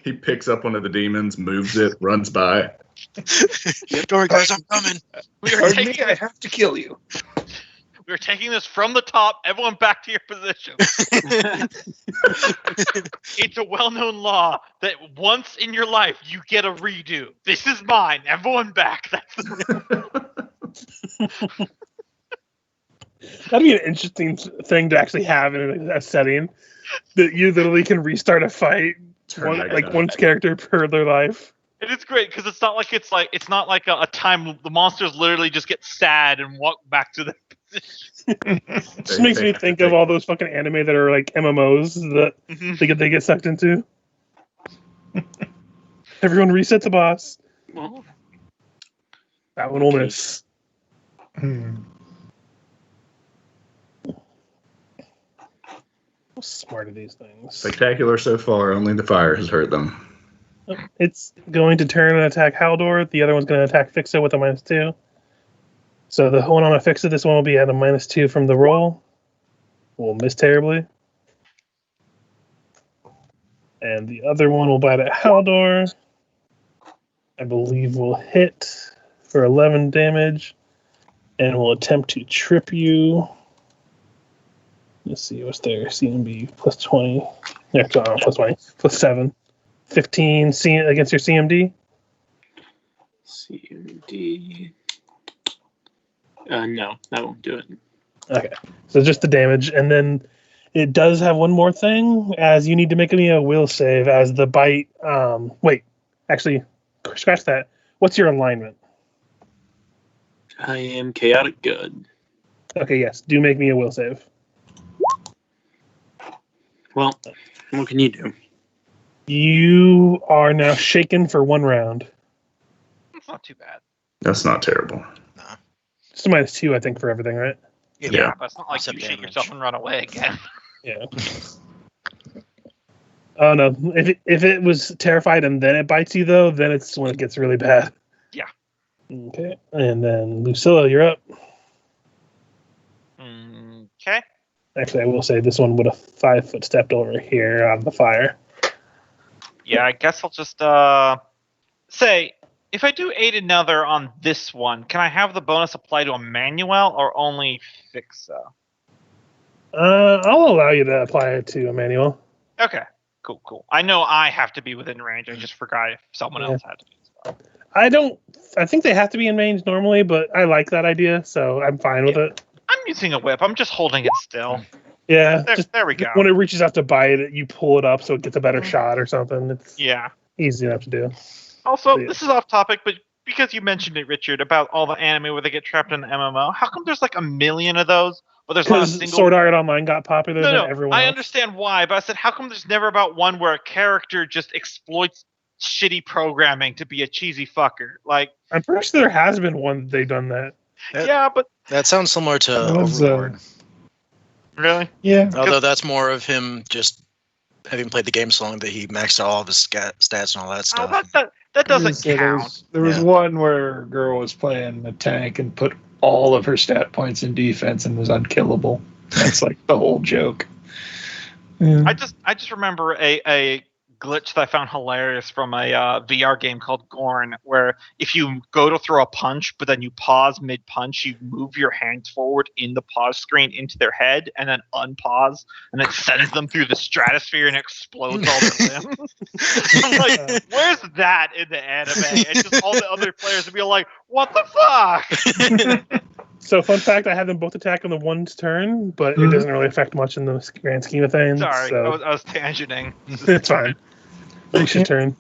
He picks up one of the demons, moves it, runs by.
Don't worry, guys, I'm coming.
We are,
Pardon me,
taking,
I have to kill you.
we are taking this from the top. Everyone back to your position. It's a well-known law that once in your life you get a redo. This is mine. Everyone back. That's the
That'd be an interesting thing to actually have in a setting that you literally can restart a fight,
Turn back
like
time.
one character per their life.
It is great because it's not like a time loop. The monsters literally just get sad and walk back to the position.
Just makes me think of all those fucking anime that are like MMOs that they get sucked into. Everyone resets a boss.
Well,
That one will miss. How smart are these things?
Spectacular so far, only the fire has hurt them.
It's going to turn and attack Haldor. The other one's going to attack Ephixa with a -2. So the one on Ephixa, this one will be at a -2 from the roll. Will miss terribly. And the other one will bite at Haldor. I believe will hit for 11 damage. And will attempt to trip you. Let's see, what's their CMB? +20. Yeah, +20. +7. 15 against your CMD?
CMD. No, that won't do it.
Okay. So just the damage. And then it does have one more thing, as you need to make me a will save as the bite. Wait, actually, scratch that. What's your alignment?
I am chaotic good.
Okay, yes. Do make me a will save.
Well, what can you do?
You are now shaken for 1 round.
It's not too bad.
That's not terrible.
Just a -2, I think, for everything, right?
Yeah, but it's not like
Except
you shit
damage.
yourself and run away again.
Yeah. Oh no! If it was terrified and then it bites you though, then it's when it gets really bad.
Yeah.
Okay, and then Lucilla, you're up.
Okay.
Actually, I will say this one would have 5-foot stepped over here on the fire.
Yeah, I guess I'll just say if I do aid another on this one, can I have the bonus apply to Emanuele or only Ephixa?
I'll allow you to apply it to Emanuele.
Okay. Cool. I know I have to be within range. I just forgot if someone else had to be as well.
I think they have to be in range normally, but I like that idea, so I'm fine with it.
I'm using a whip. I'm just holding it still.
Yeah,
There we go.
when it reaches out to bite it, you pull it up so it gets a better shot or something. It's
Yeah.
easy enough to do.
Also,
Yeah.
this is off topic, but because you mentioned it, Richard, about all the anime where they get trapped in an MMO, how come there's like a million of those, but there's not a
Because
single...
Sword Art Online got popular than
No,
everyone
I
else.
understand why, but I said, how come there's never about one where a character just exploits shitty programming to be a cheesy fucker? Like,
I'm pretty sure there has been one they've done that.
yeah, but...
That sounds similar to
That was,
Overlord.
Really?
Yeah.
Although that's more of him just having played the game so long that he maxed out all of his stats and all that
Oh,
stuff.
that doesn't
Yeah,
count.
There was
Yeah.
one where a girl was playing a tank and put all of her stat points in defense and was unkillable. That's like the whole joke. Yeah.
I just remember a glitch that I found hilarious from a VR game called Gorn, where if you go to throw a punch, but then you pause mid-punch, you move your hands forward in the pause screen into their head, and then unpause, and it sends them through the stratosphere and explodes all their limbs. I'm like, where's that in the anime? And just all the other players would be like, what the fuck?
So, fun fact, I had them both attack on the one's turn, but it doesn't really affect much in the grand scheme of things.
Sorry,
so
I was tangenting.
it's fine. Ris'sh's turn.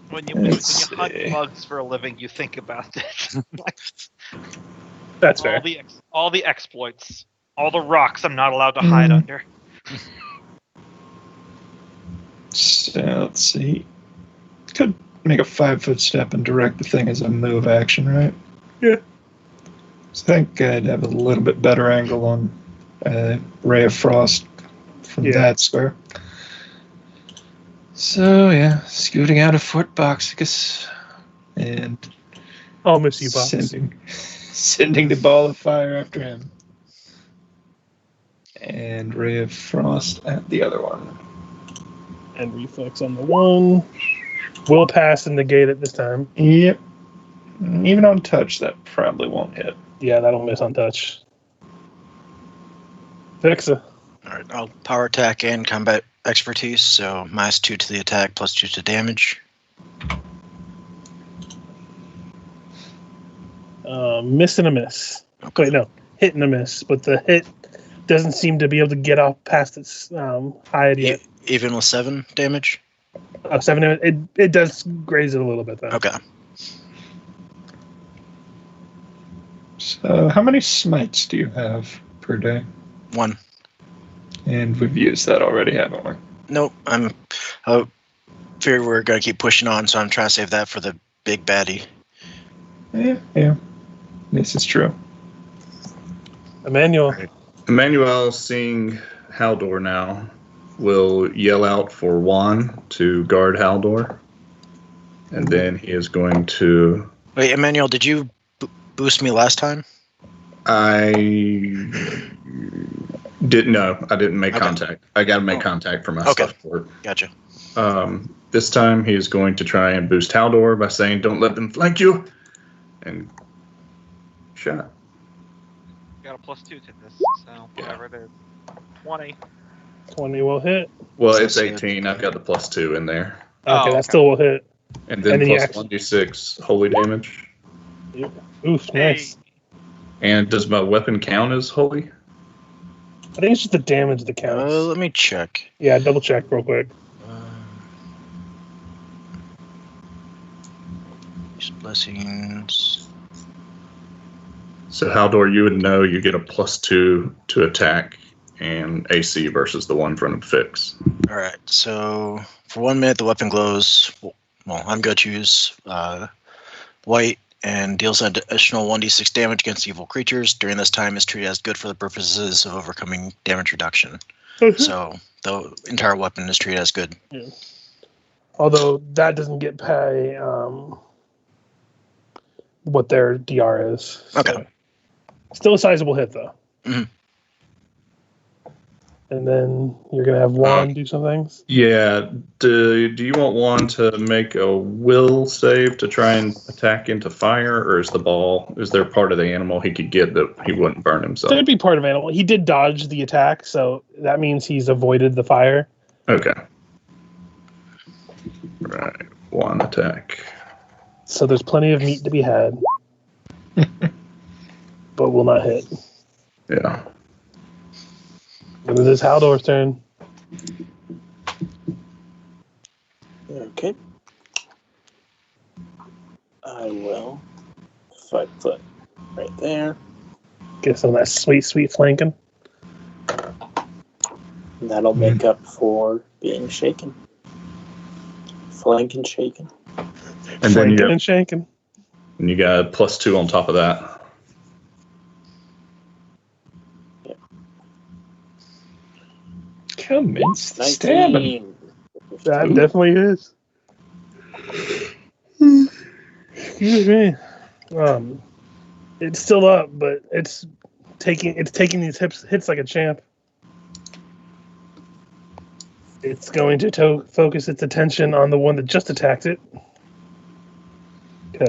When you
Let's
hunt
see.
bugs for a living, you think about it. Like,
That's fair.
all the exploits, all the rocks I'm not allowed to hide under.
So let's see. Could make a 5-foot step and direct the thing as a move action, right?
Yeah.
So I think I'd have a little bit better angle on Ray of Frost from that square. So yeah, scooting out a foot, Boxicus, and
I'll miss you, Box.
sending the ball of fire after him. And Ray of Frost at the other one.
And reflex on the one. Will pass and negate it this time.
Yep. Even on touch, that probably won't hit.
Yeah, that'll miss on touch. Ephixa.
All right, I'll power attack and combat expertise, so -2 to the attack, +2 to damage.
Miss and a miss. Wait, no. Hit and a miss, but the hit doesn't seem to be able to get off past its hide yet.
Even with 7 damage?
7 damage. It does graze it a little bit, though.
Okay.
So how many smites do you have per day?
1.
And we've used that already, haven't we?
Nope, I fear we're going to keep pushing on, so I'm trying to save that for the big baddie.
Yeah. This is true.
Emanuele.
Right. Emanuele, seeing Haldor now, will yell out for Juan to guard Haldor. And then he is going to...
Wait, Emanuele, did you boost me last time?
I didn't know. I didn't make
Okay.
contact. I got to make contact for my
Okay.
stuff for it.
Gotcha.
This time he is going to try and boost Haldor by saying, "Don't let them flank you," and shot.
Got a +2 to this, so whatever it is. 20.
20 will hit.
Well,
So
it's
say
18. I've got the +2 in there,
Okay,
Oh,
that still will hit.
and then
And then you
plus
actually-
1d6 holy damage.
Oof, nice.
And does my weapon count as holy?
I think it's just the damage that counts.
Let me check.
Yeah, double check real quick.
Seems.
So Haldor, you would know you get a +2 to attack and AC versus the one from Fix.
All right. So for 1 minute, the weapon glows. Well, I'm going to choose white and deals an additional 1d6 damage against evil creatures. During this time, is treated as good for the purposes of overcoming damage reduction. So the entire weapon is treated as good.
Yeah. Although that doesn't get pay what their DR is. So.
Okay.
Still a sizable hit, though.
Mm-hmm.
And then you're going to have Juan do some things?
Yeah. Do you want Juan to make a will save to try and attack into fire, or is there part of the animal he could get that he wouldn't burn himself?
There'd be part of animal. He did dodge the attack, so that means he's avoided the fire.
Okay. Right. 1 attack.
So there's plenty of meat to be had. But will not hit.
Yeah.
And it is Haldor's turn.
Okay. I will 5 foot right there.
Get some of that sweet, sweet flanking.
And that'll make up for being shaken. Flank and shaken.
And then
Flanking and shanking.
you got a +2 on top of that.
Commence the
19.
stabbing.
That definitely is. Excuse me. It's still up, but it's taking these hits like a champ. It's going to focus its attention on the one that just attacked it.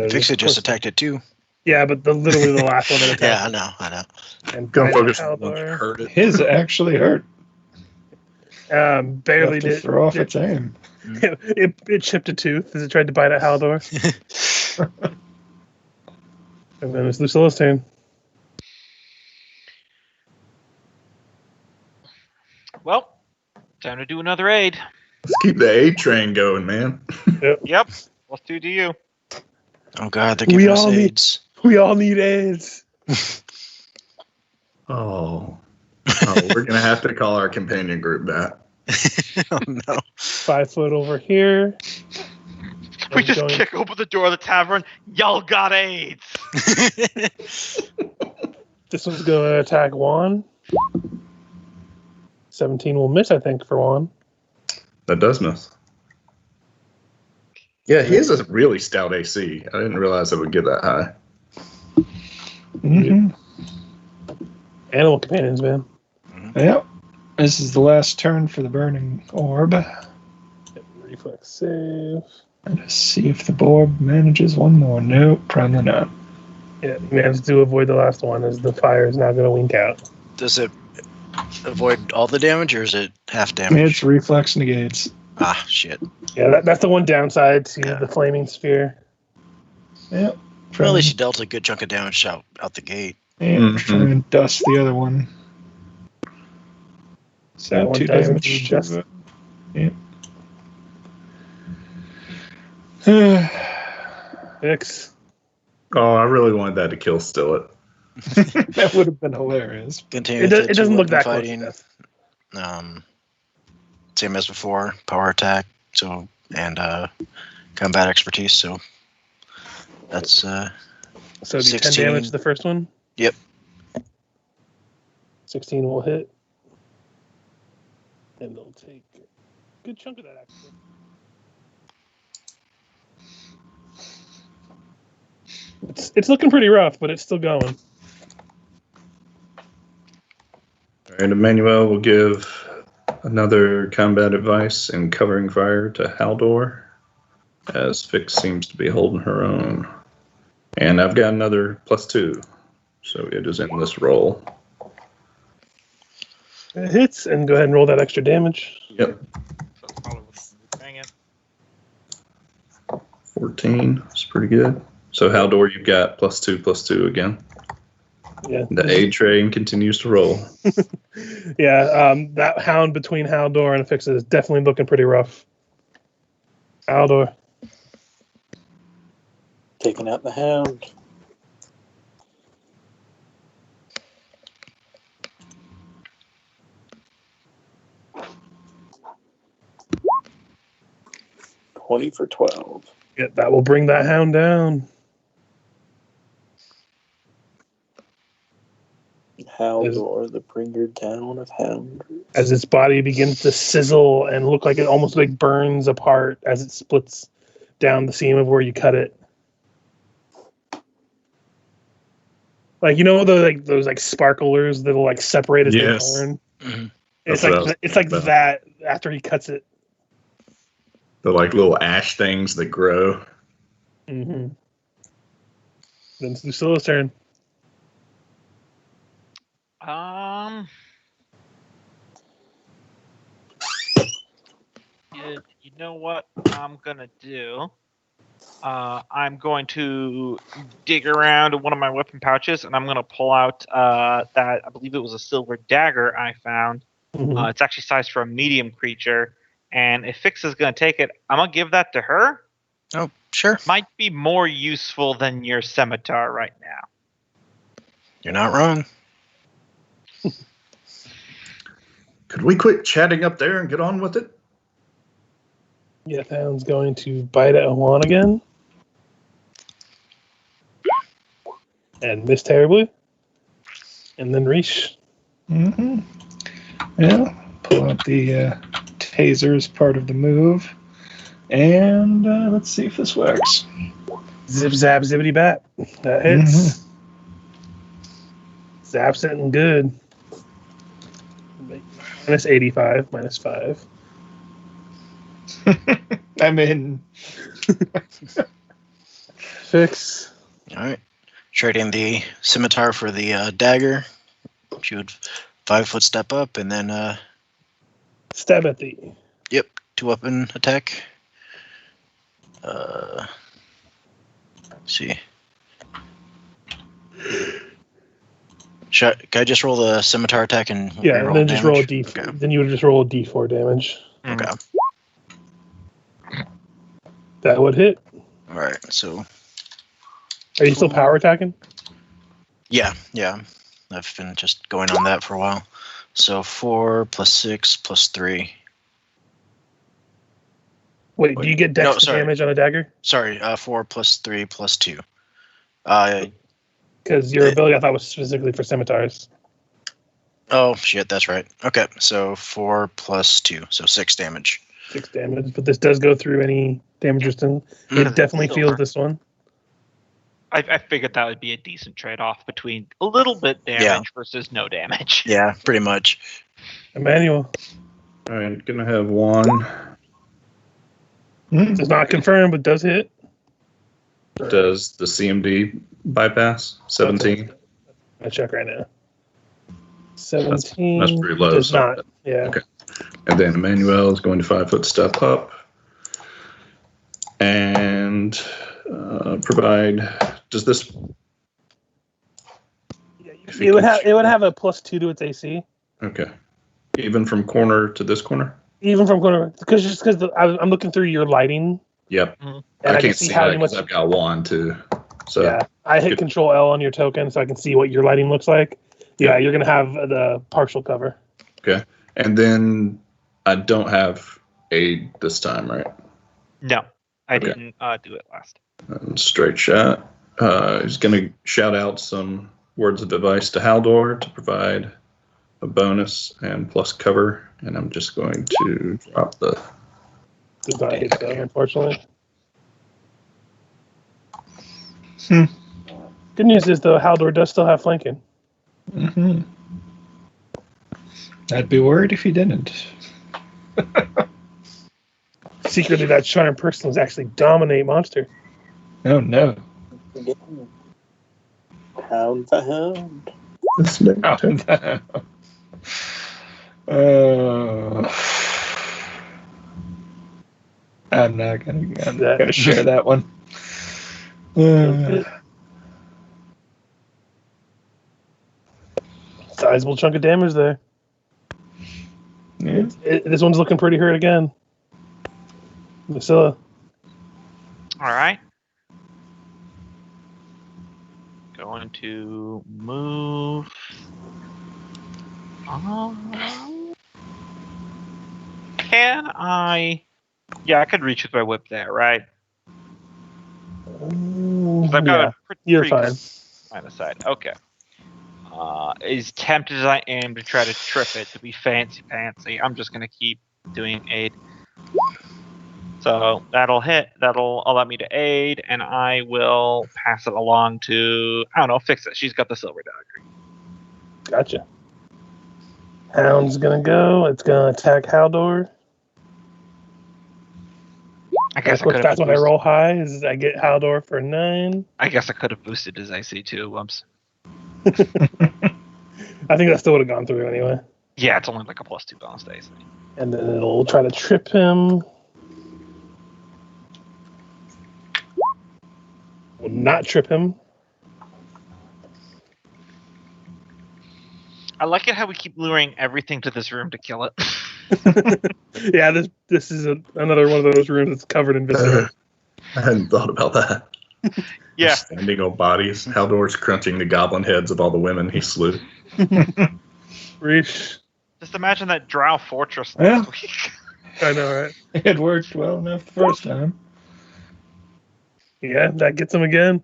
Fix it just attacked it too.
Yeah, but literally the last one that attacked.
Yeah, I know.
And
Don't
Brian
focus on the one
Haldor,
that hurt it.
His actually hurt.
barely
Have to
did.
throw off its aim.
It chipped a tooth as it tried to bite at Haldor. And then it's Lucilla's turn.
Well, time to do another aid.
Let's keep the A train going, man.
Yep. Let's do you.
Oh god, they're giving us
all need-
AIDS.
We all need AIDS.
Oh, we're gonna have to call our companion group that.
Oh no.
5 foot over here.
We
I'm
just
going-
kick open the door of the tavern. Y'all got AIDS.
This one's going to attack Juan. 17 will miss, I think, for Juan.
That does miss. Yeah, he has a really stout AC. I didn't realize it would get that high.
Mm-hmm.
Animal companions, man.
Yep. This is the last turn for the burning orb.
Reflex save.
Let's see if the orb manages one more. Nope, probably not.
Yeah, you managed to avoid the last one as the fire is now going to wink out.
Does it avoid all the damage or is it half damage?
It's reflex negates.
Ah, shit.
Yeah, that's the one downside to
Yeah.
the flaming sphere.
Yep.
Well, at least you dealt a good chunk of damage out the gate.
Yeah, try and dust the other one. So
That one
2
doesn't
damage.
do just-
Yep.
Fix.
Oh, I really wanted that to kill Stillet.
That would have been hilarious.
Continue
It,
with
it
the
doesn't look
two-weapon
that close. to death.
Same as before, power attack, so and combat expertise. So that's
So do 10
16.
damage to the first one?
Yep.
16 will hit. And they'll take a good chunk of that, actually. It's looking pretty rough, but it's still going.
And Emanuele will give another combat advice in covering fire to Haldor, as Fix seems to be holding her own. And I've got another +2, so it is in this roll.
It hits, and go ahead and roll that extra damage.
Yep,
Dang it.
14. It's pretty good. So Haldor, you've got +2 again.
Yeah.
The A train continues to roll.
Yeah, that hound between Haldor and Ephixa is definitely looking pretty rough. Haldor.
Taking out the hound. $20 for 12.
Yeah, that will bring that hound down.
Haldor, the bringer down of hound.
As its body begins to sizzle and look like it almost like burns apart as it splits down the seam of where you cut it. Like, you know, those sparklers that'll like separate as they burn.
Mm-hmm.
It's like that after he cuts it.
The like little ash things that grow.
Mm-hmm. Then it's Lucilla's turn.
You know what I'm gonna do? I'm going to dig around in one of my weapon pouches, and I'm gonna pull out that I believe it was a silver dagger I found.
Mm-hmm.
It's actually sized for a medium creature, and if Ephixa is gonna take it, I'm gonna give that to her.
Oh, sure.
Might be more useful than your scimitar right now.
You're not wrong.
Could we quit chatting up there and get on with it?
Yeah, hound's going to bite at Juan again. And miss terribly. And then Ris'sh.
Mm-hmm. Yeah. Pull out the taser as part of the move. And let's see if this works.
Zip, zap, zippity bat. That hits. Zaps it and good. Minus 85, minus 5.
I'm in.
Fix.
All right. Trading the scimitar for the dagger. She would 5-foot step up and then
Stab at the.
yep, 2-weapon attack. Let's see. Can I just roll the scimitar attack and
Yeah, and then just roll a
damage?
D4.
Okay.
Then you would just roll a D4 damage.
Okay.
That would hit.
All right. So
Are you still power attacking?
yeah. I've been just going on that for a while. So 4 plus 6 plus 3.
Wait, do you get dex damage on a dagger?
Sorry, 4 plus 3 plus 2.
Because your ability, I thought, was specifically for scimitars.
Oh, shit, that's right. Okay, so 4 plus 2, so 6 damage.
6 damage, but this does go through any damage resistance. It definitely feels this one.
I figured that would be a decent trade-off between a little bit damage versus no damage.
Yeah, pretty much.
Emanuele.
All right, gonna have one.
Does not confirm, but does hit.
Does the CMD bypass? 17.
I check right now. 17.
That's pretty low.
Does
so
not. Yeah.
Okay. And then Emanuele is going to 5-foot step up and provide. Does this?
It would have a +2 to its AC.
Okay. Even from corner to this corner.
Even from corner, because I'm looking through your lighting.
Yep.
And
I
can
can't see that because I've got one too. So
yeah, I hit Control L on your token so I can see what your lighting looks like. Yeah, you're gonna have the partial cover.
Okay, and then I don't have aid this time, right?
No, I didn't do it last.
Straight shot. He's gonna shout out some words of advice to Haldor to provide a bonus and plus cover, and I'm just going to drop the.
Does not hit though, unfortunately. Good news is though, Haldor does still have flanking.
Mm-hmm. I'd be worried if he didn't.
Secretly, that charm person was actually dominate monster.
Oh no!
Hound the hound.
I'm not gonna share that one.
Sizable chunk of damage there.
Yeah.
This one's looking pretty hurt again. Lucilla.
All right. going to move. Can I? Yeah, I could reach with my whip there, right? 'Cause I've got
Yeah,
a
you're
pretty
fine.
good line of sight. Okay. As tempted as I am to try to trip it to be fancy, I'm just gonna keep doing aid. So that'll hit. That'll allow me to aid, and I will pass it along to Ephixa. She's got the silver dagger.
Gotcha. Hound's gonna go. It's gonna attack Haldor.
I guess
Of course,
I could
that's
have
when I roll high. Is I get Haldor for 9.
I guess I could have boosted his AC too. Whoops.
I think that still would have gone through anyway.
Yeah, it's only like a +2 bonus to AC.
And then it'll try to trip him. Will not trip him.
I like it how we keep luring everything to this room to kill it.
Yeah, this is another one of those rooms that's covered in viscera.
I hadn't thought about that.
Yeah.
Standing on bodies. Haldor's crunching the goblin heads of all the women he slew.
Ris'sh.
Just imagine that Drow fortress
Yeah.
last week.
I know, right?
It worked well enough the first time.
Yeah, that gets him again.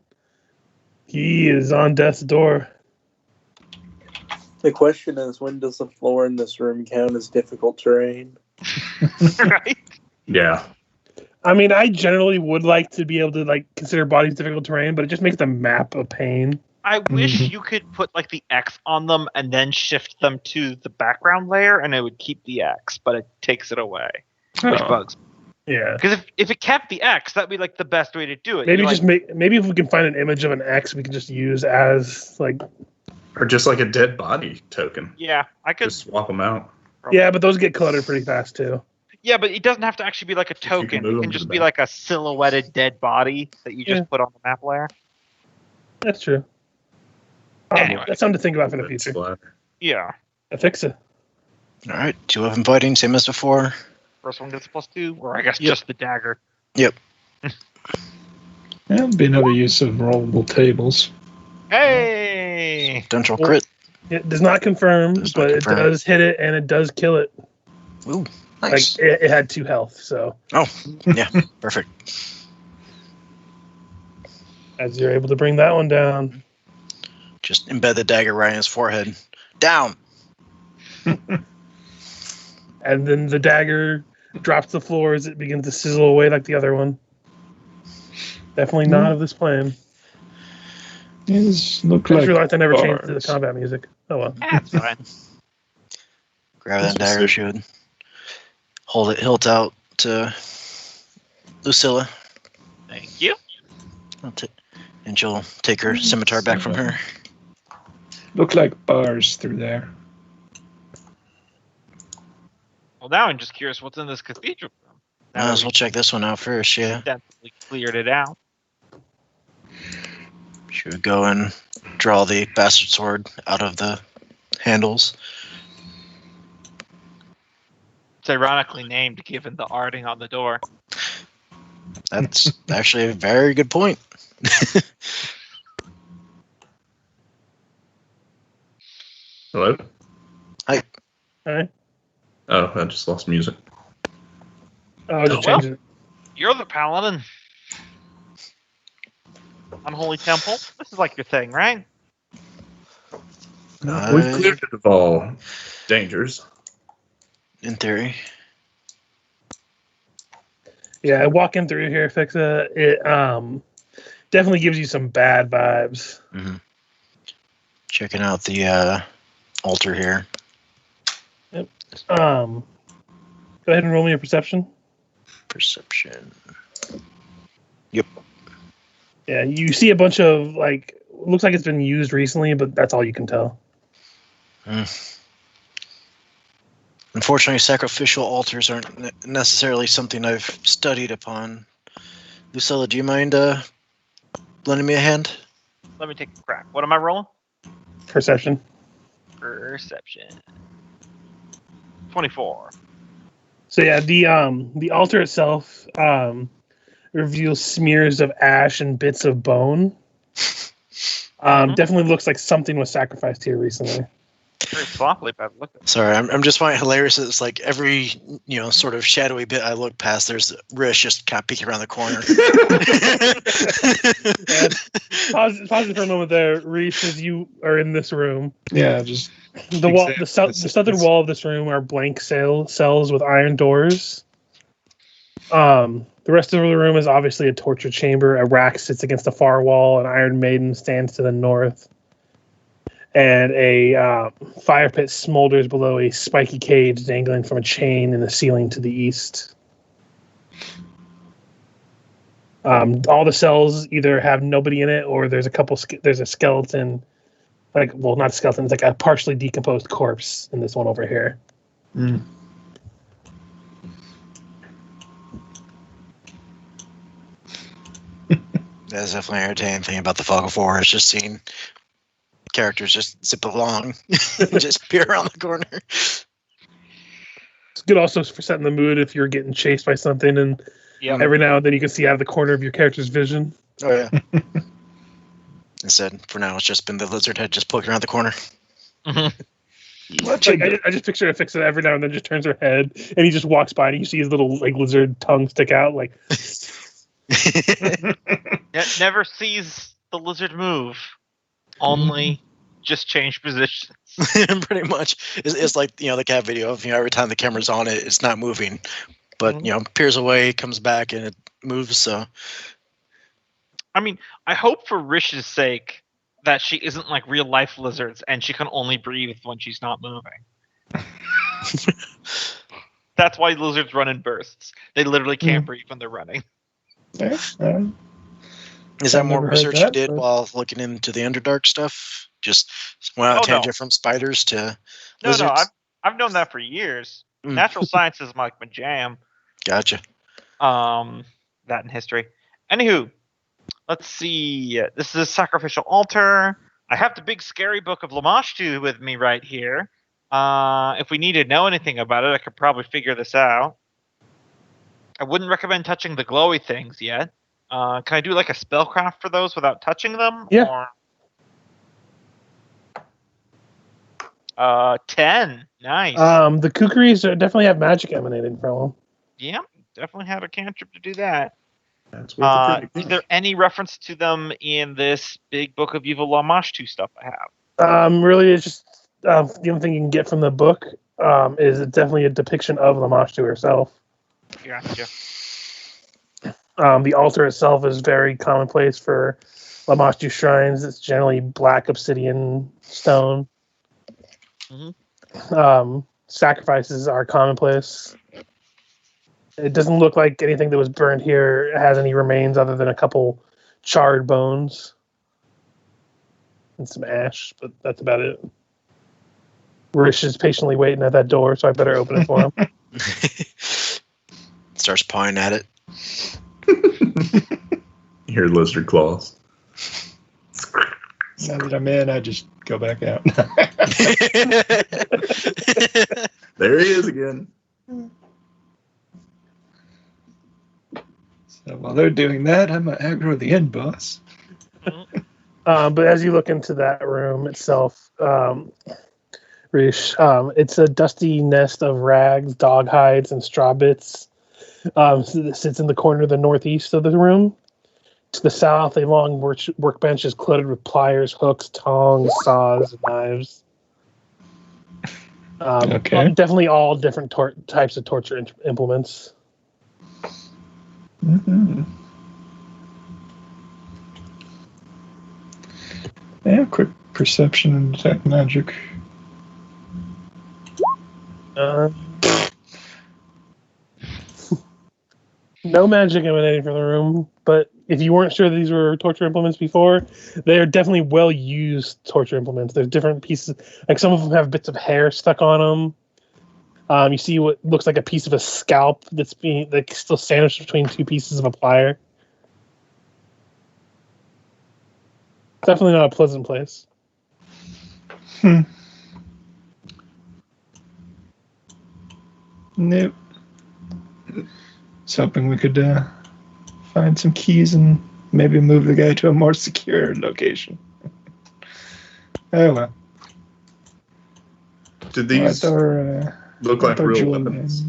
He is on death's door.
The question is, when does the floor in this room count as difficult terrain?
Right?
Yeah.
I mean, I generally would like to be able to consider bodies difficult terrain, but it just makes the map a pain.
I wish you could put the X on them and then shift them to the background layer, and it would keep the X, but it takes it away, which bugs me.
Yeah.
Because if it kept the X, that'd be the best way to do it.
Maybe maybe if we can find an image of an X, we can just use as
Or just like a dead body token.
Yeah, I could.
Just swap them out.
Yeah, but those get cluttered pretty fast too.
Yeah, but it doesn't have to actually be a token.
move
It
them
can
to
just
the
be
back.
a silhouetted dead body that you just
Yeah.
put on the map layer.
That's true.
Anyway.
That's something to think about for the future.
Splatter.
Yeah.
Ephixa.
All right, 2 of them fighting, same as before.
First one gets +2, or I guess
Yep.
just the dagger.
That'd be another use of rollable tables.
Hey!
Potential
Well,
crit.
It does not confirm,
Does not
but
confirm.
it does hit it and it does kill it.
Ooh, nice.
It had 2 health, so
Yeah, perfect.
as you're able to bring that one down.
Just embed the dagger right in his forehead. Down.
And then the dagger drops to the floor as it begins to sizzle away like the other one. Definitely not of this plan.
These look
I just
like
realized I never changed the
bars.
combat music. Oh well.
That's fine.
Grab that dagger, shield. Hold it hilt out to Lucilla.
Thank you.
And she'll take her scimitar back from her.
Look like bars through there.
Well, now I'm just curious what's in this cathedral room.
Might as well check this one out first, yeah.
Extensively cleared it out.
She would go and draw the bastard sword out of the handles.
It's ironically named given the arting on the door.
That's actually a very good point.
Hello?
All right.
Oh, I just lost music.
I'll just
Well.
change it.
You're the paladin. Unholy temple. This is your thing, right?
We've cleared it of all dangers.
In theory.
Yeah, walking through here, Ephixa, it definitely gives you some bad vibes.
Mm-hmm. Checking out the altar here.
Go ahead and roll me a perception.
Perception.
Yeah, you see a bunch of looks like it's been used recently, but that's all you can tell.
Unfortunately, sacrificial altars aren't necessarily something I've studied upon. Lucilla, do you mind lending me a hand?
Let me take a crack. What am I rolling?
Perception.
Perception. 24.
So yeah, the altar itself reveals smears of ash and bits of bone. Definitely looks like something was sacrificed here recently.
Very sloppily, but look.
Sorry, I'm just finding it hilarious. It's like every sort of shadowy bit I look past, there's Ris'sh just kind of peeking around the corner.
Pause it for a moment there, Ris'sh, as you are in this room.
Yeah, just
The southern wall of this room are blank cells with iron doors. The rest of the room is obviously a torture chamber. A rack sits against the far wall. An iron maiden stands to the north. And a fire pit smolders below a spiky cage dangling from a chain in the ceiling to the east. All the cells either have nobody in it, or there's a skeleton, not a skeleton, it's like a partially decomposed corpse in this one over here.
Mm.
That's definitely an entertaining thing about the Fog of War is just seeing characters just zip along, just peer around the corner.
It's good also for setting the mood if you're getting chased by something, and every now and then you can see out of the corner of your character's vision.
Oh yeah. Instead, for now, it's just been the lizard head just poking around the corner.
Mm-hmm.
I just picture Ephixa every now and then just turns her head, and he just walks by, and you see his little lizard tongue stick out, like.
Never sees the lizard move. Only just change positions.
Pretty much. It's like the cat video of every time the camera's on it, it's not moving, but peers away, comes back, and it moves. So,
I mean, I hope for Rish's sake that she isn't like real life lizards and she can only breathe when she's not moving. That's why lizards run in bursts. They literally can't breathe when they're running.
Is that more research you did while looking into the Underdark stuff? Just went on a tangent from spiders to lizards?
No, I've known that for years. Natural science is my jam.
Gotcha.
That in history. Anywho, let's see. This is a sacrificial altar. I have the big scary book of Lamashtu with me right here. If we need to know anything about it, I could probably figure this out. I wouldn't recommend touching the glowy things yet. Can I do like a spellcraft for those without touching them?
Yeah.
Or 10. Nice.
The kukris definitely have magic emanating from them.
Yeah, definitely have a cantrip to do that.
That's what
Is there any reference to them in this big book of evil Lamashtu stuff I have?
Really, it's just the only thing you can get from the book is definitely a depiction of Lamashtu herself.
Gotcha.
The altar itself is very commonplace for Lamashtu shrines. It's generally black obsidian stone.
Mm-hmm.
Sacrifices are commonplace. It doesn't look like anything that was burned here has any remains other than a couple charred bones and some ash, but that's about it. Ris'sh is patiently waiting at that door, so I better open it for him.
Starts pawing at it.
You hear lizard claws.
Now that I'm in, I just go back out.
There he is again.
So while they're doing that, I'm going to aggro the end boss.
But as you look into that room itself, Ris'sh, it's a dusty nest of rags, dog hides, and straw bits. It sits in the corner of the northeast of the room. To the south, a long workbench is cluttered with pliers, hooks, tongs, saws, and knives.
Okay.
Definitely all different types of torture implements.
Mm-hmm. Yeah, quick perception and detect magic.
No magic emanating from the room, but if you weren't sure that these were torture implements before, they are definitely well-used torture implements. There's different pieces, like some of them have bits of hair stuck on them. You see what looks like a piece of a scalp that's being still sandwiched between two pieces of a plier. Definitely not a pleasant place.
Nope. Was hoping we could find some keys and maybe move the guy to a more secure location. Oh well.
Did these look like real weapons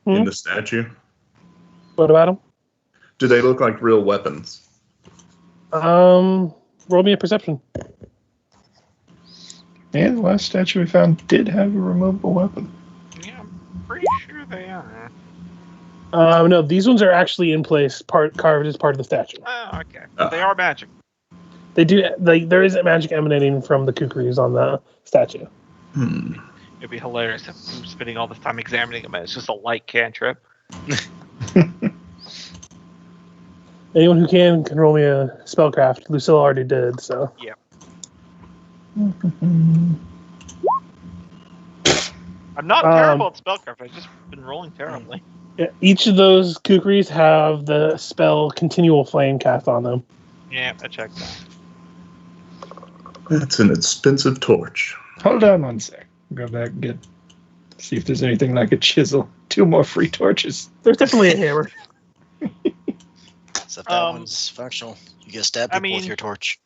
in the statue?
What about them?
Do they look like real weapons?
Roll me a perception.
Yeah, the last statue we found did have a removable weapon.
Yeah, I'm pretty sure they are.
No, these ones are actually in place, carved as part of the statue.
Oh, okay. They are magic.
They do. There is magic emanating from the kukris on the statue.
It'd be hilarious if we were spending all this time examining them and it's just a light cantrip.
Anyone who can roll me a spellcraft. Lucilla already did, so.
Yeah. I'm not terrible at spellcraft. I've just been rolling terribly.
Yeah, each of those kukris have the spell Continual Flame cast on them.
Yeah, I checked that.
That's an expensive torch.
Hold on one sec. Go back and see if there's anything like a chisel. 2 more free torches.
There's definitely a hammer.
Except that one's functional. You get stabbed people with your torch.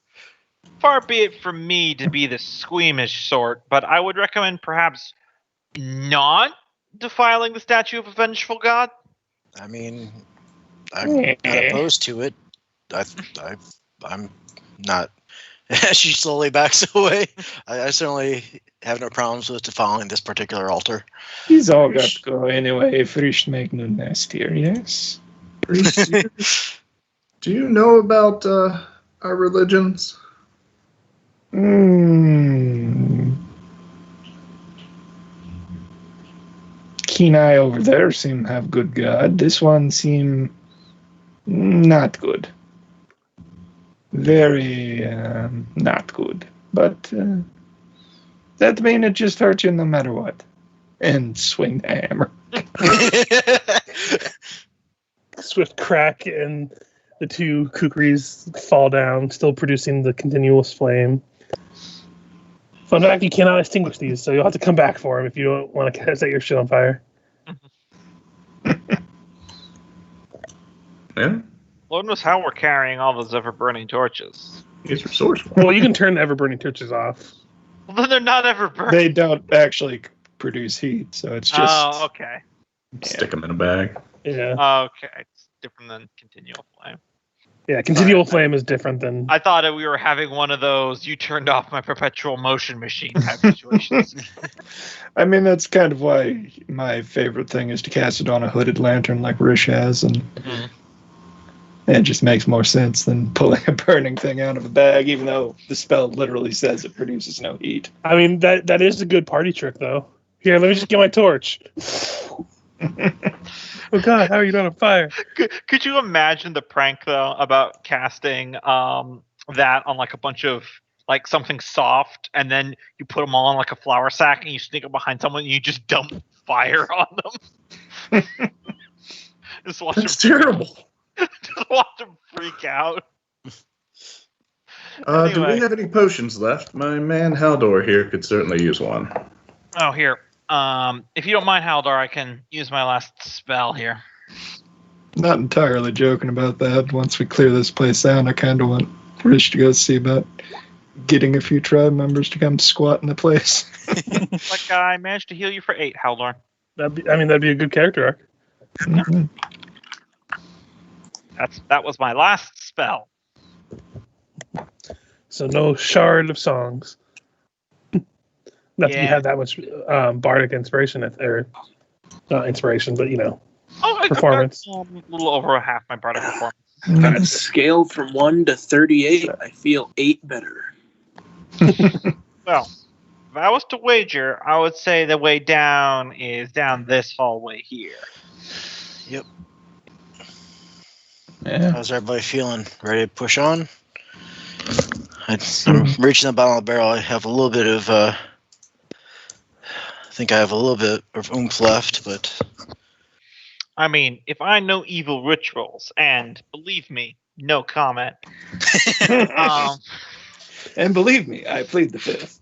Far be it from me to be the squeamish sort, but I would recommend perhaps not defiling the statue of a vengeful god.
I mean, I'm not opposed to it. I'm not. She slowly backs away. I certainly have no problems with defiling this particular altar.
He's all got to go anyway. Ris'sh make no nastier, yes?
Do you know about our religions?
Keen Eye over there seem to have good god. This one seem not good. Very not good. But that mean it just hurts you no matter what. And swing the hammer.
Swift crack, and the 2 kukris fall down, still producing the continuous flame. Fun fact, you cannot extinguish these, so you'll have to come back for them if you don't want to set your shit on fire.
Yeah.
Lord knows how we're carrying all those ever-burning torches.
He's resourceful.
Well, you can turn the ever-burning torches off.
Well, then they're not ever burning.
They don't actually produce heat, so it's just...
Oh, okay.
Stick them in a bag.
Yeah.
Okay. It's different than continual flame.
Yeah, continual flame is different than...
I thought that we were having one of those you turned off my perpetual motion machine type situations.
I mean, that's kind of why my favorite thing is to cast it on a hooded lantern like Ris'sh has, and it just makes more sense than pulling a burning thing out of a bag, even though the spell literally says it produces no heat.
I mean, that is a good party trick, though. Here, let me just get my torch. Oh god, how are you not on fire?
Could you imagine the prank though about casting that on like a bunch of like something soft, and then you put them all in like a flour sack and you sneak up behind someone and you just dump fire on them? Just watch
That's
them,
terrible.
just watch them freak out.
Do we have any potions left? My man Haldor here could certainly use one.
Oh, here. If you don't mind, Haldor, I can use my last spell here.
Not entirely joking about that. Once we clear this place out, I kind of want Ris'sh to go see about getting a few tribe members to come squat in the place.
Like I managed to heal you for 8, Haldor.
That'd be a good character arc.
Mhm.
That was my last spell.
So no shard of songs. Not that you
Yeah.
have that much bardic inspiration, or not inspiration, but performance.
A little over half my bardic performance.
On a scale from 1 to 38, I feel 8 better.
Well, if I was to wager, I would say the way down is down this hallway here.
Yep.
Yeah.
How's everybody feeling? Ready to push on? I'm reaching the bottom of the barrel. I have a little bit of... I think I have a little bit of oomph left, but...
I mean, if I know evil rituals, and believe me, no comment.
And believe me, I plead the fifth.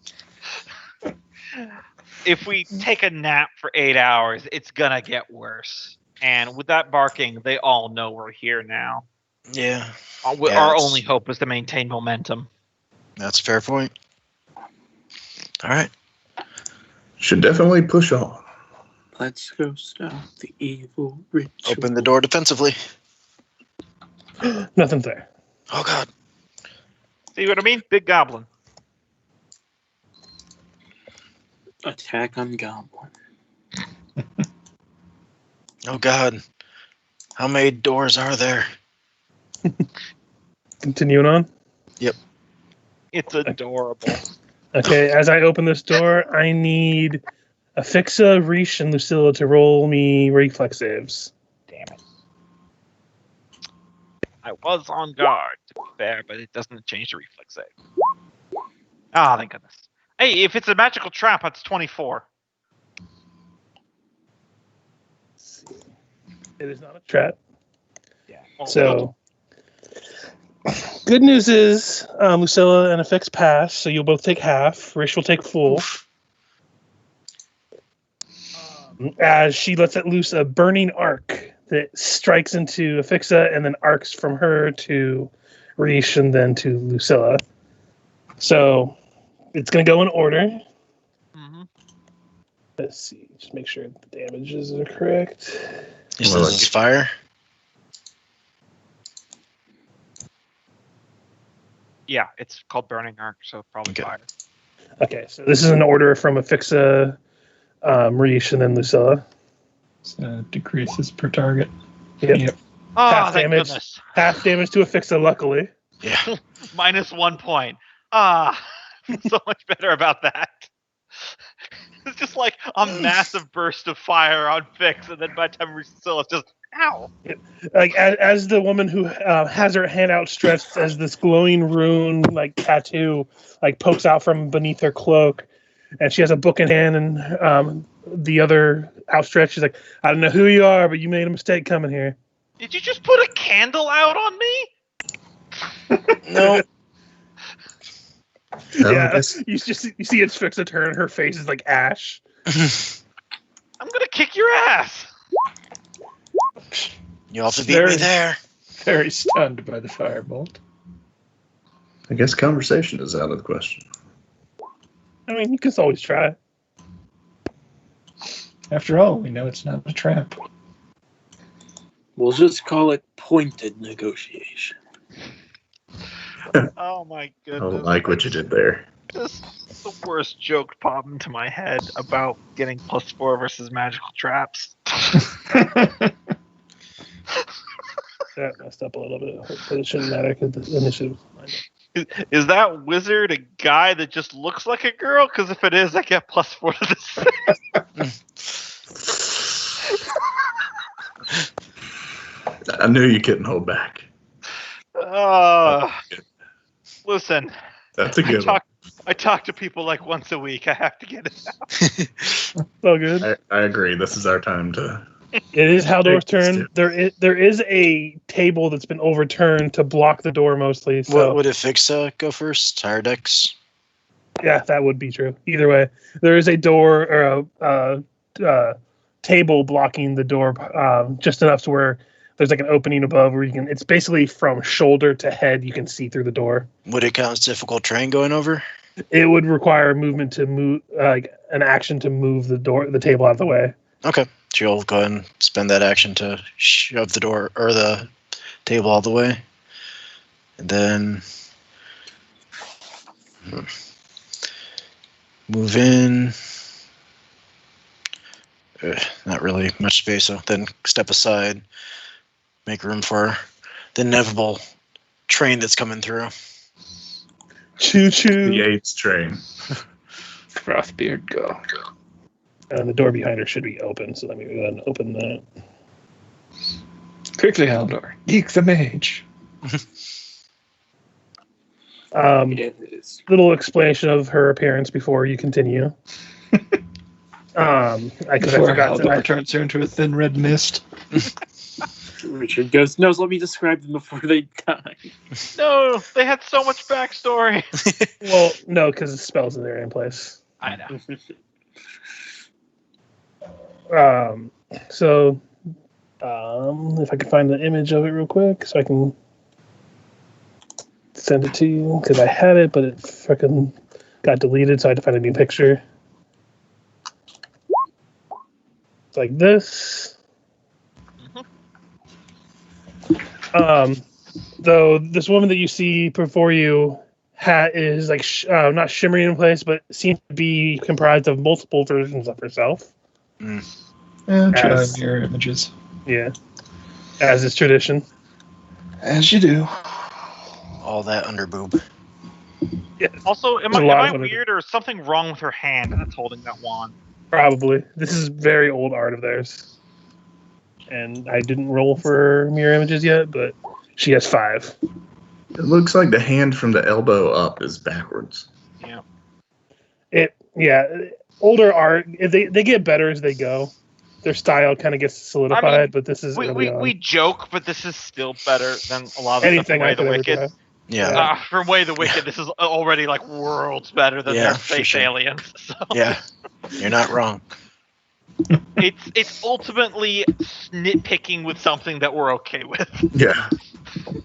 If we take a nap for 8 hours, it's gonna get worse. And with that barking, they all know we're here now.
Yeah.
Our only hope is to maintain momentum.
That's a fair point. All right.
Should definitely push on.
Let's go stop the evil ritual.
Open the door defensively.
Nothing's there.
Oh, God.
See what I mean? Big goblin.
Attack on goblin.
Oh, God. How many doors are there?
Continuing on.
It's adorable.
Okay, as I open this door, I need Ephixa, Ris'sh, and Lucilla to roll me reflex saves.
Damn it. I was on guard, to be fair, but it doesn't change the reflex save. Ah, thank goodness. Hey, if it's a magical trap, that's 24.
It is not a trap.
Yeah.
So, good news is Lucilla and Ephixa pass, so you'll both take half. Ris'sh will take full. As she lets it loose a burning arc that strikes into Ephixa and then arcs from her to Ris'sh and then to Lucilla. So, it's going to go in order.
Mm-hmm.
Let's see, just make sure the damages are correct.
This is fire.
Yeah, it's called Burning Arc, so probably
Okay.
fire.
Okay, so this is an order from Ephixa, Ris'sh, and then Lucilla.
Decreases per target.
Yep.
Oh,
Half
thank
damage.
goodness.
Half damage to Ephixa, luckily.
Yeah.
Minus 1 point. Ah, so much better about that. It's just like a massive burst of fire on Fix, and then by the time we still, it's just, ow.
Like as the woman who has her hand outstretched as this glowing rune like tattoo like pokes out from beneath her cloak, and she has a book in hand and the other outstretched. She's like, I don't know who you are, but you made a mistake coming here.
Did you just put a candle out on me?
No.
Yeah,
guess-
you see it's Ephixa turn. Her face is like ash.
I'm gonna kick your ass.
You'll have to beat me there.
Very stunned by the firebolt.
I guess conversation is out of the question.
I mean, you can always try.
After all, we know it's not a trap.
We'll just call it pointed negotiation.
Oh my
I
goodness.
don't like what you did there.
Just the worst joke popped into my head about getting +4 versus magical traps.
That messed up a little bit, but it shouldn't matter because the initiative.
Is that wizard a guy that just looks like a girl? Because if it is, I get +4 to this.
I knew you couldn't hold back.
Listen,
That's a good one.
I talk to people like once a week. I have to get it out.
So good.
I agree. This is our time to.
It is Haldor's
Take
turn. There is a table that's been overturned to block the door mostly. So
What would Ephixa go first? Tire decks?
yeah, that would be true. Either way, there is a door or a table blocking the door, just enough to where there's like an opening above where you can. It's basically from shoulder to head. You can see through the door.
Would it count as difficult terrain going over?
It would require movement to move, like an action to move the table out of the way.
Okay. So you'll go ahead and spend that action to shove the door or the table all the way. And then move in. Not really much space, so then step aside. Make room for the inevitable train that's coming through.
Choo choo.
The AIDS train.
Frostbeard, go.
And the door behind her should be open, so let me go ahead and open that.
Quickly, Haldor. Geek the mage.
It is.
Little explanation of her appearance before you continue. I
Before
forgot
Haldor
to.
turns her into a thin red mist.
Richard goes, no, let me describe them before they die.
No, they had so much backstory.
Well, no, because the spells are there in place.
I know.
So, if I can find the image of it real quick, so send it to you because I had it, but it freaking got deleted, so I had to find a new picture. It's like this. Though this woman that you see before you is like not shimmering in place, but seems to be comprised of multiple versions of herself.
And try mirror images.
Yeah, as is tradition.
As you do.
All that under boob.
Yeah.
Also, am I weird or is something wrong with her hand that's holding that wand?
Probably. This is very old art of theirs. And I didn't roll for mirror images yet, but she has 5.
It looks like the hand from the elbow up is backwards.
Yeah. Older art, they get better as they go. Their style kind of gets solidified, but this is
we joke, but this is still better than a lot of
anything
the Way the Wicked.
Yeah.
From Way the Wicked, this is already like worlds better than their space aliens. So. Yeah,
you're not wrong.
It's ultimately nitpicking with something that we're okay with.
Yeah.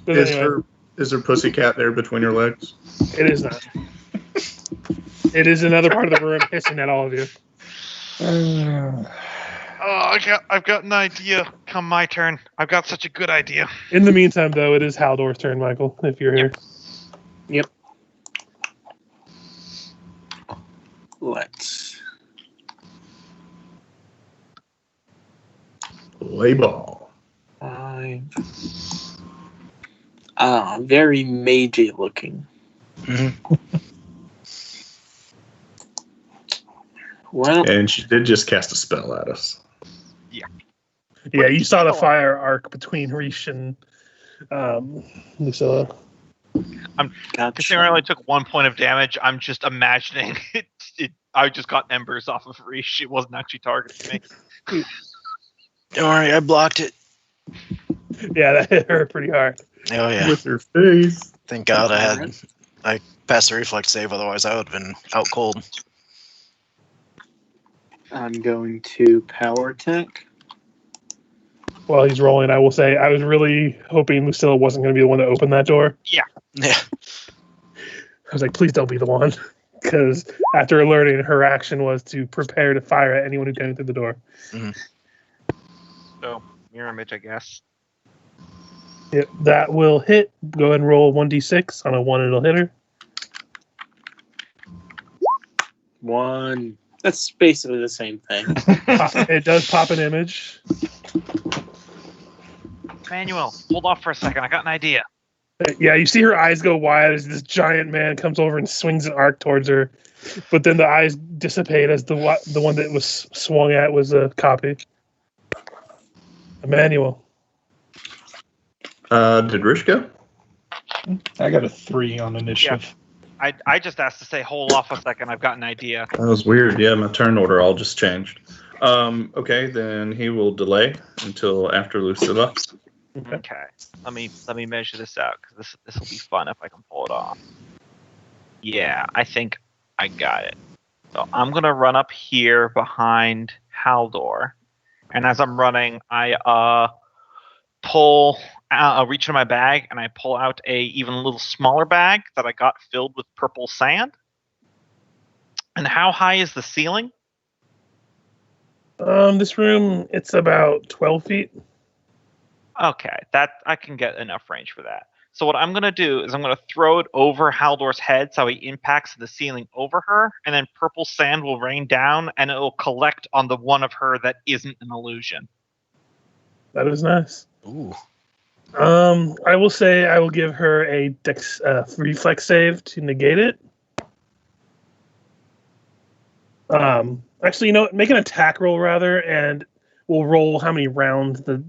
Is her pussycat there between her legs?
It is not. It is another part of the room hissing at all of you.
I've got an idea. Come my turn. I've got such a good idea.
In the meantime, though, it is Haldor's turn, Michael, if you're here.
Yep. Let's
play ball.
5. Very magey looking.
Mm-hmm.
Well,
and she did just cast a spell at us.
Yeah, you saw the fire arc between Ris'sh and Lucilla.
Considering I only took 1 point of damage, I'm just imagining it. I just got embers off of Ris'sh. It wasn't actually targeting me.
Don't worry, I blocked it.
Yeah, that hit her pretty hard.
Oh yeah.
With her face.
Thank God I passed the reflex save, otherwise I would have been out cold.
I'm going to power attack.
While he's rolling, I will say I was really hoping Lucilla wasn't going to be the one to open that door.
Yeah.
Yeah.
I was like, please don't be the one. Because after alerting, her action was to prepare to fire at anyone who came through the door.
Mm-hmm.
So, mirror image, I guess.
Yep, that will hit. Go ahead and roll 1d6. On a 1, it'll hit her.
1. That's basically the same thing.
It does pop an image.
Emanuele, hold off for a second. I got an idea.
Yeah, you see her eyes go wide as this giant man comes over and swings an arc towards her. But then the eyes dissipate as the one that was swung at was a copy. Emanuele.
Did Ris'sh go?
I got a 3 on initiative.
Yeah. I just asked to say, hold off a second. I've got an idea.
That was weird. Yeah, my turn order all just changed. Okay, then he will delay until after Lucilla.
Okay. Let me measure this out because this will be fun if I can pull it off. Yeah, I think I got it. So I'm gonna run up here behind Haldor, and as I'm running, I reach into my bag and I pull out a even a little smaller bag that I got filled with purple sand. And how high is the ceiling?
This room, it's about 12 feet.
Okay, that I can get enough range for that. So what I'm going to do is I'm going to throw it over Haldor's head so he impacts the ceiling over her, and then purple sand will rain down, and it will collect on the one of her that isn't an illusion.
That is nice.
Ooh.
I will say I will give her a reflex save to negate it. Actually, make an attack roll rather, and we'll roll how many rounds the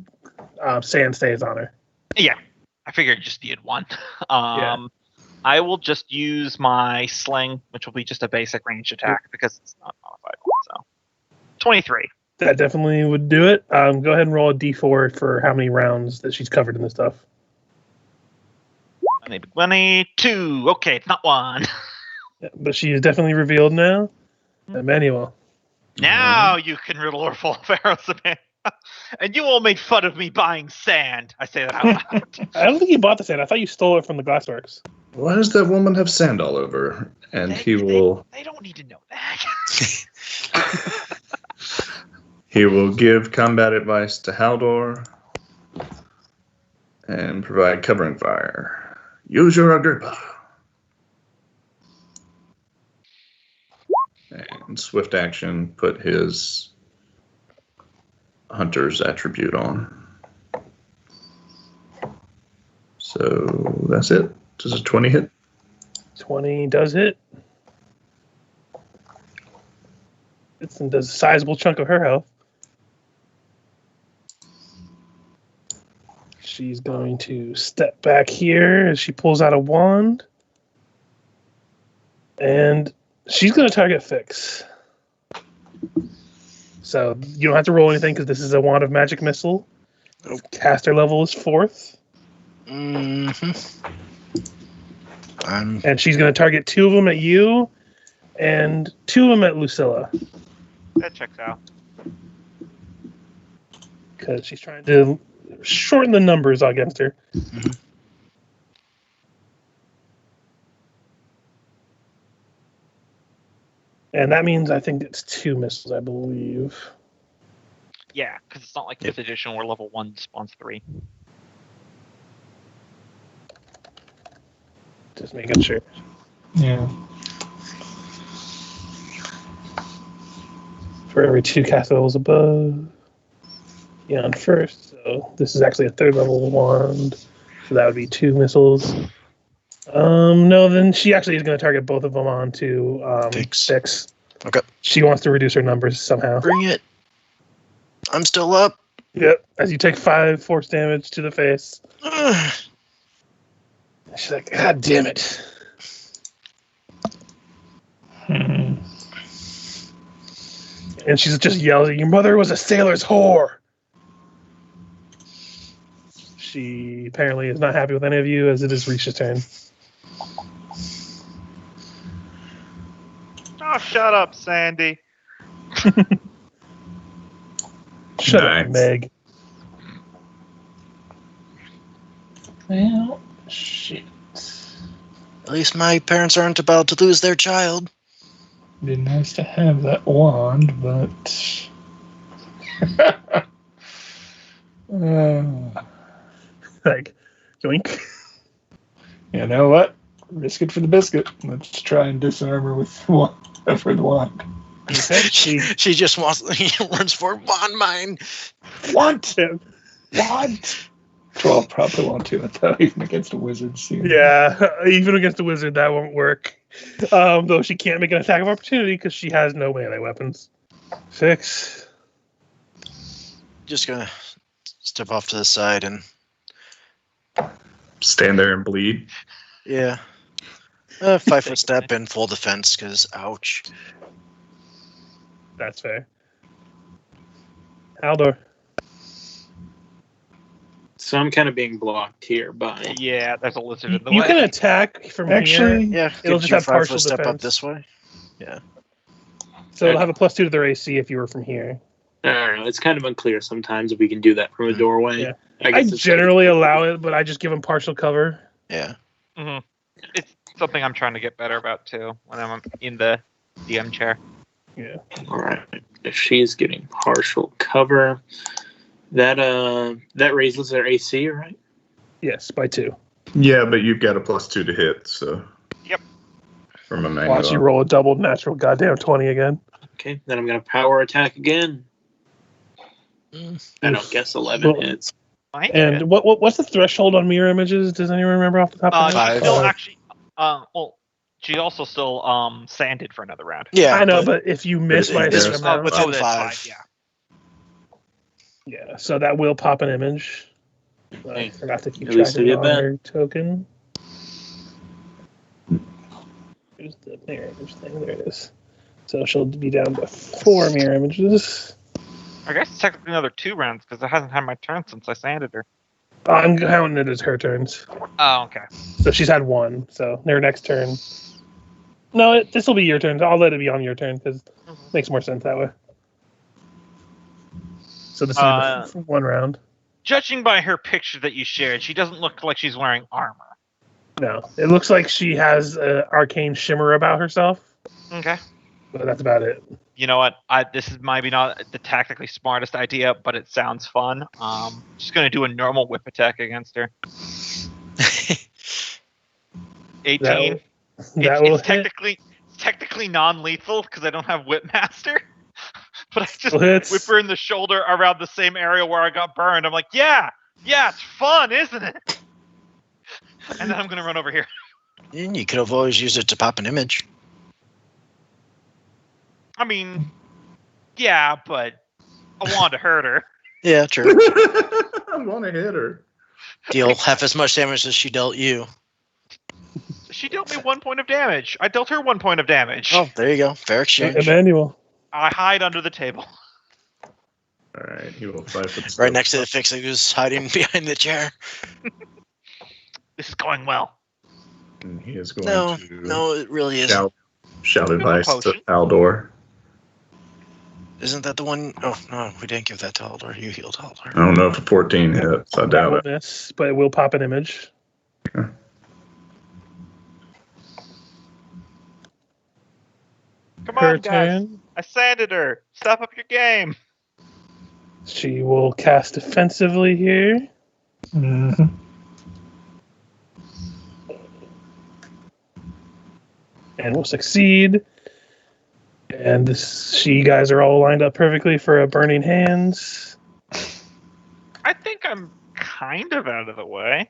sand stays on her.
Yeah, I figured I just needed 1. I will just use my sling, which will be just a basic ranged attack because it's not modified. So 23.
That definitely would do it. Go ahead and roll a d4 for how many rounds that she's covered in this stuff.
22. Okay, it's not 1.
Yeah, but she is definitely revealed now. Emanuele.
Now you can riddle her full of arrows, man. And you all made fun of me buying sand. I say that out loud.
I don't think you bought the sand. I thought you stole it from the glassworks.
Why does that woman have sand all over her? And he will.
They don't need to know that.
He will give combat advice to Haldor and provide covering fire. Use your Agrippa. And swift action, put his hunter's attribute on. So that's it. Does a 20 hit?
20 does hit. It does a sizable chunk of her health. She's going to step back here as she pulls out a wand. And she's going to target Fix. So you don't have to roll anything because this is a wand of magic missile. Caster level is 4th.
Mm-hmm.
And she's going to target 2 of them at you and 2 of them at Lucilla.
That checks out.
Because she's trying to shorten the numbers against her.
Mm-hmm.
And that means I think it's 2 missiles, I believe.
Yeah, because it's not like 5th edition where level 1 spawns 3.
Just making sure.
Yeah.
For every 2 cast levels above. Yeah, on first. So this is actually a 3rd level wand. So that would be 2 missiles. No, then she actually is going to target both of them onto Fix.
Okay.
She wants to reduce her numbers somehow.
Bring it. I'm still up.
Yep. As you take 5 force damage to the face. She's like, God damn it. And she's just yelling, your mother was a sailor's whore. She apparently is not happy with any of you, as it is Ris'sh's turn.
Oh, shut up, Sandy.
Shut up, Meg.
Well, shit.
At least my parents aren't about to lose their child.
Be nice to have that wand, but
Like, yoink.
you know what? Risk it for the biscuit. Let's try and disarm her with the wand.
She just wants runs for wand mine.
Want wand. 12 probably won't do it though, even against a wizard.
Yeah, even against a wizard, that won't work. Though she can't make an attack of opportunity because she has no melee weapons. Fix.
Just gonna step off to the side and
Stand there and bleed.
yeah. 5-foot step in full defense because ouch.
That's fair. Haldor.
So I'm kind of being blocked here by.
Yeah, there's a lizard in the
You
way.
can attack from
Actually,
here.
Yeah,
It'll
gives
just
you
have partial
5-foot step
defense.
up this way. Yeah.
So it'll have a +2 to their AC if you were from here.
I don't know. It's kind of unclear sometimes if we can do that from a doorway.
Yeah.
I
I
guess it's
generally allow it, but I just give them partial cover.
Yeah.
Mm-hmm. It's something I'm trying to get better about too when I'm in the DM chair.
Yeah.
All right. If she's getting partial cover, that raises their AC, right?
Yes, by 2.
Yeah, but you've got a +2 to hit, so.
Yep.
From a manual.
Watch you roll a double natural goddamn 20 again.
Okay. Then I'm gonna power attack again. I don't guess 11
Well,
hits.
Fine.
And what's the threshold on mirror images? Does anyone remember off the top of their
Five.
head?
She's still actually. Well, she also still sanded for another round.
Yeah.
I know, but if you miss by a
This
certain
was
amount,
within
that's
5.
Yeah.
yeah, so that will pop an image. I
Okay.
forgot to keep
At least
track
I
of
did that.
your token. Here's the mirror image thing. There it is. So she'll be down to 4 mirror images.
I guess it's technically another 2 rounds because I hasn't had my turn since I sanded her.
I'm counting it as her turns.
Oh, okay.
So she's had 1. So their next turn. No, this will be your turn. I'll let it be on your turn because it makes more sense that way. So this will be 1 round.
Judging by her picture that you shared, she doesn't look like she's wearing armor.
No. It looks like she has an arcane shimmer about herself,
Okay.
but that's about it.
You know what? This is maybe not the tactically smartest idea, but it sounds fun. Just gonna do a normal whip attack against her. 18.
That will
It's
hit.
technically non-lethal because I don't have whip master. But I just
Well, hits.
whip her in the shoulder around the same area where I got burned. I'm like, yeah, it's fun, isn't it? And then I'm gonna run over here.
And you could have always used it to pop an image.
I mean, yeah, but I wanted to hurt her.
Yeah, true.
I want to hit her.
Deal half as much damage as she dealt you.
She dealt me 1 point of damage. I dealt her 1 point of damage.
Oh, there you go. Fair exchange.
Emanuele.
I hide under the table.
All right, he will 5 foot.
Right next to the Ephixa, who's hiding behind the chair.
This is going well.
And he is going to
No, it really isn't.
shout advice to
potion.
Haldor.
Isn't that the one? Oh, no, we didn't give that to Haldor. You healed Haldor.
I don't know if a 14 hits. I
That
doubt
will
it.
miss, but it will pop an image.
Okay.
Come
Her
on, guys.
turn.
I sanded her. Step up your game.
She will cast defensively here.
Mm-hmm.
And will succeed. And you guys are all lined up perfectly for a Burning Hands.
I think I'm kind of out of the way.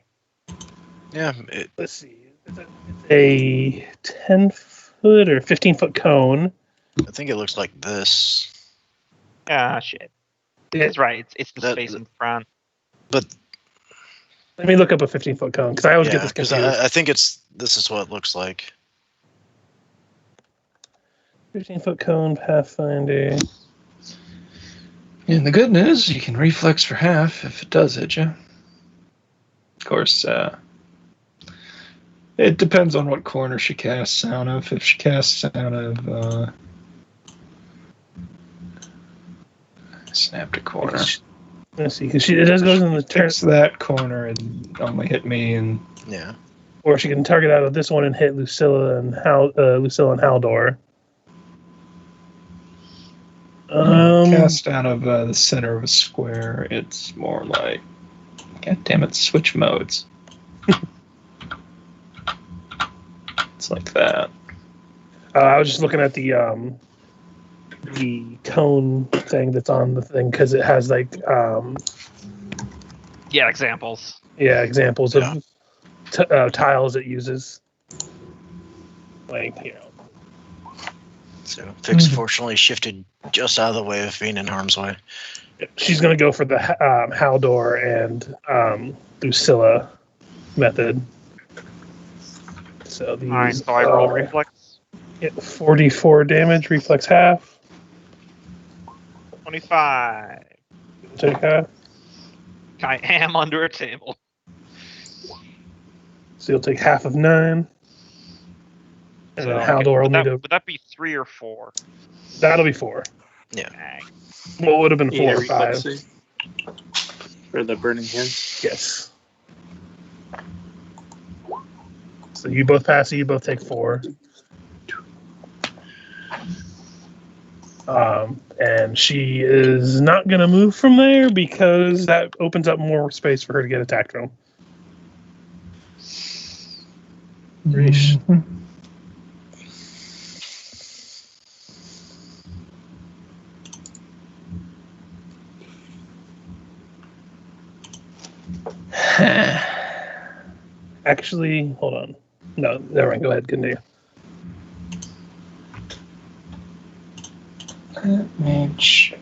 Yeah,
Let's see. It's a 10-foot or 15-foot cone.
I think it looks like this.
Ah, shit. That's right. It's the space in front.
But
Let me look up a 15-foot cone because I always get this
because
confused.
I think this is what it looks like.
15-foot cone, Pathfinder.
And the good news, you can reflex for half if it does hit you. Of course, it depends on what corner she casts out of. If she casts out of snapped a corner.
Let's see, because it does go in the turn,
Picks that corner and only hit me, and
Yeah.
or she can target out of this one and hit Lucilla and Haldor.
cast out of the center of a square. It's more like, god damn it, switch modes. It's like that.
I was just looking at the cone thing that's on the thing because it has like
Yeah, examples.
examples
Yeah.
of tiles it uses. Like, you know.
So Fix fortunately shifted just out of the way of being in harm's way.
She's going to go for the Haldor and Lucilla method. So these
Alright, so I roll
are
reflex.
44 damage, reflex half.
25.
Take half.
I am under a table.
So you'll take half of 9. And
So,
then Haldor will need to.
would that be 3 or 4?
That'll be 4.
Yeah.
Dang.
Well, it would have been 4
Yeah,
or 5.
reflexing. For the burning hand.
Yes. So you both pass it, you both take 4. And she is not going to move from there because that opens up more space for her to get attacked from.
Ris'sh.
Actually, hold on. No, never mind. Go ahead, continue.
Let me check.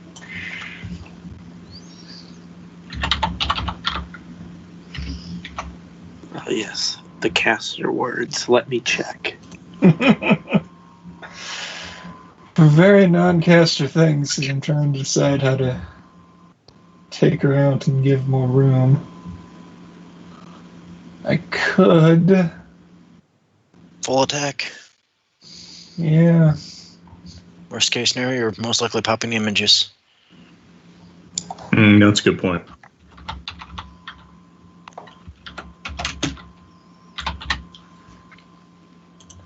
Oh, yes. The caster words. Let me check.
For very non-caster things, I'm trying to decide how to take her out and give more room. I could.
Full attack.
Yeah.
Worst case scenario, you're most likely popping images.
That's a good point.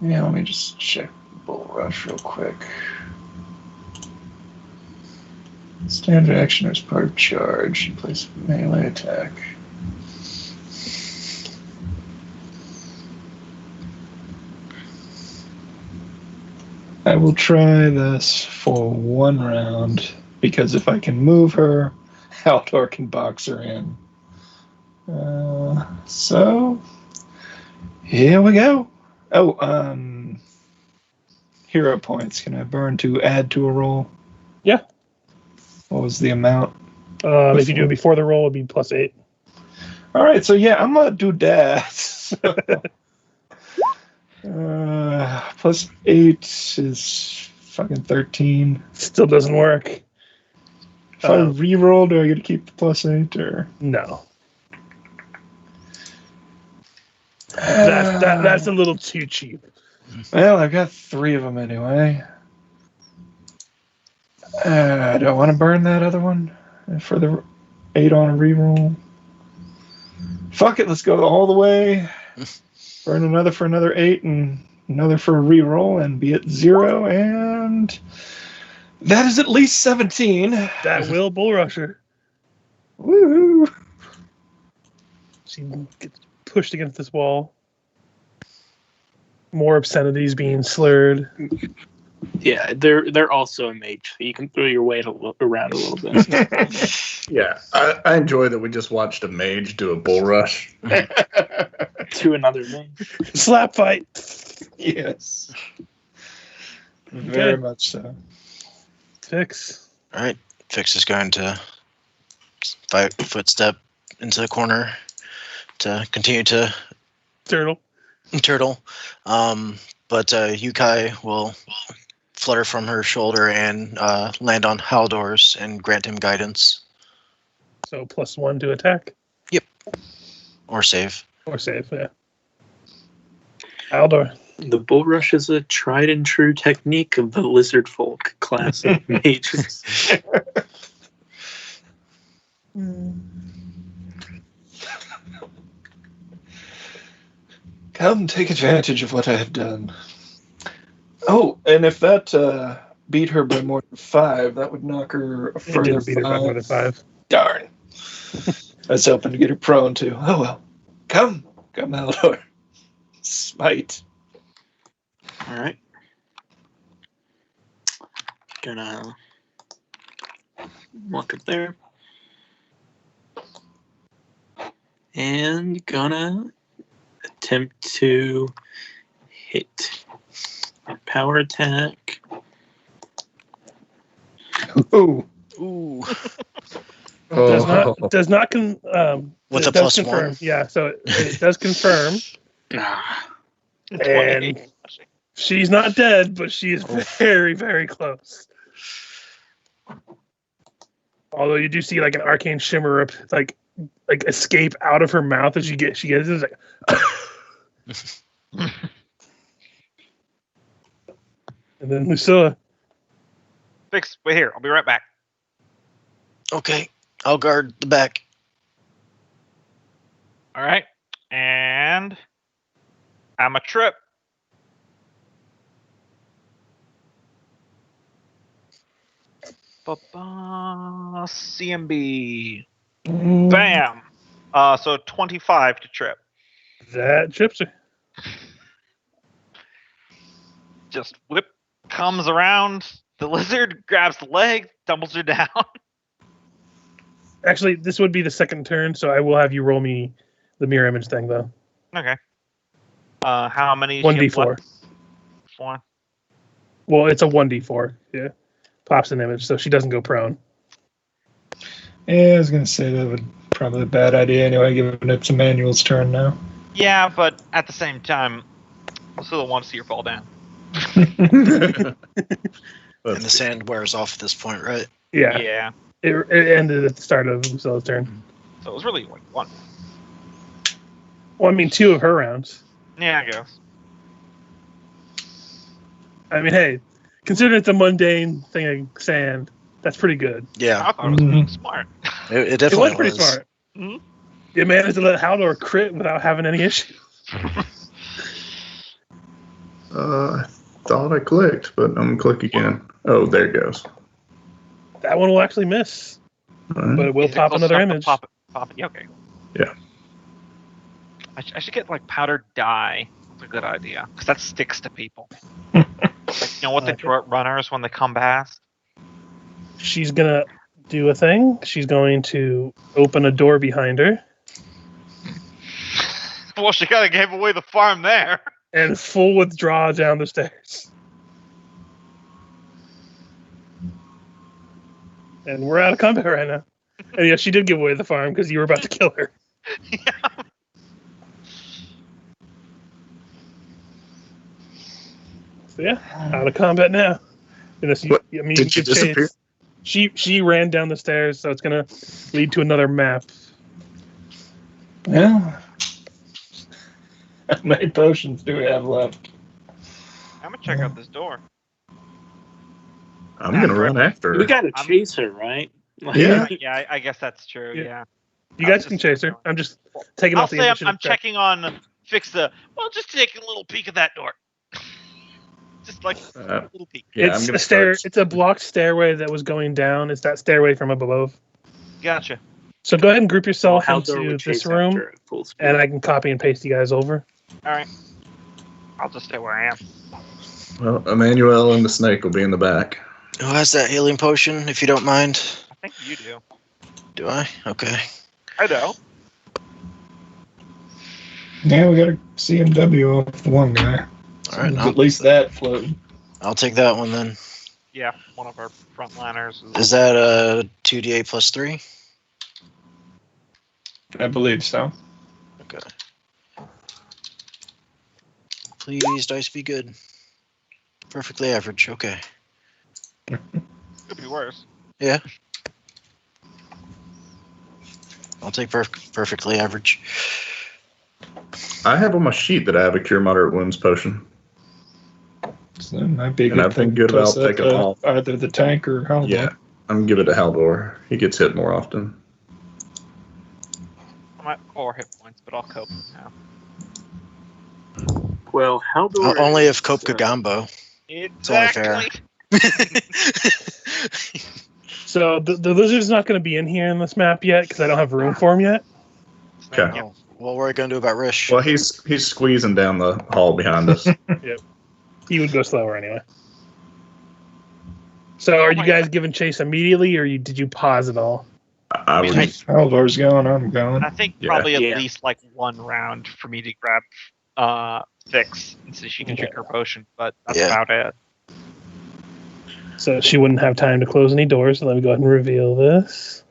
Yeah, let me just check Bull Rush real quick. Standard action as part of charge. You place a melee attack. I will try this for 1 round, because if I can move her, Haldor can box her in. So, here we go. Oh, hero points. Can I burn to add to a roll?
Yeah.
What was the amount?
If you do it before the roll, it'd be +8.
All right, so yeah, I'm gonna do that. So, +8 is fucking 13.
Still doesn't work.
If I re-roll, do I get to keep the +8 or
no? That's a little too cheap.
Well, I've got 3 of them anyway. Do I want to burn that other one for the 8 on a reroll? Fuck it, let's go all the way. Burn another for another 8 and another for a reroll and be at 0. And that is at least 17.
That will Bull Rusher.
Woo!
She gets pushed against this wall. More obscenities being slurred.
Yeah, they're also a mage, so you can throw your weight around a little bit.
Yeah, I enjoy that we just watched a mage do a bull rush.
To another mage.
Slap fight.
Yes. Very much so.
Fix.
All right. Fix is going to footstep into the corner to continue to
Turtle.
But Yukai will flutter from her shoulder and land on Haldor's and grant him guidance.
So +1 to attack.
Yep. Or save.
Or save, yeah. Haldor.
The bull rush is a tried and true technique of the Lizardfolk class of mages.
Come take advantage of what I have done. Oh, and if that beat her by more than 5, that would knock her a
It
further
didn't beat her by
5.
more than 5.
Darn. I was hoping to get her prone too. Oh well. Come, Haldor. Smite.
All right. Gonna walk up there. And gonna attempt to hit. Power attack.
Ooh.
Ooh.
Does not
With
it
a
does
+1.
confirm. Yeah, so it does confirm. And she's not dead, but she is very, very close. Although you do see like an arcane shimmer like escape out of her mouth as she gets it's like and then Lucilla.
Fix, wait here. I'll be right back.
Okay. I'll guard the back.
All right. And I'm a trip. CMB. Bam. So 25 to trip.
That trips her.
Just whip comes around. The lizard grabs the leg, tumbles her down.
Actually, this would be the second turn, so I will have you roll me the mirror image thing, though.
Okay. How many?
1d4.
4.
Well, it's a 1d4. Yeah. Pops an image, so she doesn't go prone.
Yeah, I was going to say that would probably a bad idea anyway, given it's Emanuele's turn now.
Yeah, but at the same time, Lucilla wants to see her fall down.
And the sand wears off at this point, right?
Yeah.
Yeah.
It ended at the start of Lucilla's turn.
So it was really like 1.
Well, I mean, 2 of her rounds.
Yeah, I guess.
I mean, hey, considering it's a mundane thing of sand, that's pretty good.
Yeah.
I thought it was being smart.
It
It
definitely
was pretty smart.
Mhm.
It managed to let Haldor crit without having any issue.
I thought I clicked, but I'm going to click again. Oh, there it goes.
That one will actually miss,
All right.
but it will
Is it
pop
close
another
enough to
image.
Pop it. Yeah, okay.
Yeah.
I should get like powdered dye. That's a good idea because that sticks to people. Like, you know what they
Okay.
throw at runners when they come past?
She's gonna do a thing. She's going to open a door behind her
Well, she kind of gave away the farm there.
and full withdraw down the stairs. And we're out of combat right now. And yeah, she did give away the farm because you were about to kill her.
Yeah.
So yeah, out of combat now. Unless you,
What?
I mean,
Did
you
she
can
disappear?
chase. She ran down the stairs, so it's gonna lead to another map.
Well, how many potions do we have left?
I'm gonna check out this door.
I'm going to run after
We
her.
gotta chase her, right?
Yeah.
Yeah, I guess that's true.
Yeah.
Yeah.
You guys can chase her. I'm just taking
I'll
off the
say
initiative
I'm
check.
checking on Ephixa. Well, just taking a little peek at that door. Just like a little peek.
Yeah, I'm
It's
going
a
to
stair. It's a blocked stairway that was going down. It's that stairway from up above.
Gotcha.
So go ahead and group yourself
Haldor
into
would chase
this room,
after her at full speed.
and I can copy and paste you guys over.
All right. I'll just stay where I am.
Well, Emanuele and the snake will be in the back.
Who has that healing potion, if you don't mind?
I think you do.
Do I? Okay.
I know.
Yeah, we got a CMW off the one guy.
All right,
At least that floated.
I'll take that one then.
Yeah, one of our frontliners.
Is that a 2d8 plus 3?
I believe so.
Okay. Please, dice be good. Perfectly average. Okay.
Could be worse.
Yeah. I'll take perfectly average.
I have on my sheet that I have a cure moderate wounds potion.
So that might be a
And
good
I've been
thing
good
to toss
about
that
taking
to
off.
either the tank or Haldor.
Yeah. I'm going to give it to Haldor. He gets hit more often.
I'm at 4 hit points, but I'll cope now.
Well, Haldor
Only if
is,
Cope could Gombo.
Exactly.
So the lizard's not going to be in here in this map yet because I don't have room for him yet.
Okay.
Oh, what were we going to do about Ris'sh?
Well, he's squeezing down the hall behind us.
He would go slower anyway. So are you guys giving chase immediately, or did you pause at all?
I would.
Haldor's going, I'm going.
I think
Yeah.
probably at
Yeah.
least like one round for me to grab Fix and so she can drink her potion, but that's
Yeah.
about it.
So she wouldn't have time to close any doors. So let me go ahead and reveal this.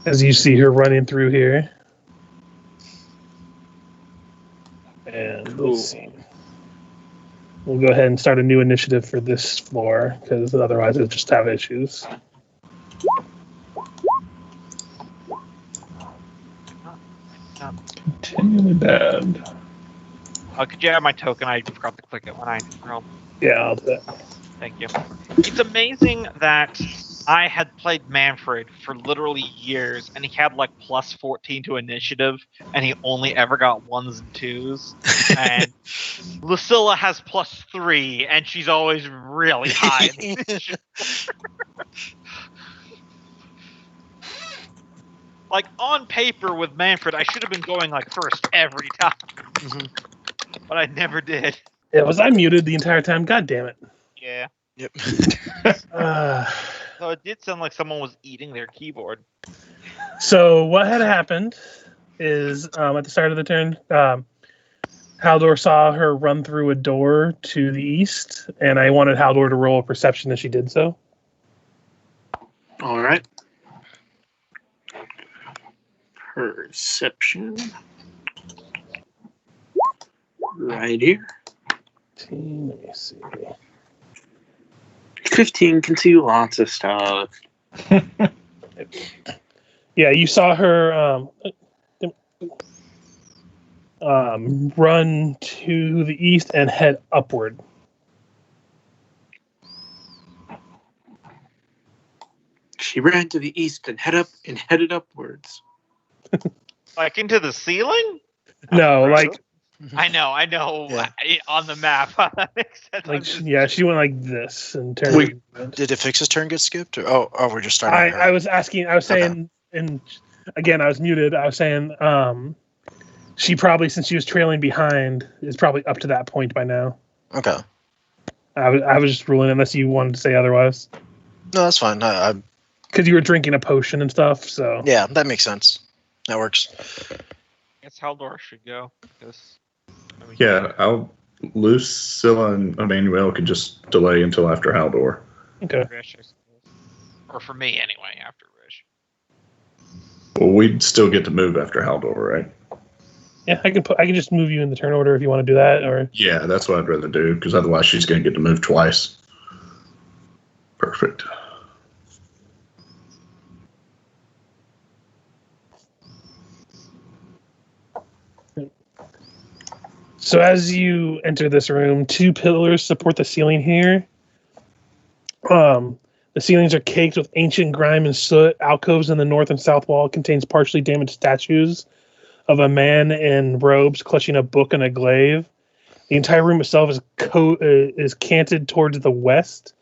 As you see her running through here. And let's see. We'll go ahead and start a new initiative for this floor, because otherwise it'll just have issues.
Continually bad.
Could you have my token? I forgot to click it when I rolled.
Yeah, I'll do that.
Thank you. It's amazing that I had played Manfred for literally years, and he had like plus 14 to initiative, and he only ever got 1s and 2s. And Lucilla has plus 3, and she's always really high. In initiative. Like on paper with Manfred, I should have been going like first every time,
Mhm.
but I never did.
Yeah, was I muted the entire time? God damn it.
Yeah.
Yep.
So it did sound like someone was eating their keyboard.
So what had happened is at the start of the turn, Haldor saw her run through a door to the east, and I wanted Haldor to roll a perception as she did so.
All right. Perception. Right here.
Let me see.
15 can see lots of stuff.
Yeah, you saw her run to the east and head upward.
She ran to the east and headed upwards.
Like into the ceiling?
No, like
I know.
Yeah.
On the map. That makes sense.
she went like this and turned.
Did Ephixa turn get skipped? Or we're just starting.
I was saying, and again, I was muted. I was saying, she probably, since she was trailing behind, is probably up to that point by now.
Okay.
I was just ruling, unless you wanted to say otherwise.
No, that's fine.
Because you were drinking a potion and stuff, so.
Yeah, that makes sense. That works.
I guess Haldor should go.
Lucilla and Emanuele could just delay until after Haldor.
Okay.
Ris'sh, I suppose. Or for me, anyway, after Ris'sh.
Well, we'd still get to move after Haldor, right?
Yeah, I can just move you in the turn order if you want to do that, or.
Yeah, that's what I'd rather do, because otherwise she's going to get to move twice. Perfect.
So as you enter this room, 2 pillars support the ceiling here. The ceilings are caked with ancient grime and soot. Alcoves in the north and south wall contains partially damaged statues of a man in robes clutching a book and a glaive. The entire room itself is canted towards the west.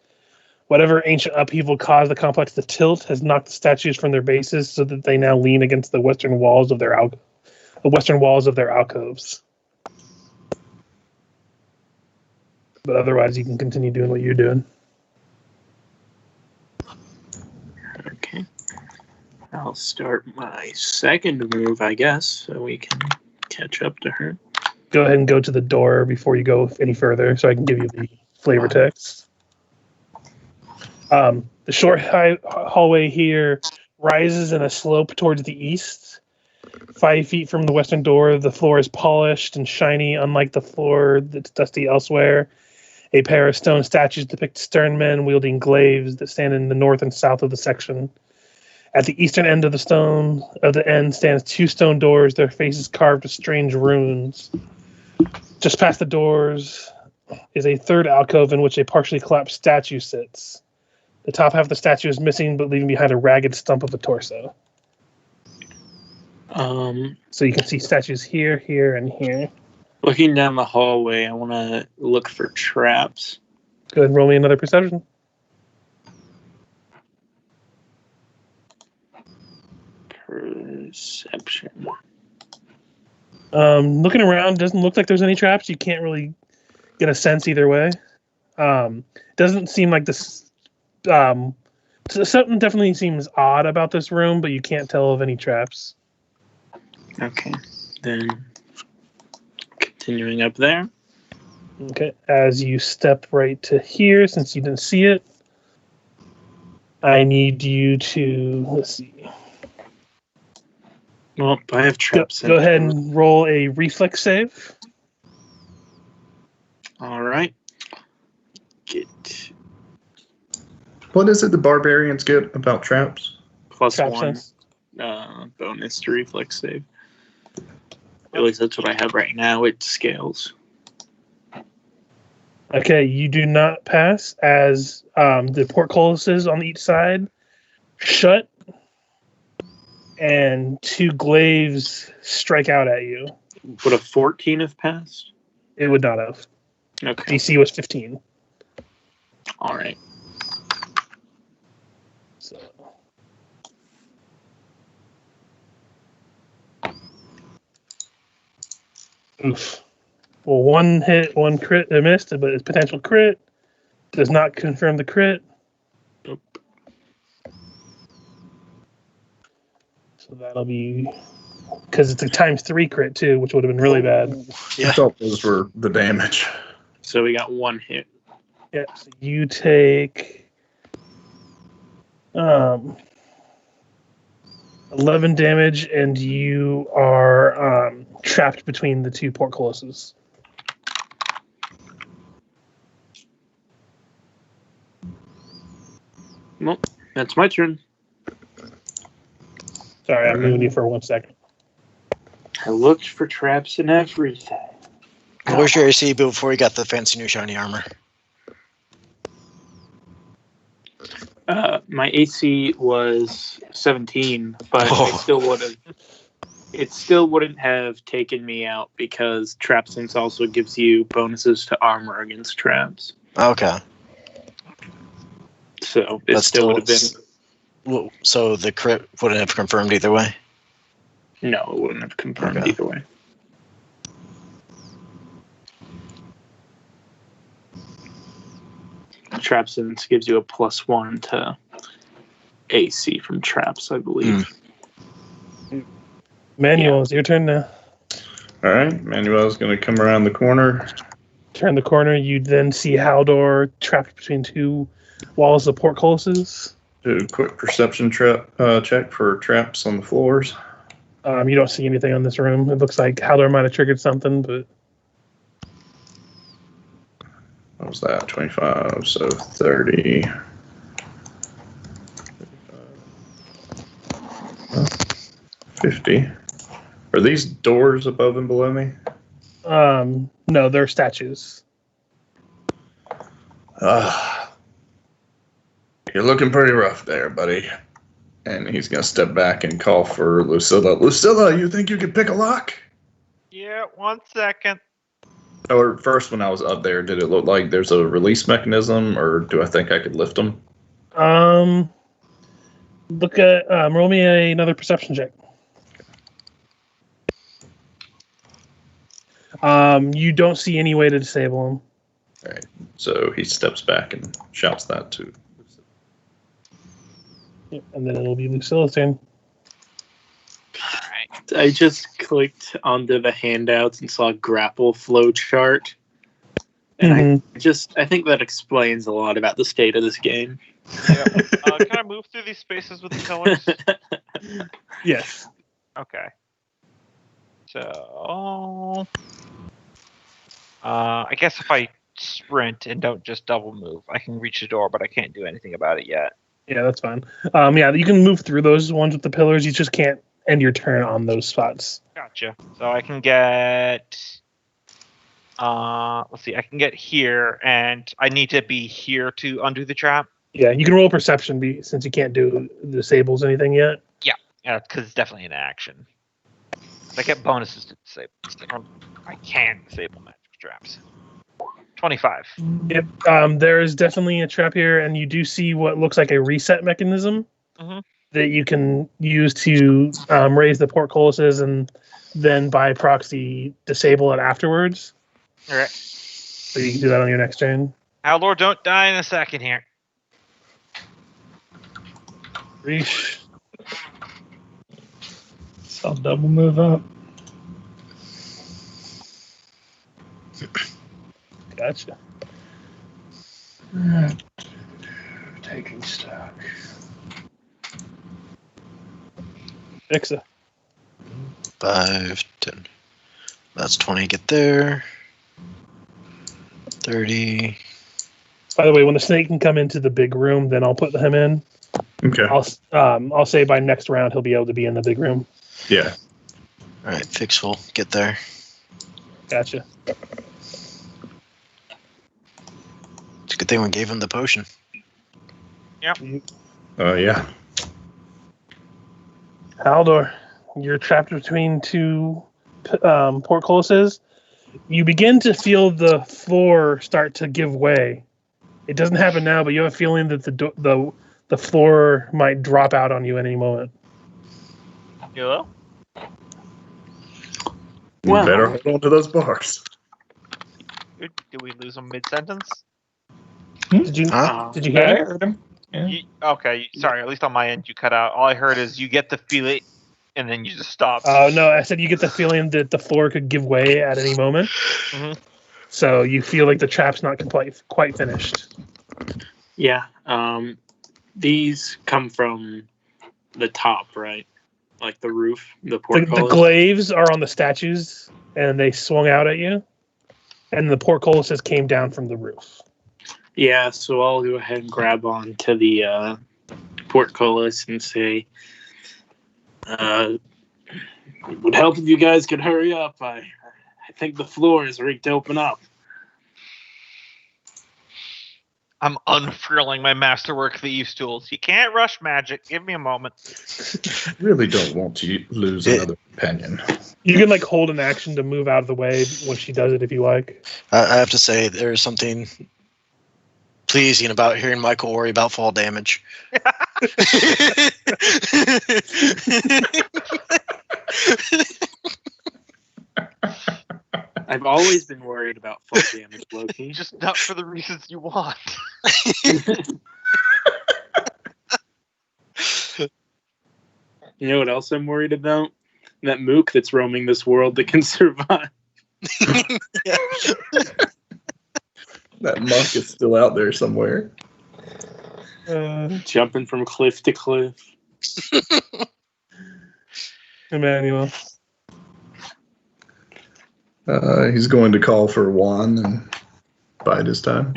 Whatever ancient upheaval caused the complex to tilt has knocked the statues from their bases so that they now lean against the western walls of their alcoves. But otherwise, you can continue doing what you're doing.
Okay. I'll start my second move, I guess, so we can catch up to her.
Go ahead and go to the door before you go any further, so I can give you the flavor text. The short hallway here rises in a slope towards the east. 5 feet from the western door, the floor is polished and shiny, unlike the floor that's dusty elsewhere. A pair of stone statues depict stern men wielding glaives that stand in the north and south of the section. At the eastern end of the end stands 2 stone doors, their faces carved with strange runes. Just past the doors is a third alcove in which a partially collapsed statue sits. The top half of the statue is missing, but leaving behind a ragged stump of a torso. So you can see statues here, here, and here.
Looking down the hallway, I want to look for traps.
Go ahead and roll me another perception.
Perception.
Looking around, doesn't look like there's any traps. You can't really get a sense either way. Doesn't seem like this. Something definitely seems odd about this room, but you can't tell of any traps.
Okay, then continuing up there.
Okay, as you step right to here, since you didn't see it, I need you to, let's see.
Well, I have traps.
Go ahead and roll a reflex save.
All right.
What is it the barbarians get about traps?
Plus
Trap
1
sense.
bonus to reflex save. At least that's what I have right now. It scales.
Okay, you do not pass as the portcullises on each side shut and 2 glaives strike out at you.
Would a 14 have passed?
It would not have.
Okay.
DC was 15.
All right.
So. Oof. Well, 1 hit, 1 crit, they missed, but its potential crit does not confirm the crit.
Nope.
So that'll be, because it's a ×3 crit too, which would have been really bad.
I thought those were the damage.
So we got 1 hit.
Yeah, so you take 11 damage, and you are trapped between the 2 portcullises.
Well, that's my turn.
Sorry, I'm moving you for 1 second.
I looked for traps and everything.
Where's your AC before you got the fancy new shiny armor?
My AC was 17, but it still wouldn't have taken me out because Trap Sense also gives you bonuses to armor against traps.
Okay.
So it still would have been.
Well, so the crit wouldn't have confirmed either way?
No, it wouldn't have confirmed
Okay.
either way. Trap Sense gives you a +1 to AC from traps, I believe.
Manuel, it's your turn now.
All right, Manuel's going to come around the corner.
Turn the corner. You then see Haldor trapped between two walls of portcullises.
Do a quick perception check for traps on the floors.
You don't see anything on this room. It looks like Haldor might have triggered something, but
What was that? 25, so 30. 50. Are these doors above and below me?
no, they're statues.
You're looking pretty rough there, buddy. And he's going to step back and call for Lucilla. Lucilla, you think you could pick a lock?
Yeah, 1 second.
Or first, when I was up there, did it look like there's a release mechanism, or do I think I could lift them?
Look at roll me another perception check. You don't see any way to disable them.
All right. So he steps back and shouts that to Lucilla.
Yep, and then it'll be Lucilla's turn.
I just clicked onto the handouts and saw a grapple flow chart. And I think that explains a lot about the state of this game.
Yeah. Can I move through these spaces with the pillars?
Yes.
Okay. So, I guess if I sprint and don't just double move, I can reach the door, but I can't do anything about it yet.
Yeah, that's fine. Yeah, you can move through those ones with the pillars. You just can't end your turn on those spots.
Gotcha. So I can get, let's see, I can get here, and I need to be here to undo the trap.
Yeah, you can roll perception since you can't do disables anything yet.
Yeah, because it's definitely an action. I get bonuses to disable. I can disable magic traps. 25.
Yep. There is definitely a trap here, and you do see what looks like a reset mechanism that you can use to raise the portcullises and then by proxy disable it afterwards.
All right.
So you can do that on your next turn.
Haldor, don't die in a second here.
Ris'sh.
So I'll double move up.
Gotcha.
Taking stock.
Ephixa.
5, 10. That's 20. Get there. 30.
By the way, when the snake can come into the big room, then I'll put him in.
Okay.
I'll say by next round he'll be able to be in the big room.
Yeah.
All right, Fix will get there.
Gotcha.
It's a good thing we gave him the potion.
Yep.
Yeah.
Haldor, you're trapped between two portcullises. You begin to feel the floor start to give way. It doesn't happen now, but you have a feeling that the floor might drop out on you at any moment.
Hello?
You better hold on to those bars.
Did we lose him mid-sentence?
Did you
Huh?
Did you hear
I
me?
heard him. Yeah.
Okay, sorry, at least on my end you cut out. All I heard is you get the feeling, and then you just stop.
No, I said you get the feeling that the floor could give way at any moment.
Mhm.
So you feel like the trap's not quite finished.
Yeah. These come from the top, right? Like the roof, the
The
portcullis.
glaives are on the statues, and they swung out at you. And the portcullises came down from the roof.
Yeah, so I'll go ahead and grab on to the portcullis and say, it would help if you guys could hurry up. I think the floor is ready to open up.
I'm unfurling my masterwork thieves tools. You can't rush magic. Give me a moment.
Really don't want to lose another companion.
You can like hold an action to move out of the way when she does it if you like.
I have to say, there's something pleasing about hearing Michael worry about fall damage.
I've always been worried about fall damage, Loki.
Just not for the reasons you want.
You know what else I'm worried about? That mook that's roaming this world that can survive.
Yeah.
That monk is still out there somewhere.
Jumping from cliff to cliff.
Emanuele.
He's going to call for Juan and bide his time.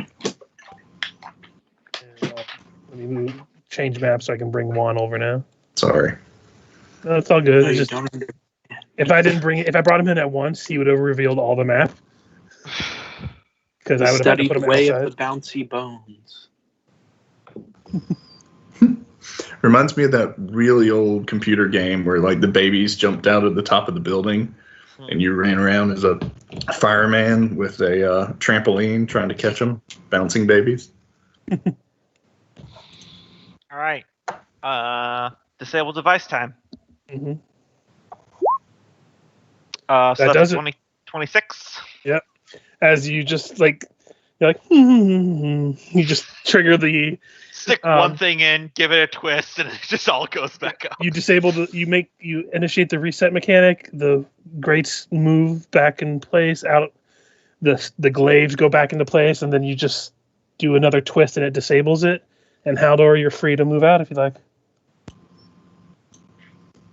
Let me change map so I can bring Juan over now.
Sorry.
No, it's all good.
No,
It's
you
just,
don't
if I brought him in at once, he would have revealed all the map. Because I would have had to
study
put
the
him
way
outside.
of the bouncy bones.
Reminds me of that really old computer game where like the babies jumped out of the top of the building and you ran around as a fireman with a trampoline trying to catch them, bouncing babies.
All right. Disable device time.
Mm-hmm.
So
That
that's
does it.
26.
As you just like, you're like, you just trigger the.
Stick one thing in, give it a twist, and it just all goes back up.
You disable the. You initiate the reset mechanic. The grates move back in place. Out, the glaives go back into place, and then you just do another twist, and it disables it. And Haldor, you're free to move out if you like.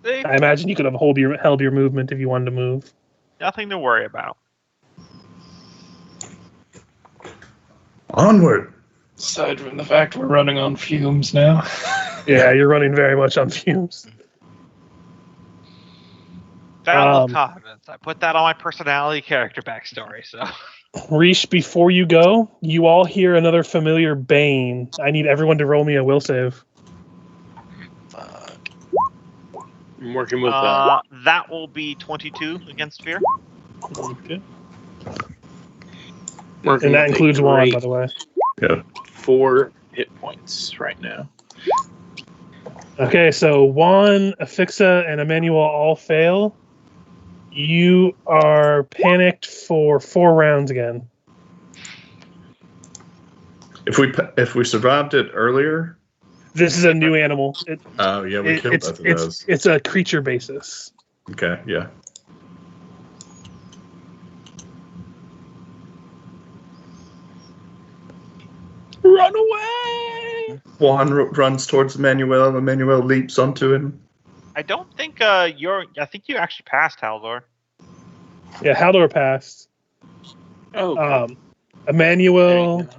I imagine you could have held your movement if you wanted to move.
Nothing to worry about.
Onward.
Aside from the fact we're running on fumes now.
Yeah, you're running very much on fumes.
Battle of Confidence. I put that on my personality character backstory, so.
Ris'sh, before you go, you all hear another familiar bane. I need everyone to roll me a will save.
I'm working with
that will be 22 against fear.
Okay.
working
And that
with a
includes Juan,
great
by the way.
Yeah.
4 hit points right now.
Okay, so Juan, Ephixa, and Emanuele all fail. You are panicked for 4 rounds again.
If we survived it earlier.
This is a new animal.
Oh yeah, we killed both of those.
It's a creature basis.
Okay, yeah.
Run away!
Juan runs towards Emanuele. Emanuele leaps onto him.
I don't think I think you actually passed Haldor.
Yeah, Haldor passed.
Oh,
Emanuele,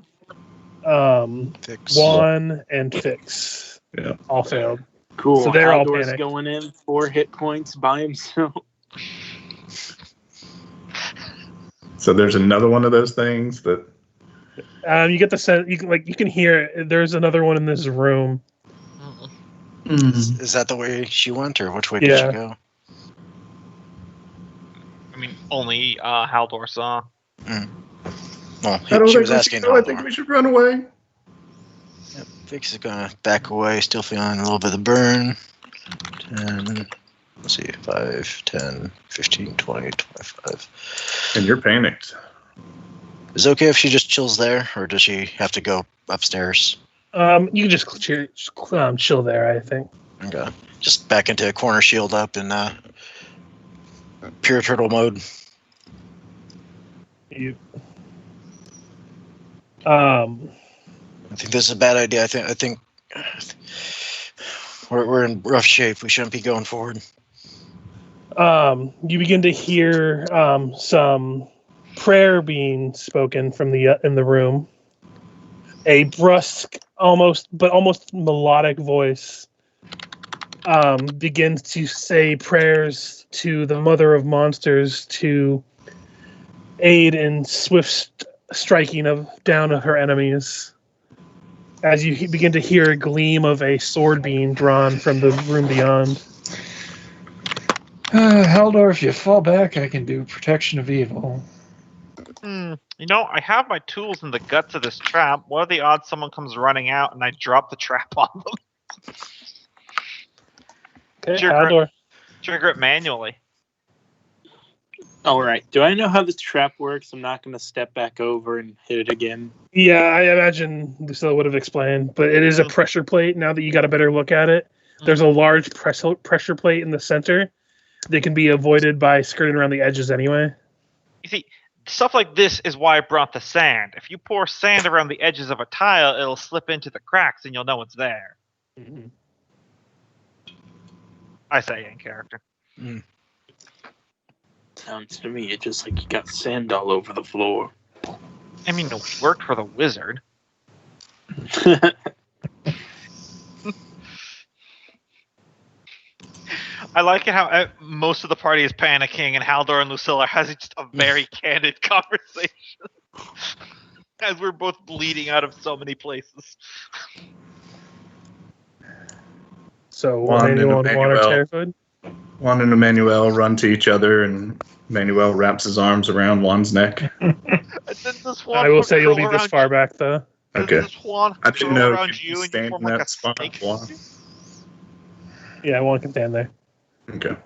Fix.
Juan, and Fix.
Yeah.
All failed.
cool.
So they're all
Haldor's
panicked.
going in 4 hit points by himself.
So there's another one of those things that.
You get the sense you can hear it. There's another one in this room.
Is that the way she went, or which way did
Yeah.
she go?
I mean, only Haldor saw.
Well,
I don't
she
think
was
we
asking
should go. I think
Haldor.
we should run away.
Yep, Fix is gonna back away, still feeling a little bit of the burn. 10, let's see, 5, 10, 15, 20, 25.
And you're panicked.
Is it okay if she just chills there, or does she have to go upstairs?
You can just chill there, I think.
Okay. Just back into a corner, shield up, in pure turtle mode.
You.
I think this is a bad idea. I think we're in rough shape. We shouldn't be going forward.
You begin to hear some prayer being spoken from in the room. A brusque, almost melodic voice begins to say prayers to the Mother of Monsters to aid in swift striking down of her enemies. as you begin to hear a gleam of a sword being drawn from the room beyond.
Haldor, if you fall back, I can do protection of evil.
You know, I have my tools in the guts of this trap. What are the odds someone comes running out and I drop the trap on them?
Okay, Haldor.
Trigger it manually.
All right. Do I know how this trap works? I'm not going to step back over and hit it again.
Yeah, I imagine Lucilla would have explained, but it is a pressure plate. Now that you got a better look at it, there's a large pressure plate in the center. They can be avoided by skirting around the edges anyway.
You see, stuff like this is why I brought the sand. If you pour sand around the edges of a tile, it'll slip into the cracks and you'll know it's there.
Mm-hmm.
I say in character.
Sounds to me it's just like you got sand all over the floor.
I mean, it worked for the wizard. I like it how most of the party is panicking and Haldor and Lucilla has just a very candid conversation. As we're both bleeding out of so many places.
So, Juan and Emanuele are terrified?
Juan and Emanuele run to each other, and Emanuele wraps his arms around Juan's neck.
I will say you'll be this far back, though.
Okay. I didn't know if you
you
stand in that spot, Juan.
Yeah, Juan can stand there.
Okay.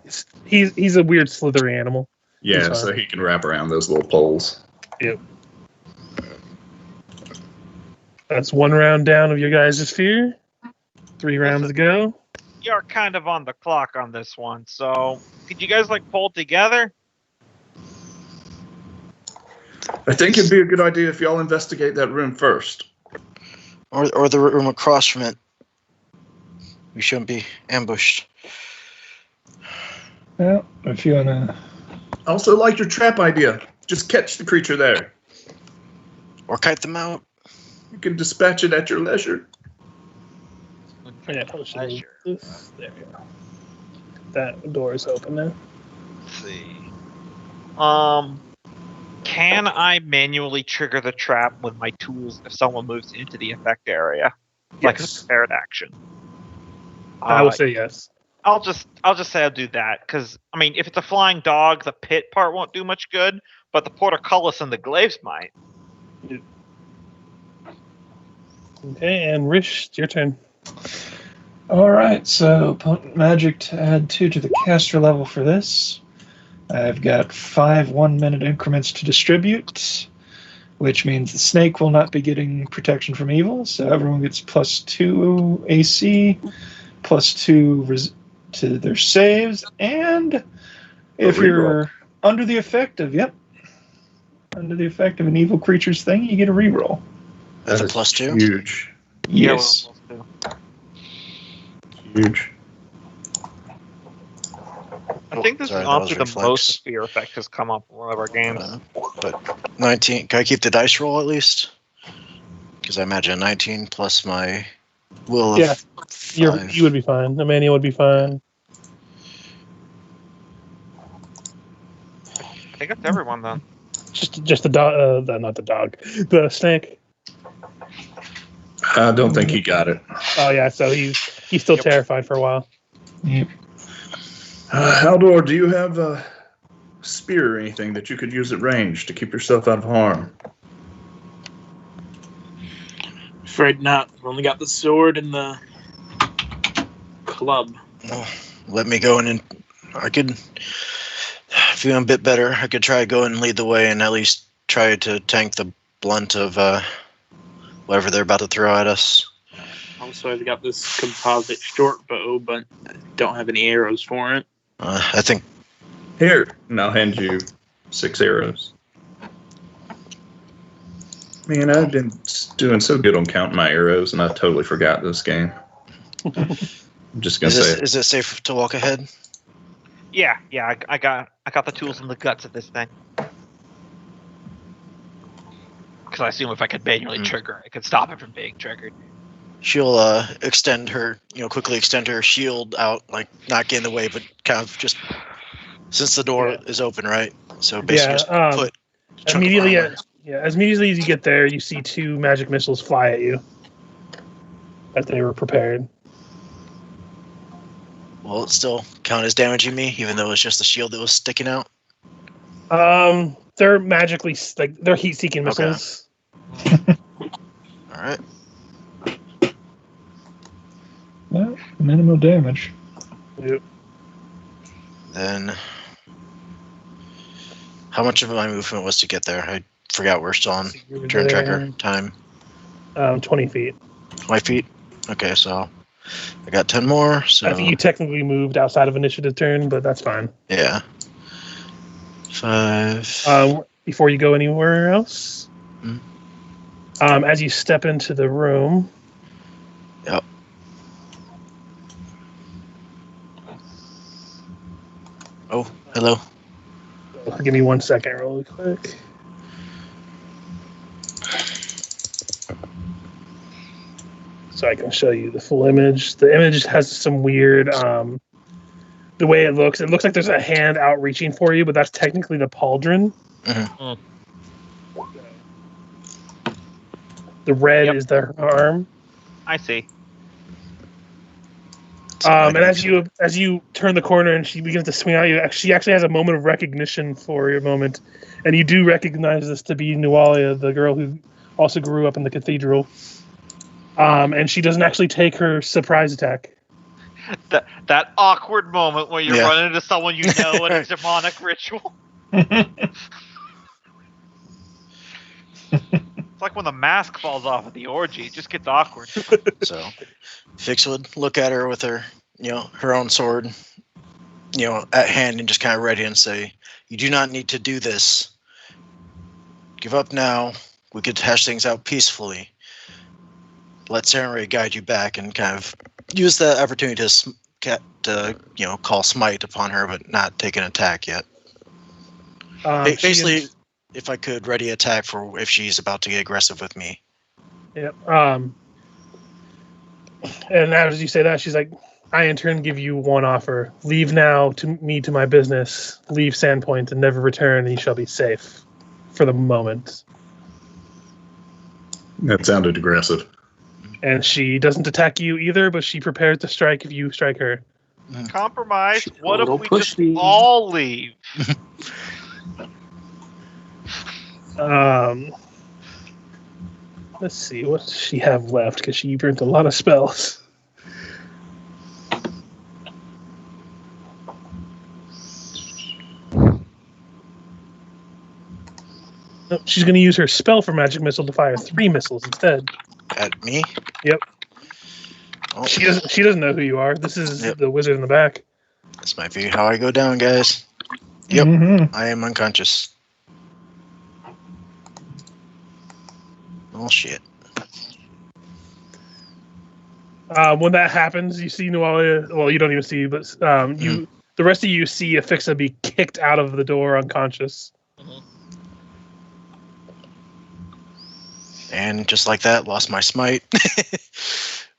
He's a weird slithery animal.
Yeah, so he can wrap around those little poles.
Yep. That's one round down of your guys' fear. 3 rounds to go.
You're kind of on the clock on this one, so could you guys pull together?
I think it'd be a good idea if y'all investigate that room first.
Or the room across from it. We shouldn't be ambushed.
Well, if you wanna...
I also like your trap idea. Just catch the creature there.
Or kite them out.
You can dispatch it at your leisure.
Yeah, there we go. That door is open now.
Let's see. Can I manually trigger the trap with my tools if someone moves into the effect area? Like a prepared action.
I will say yes.
I'll just say I'll do that because I mean, if it's a flying dog, the pit part won't do much good, but the portcullis and the glaives might.
Okay, and Ris'sh, it's your turn.
Alright, so potent magic to add 2 to the caster level for this. I've got 5 1-minute increments to distribute, which means the snake will not be getting protection from evil, so everyone gets +2 AC, +2 to their saves, and if you're under the effect of an evil creature's thing, you get a reroll.
That's a +2?
Huge.
Yes.
Yeah,
Huge.
I think this is honestly the most fear effect has come up in one of our games.
But 19, can I keep the dice roll at least? Because I imagine 19 plus my will of 5.
You would be fine. Emanuele would be fine.
I think that's everyone then.
Just the dog, not the dog, the snake.
I don't think he got it.
Oh yeah, so he's still terrified for a while.
Yep.
Haldor, do you have a spear or anything that you could use at range to keep yourself out of harm?
Afraid not. I've only got the sword and the club.
Oh, let me go in and I could, feeling a bit better, I could try to go and lead the way and at least try to tank the blunt of whatever they're about to throw at us.
Also, I've got this composite short bow, but I don't have any arrows for it.
I think...
Here, and I'll hand you 6 arrows. Man, I've been doing so good on counting my arrows, and I totally forgot this game. I'm just gonna say.
Is it safe to walk ahead?
Yeah, I got the tools and the guts of this thing. Because I assume if I could manually trigger, I could stop it from being triggered.
She'll quickly extend her shield out, like not get in the way, but kind of just since the door is open, right? So basically, just put
immediately. As immediately as you get there, you see 2 magic missiles fly at you. that they were prepared.
Will it still count as damaging me, even though it's just the shield that was sticking out?
They're magically they're heat-seeking missiles.
All right.
Well, minimal damage.
Yep.
Then, how much of my movement was to get there? I forgot we're still on turn tracker time.
20 feet.
20 feet? Okay, so I got 10 more. So
I think you technically moved outside of initiative turn, but that's fine.
yeah. 5.
Before you go anywhere else,
Mm-hmm.
As you step into the room,
Yep. Oh, hello.
give me 1 second really quick. So I can show you the full image. The image has some weird, the way it looks like there's a hand out reaching for you, but that's technically the pauldron.
Mhm.
The red is their arm.
I see.
And as you turn the corner and she begins to swing at you, she actually has a moment of recognition for your moment, and you do recognize this to be Nualia, the girl who also grew up in the cathedral. And she doesn't actually take her surprise attack.
That awkward moment where you run into someone you know in a demonic ritual. It's like when the mask falls off at the orgy. It just gets awkward.
So, Fix would look at her with her, her own sword, at hand and just kind of ready and say, "You do not need to do this. Give up now. We could hash things out peacefully. Let Samurai guide you back," and kind of use the opportunity to call smite upon her, but not take an attack yet. Basically, if I could ready attack for if she's about to get aggressive with me.
Yep. And as you say that, she's like, "I in turn give you one offer. Leave now to my business. Leave Sandpoint and never return, and you shall be safe for the moment."
That sounded aggressive.
And she doesn't attack you either, but she prepares to strike if you strike her.
Compromise. What if we just
pushy.
all leave?
Let's see, what does she have left? Because she burnt a lot of spells. Nope, she's going to use her spell for magic missile to fire 3 missiles instead.
At me?
Yep.
Oh.
She doesn't know who you are. This is the wizard in the back.
This might be how I go down, guys. Yep, I am unconscious. Oh, shit.
When that happens, you see Nualia. Well, you don't even see, but the rest of you see Ephixa be kicked out of the door unconscious.
And just like that, lost my smite.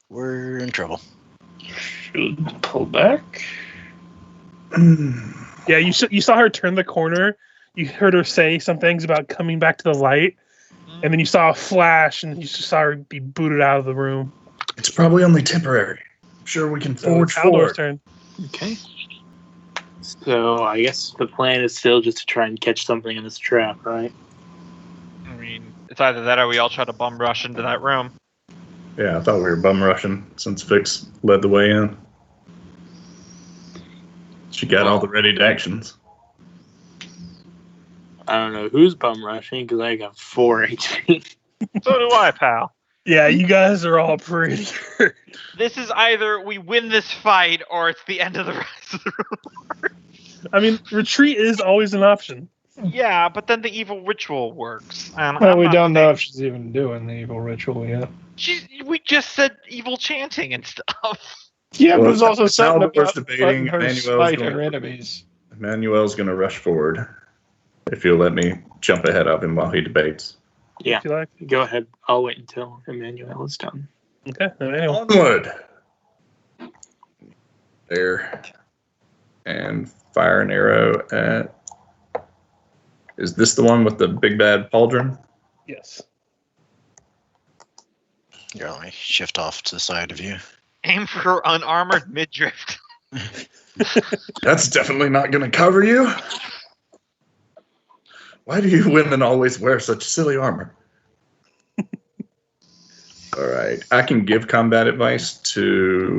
We're in trouble.
Should pull back.
Yeah, you saw her turn the corner. You heard her say some things about coming back to the light, and then you saw a flash, and you just saw her be booted out of the room.
It's probably only temporary. I'm sure we can forge
Haldor's
forward.
turn.
Okay. So I guess the plan is still just to try and catch something in this trap, right?
I mean, it's either that or we all try to bum rush into that room.
Yeah, I thought we were bum rushing since Fix led the way in. She got all the ready actions.
I don't know who's bum rushing because I got 4 HP.
So do I, pal.
Yeah, you guys are all pretty hurt.
This is either we win this fight or it's the end of the rest of the room.
I mean, retreat is always an option.
Yeah, but then the evil ritual works. And
Well,
I'm
we
not
don't know
saying-
if she's even doing the evil ritual yet.
We just said evil chanting and stuff.
Yeah, but
Well,
there's also something
Haldor's
about
debating,
letting her
Emanuele's
smite
going
her
to-
enemies.
Emmanuel's going to rush forward. If you'll let me jump ahead of him while he debates.
Yeah,
If you like.
go ahead. I'll wait until Emanuele is done.
Okay. Anyway.
Onward! There. And fire an arrow at... Is this the one with the big bad pauldron?
Yes.
Here, let me shift off to the side of you.
Aim for unarmored midriff.
That's definitely not going to cover you. Why do you women always wear such silly armor? All right. I can give combat advice to...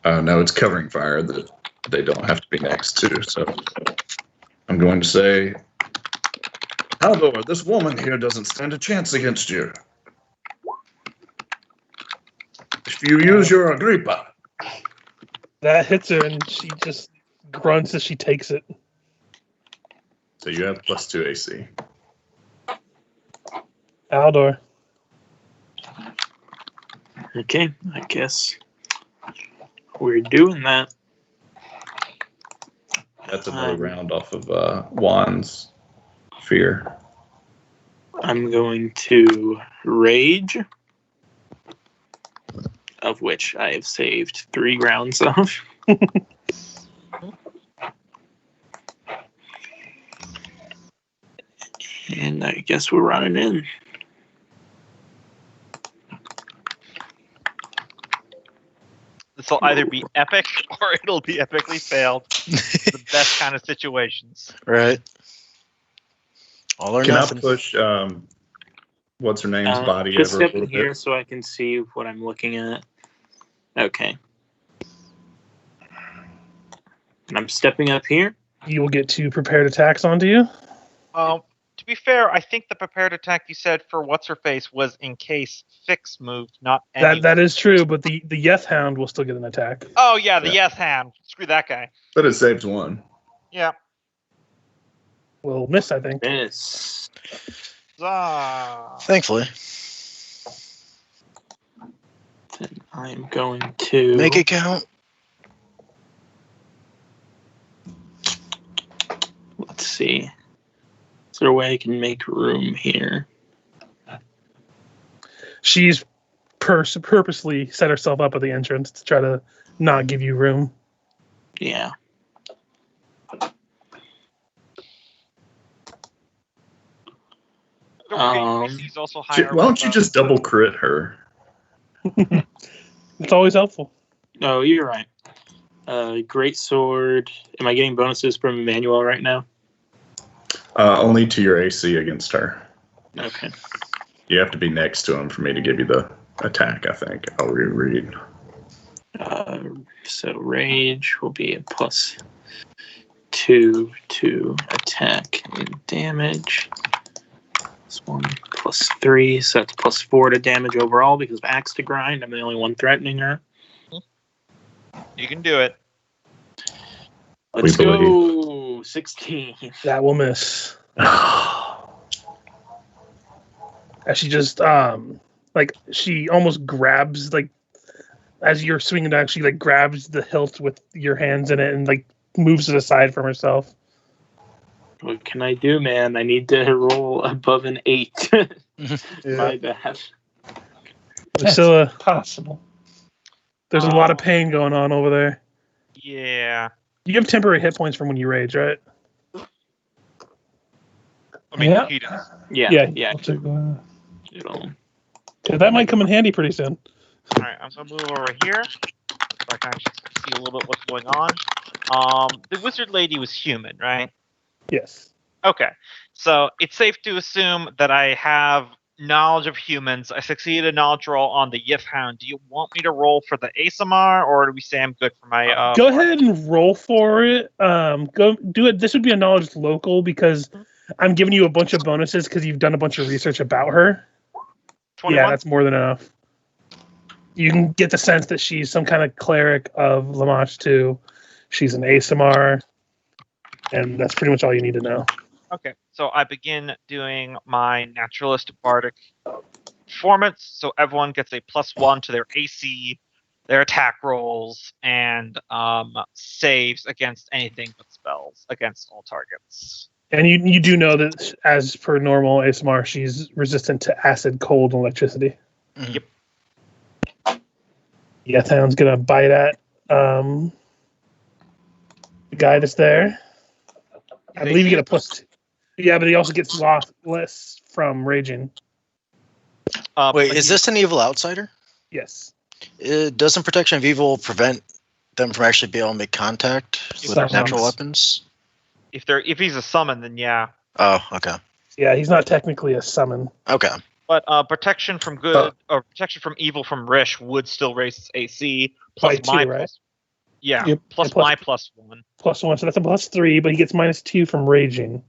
no, it's covering fire that they don't have to be next to. So I'm going to say, Haldor, this woman here doesn't stand a chance against you. If you use your Agrippa.
That hits her, and she just grunts as she takes it.
So you have +2 AC.
Haldor.
Okay, I guess we're doing that.
That's another round off of Juan's fear.
I'm going to rage, of which I have saved 3 rounds of. And I guess we're running in.
This will either be epic or it'll be epically failed. The best kind of situations.
Right. All or
Can
nothing.
I push what's her name's body
Just
over a
step in
little
here
bit?
so I can see what I'm looking at. Okay. And I'm stepping up here.
You will get 2 prepared attacks onto you.
To be fair, I think the prepared attack you said for what's her face was in case Fix moved, not any.
That is true, but the Yeth Hound will still get an attack.
Oh yeah, the
Yeah.
yes hand. Screw that guy.
But it saves 1.
Yeah.
Will miss, I think.
Miss.
Thankfully.
Then I'm going to
Make it count.
Let's see. Is there a way I can make room here?
She's purposely set herself up at the entrance to try to not give you room.
Yeah.
He's also
Why
higher.
don't you just double crit her?
It's always helpful.
Oh, you're right. Great sword. Am I getting bonuses from Emanuele right now?
Only to your AC against her.
Okay.
You have to be next to him for me to give you the attack, I think. I'll reread.
So rage will be a +2 to attack and damage. +1, +3, so that's +4 to damage overall because of axe to grind. I'm the only one threatening her.
You can do it.
Let's
We
go. 16.
That will miss. As she just she almost grabs, like, as you're swinging down, she like grabs the hilt with your hands in it and like moves it aside from herself.
What can I do, man? I need to roll above an 8. My bad.
Lucilla,
Possible.
there's a lot of pain going on over there.
Yeah.
You have temporary hit points from when you rage, right?
I mean,
Yeah.
he does.
Yeah.
I'll take that.
It'll-
Yeah, that might come in handy pretty soon.
All right, I'm gonna move over here so I can actually see a little bit what's going on. The wizard lady was human, right?
Yes.
Okay, so it's safe to assume that I have knowledge of humans. I succeeded a knowledge roll on the Yif Hound. Do you want me to roll for the Aasimar, or do we say I'm good for my?
Go ahead and roll for it. Go do it. This would be a knowledge local because I'm giving you a bunch of bonuses because you've done a bunch of research about her.
21?
Yeah, that's more than enough. You can get the sense that she's some kind of cleric of Lamash too. She's an Aasimar, and that's pretty much all you need to know.
Okay, so I begin doing my naturalist bardic performance. So everyone gets a +1 to their AC, their attack rolls, and saves against anything but spells against all targets. And
you do know that, as per normal Aasimar, she's resistant to acid, cold, and electricity.
Mhm.
Yep.
Yethound's gonna bite at the guy that's there. I believe you get a +2. Yeah, but he also gets less from raging.
Wait, is this an evil outsider?
Yes.
Doesn't protection of evil prevent them from actually being able to make contact with
Summons.
natural weapons?
If he's a summon, then yeah.
Oh, okay.
Yeah, he's not technically a summon.
Okay.
But protection from good or protection from evil from Ris'sh would still raise its AC plus
By
my
2, right?
plus. Yeah,
Yep.
plus
And plus-
my +1,
+1, so that's a +3, but he gets -2 from raging.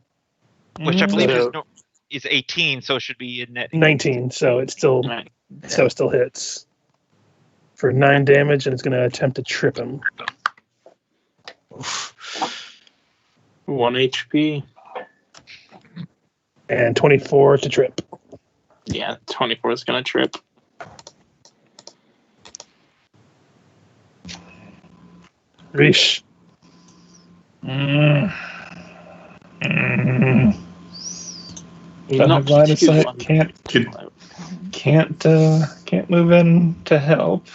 which I believe
So-
is 18, so it should be a net
19, so it still
Right.
hits for 9 damage, and it's going to attempt to trip him.
1 HP.
And 24 to trip.
Yeah, 24 is gonna trip.
Ris'sh.
He's
Don't
not
have line of
too
sight.
fun.
Can't move in to help.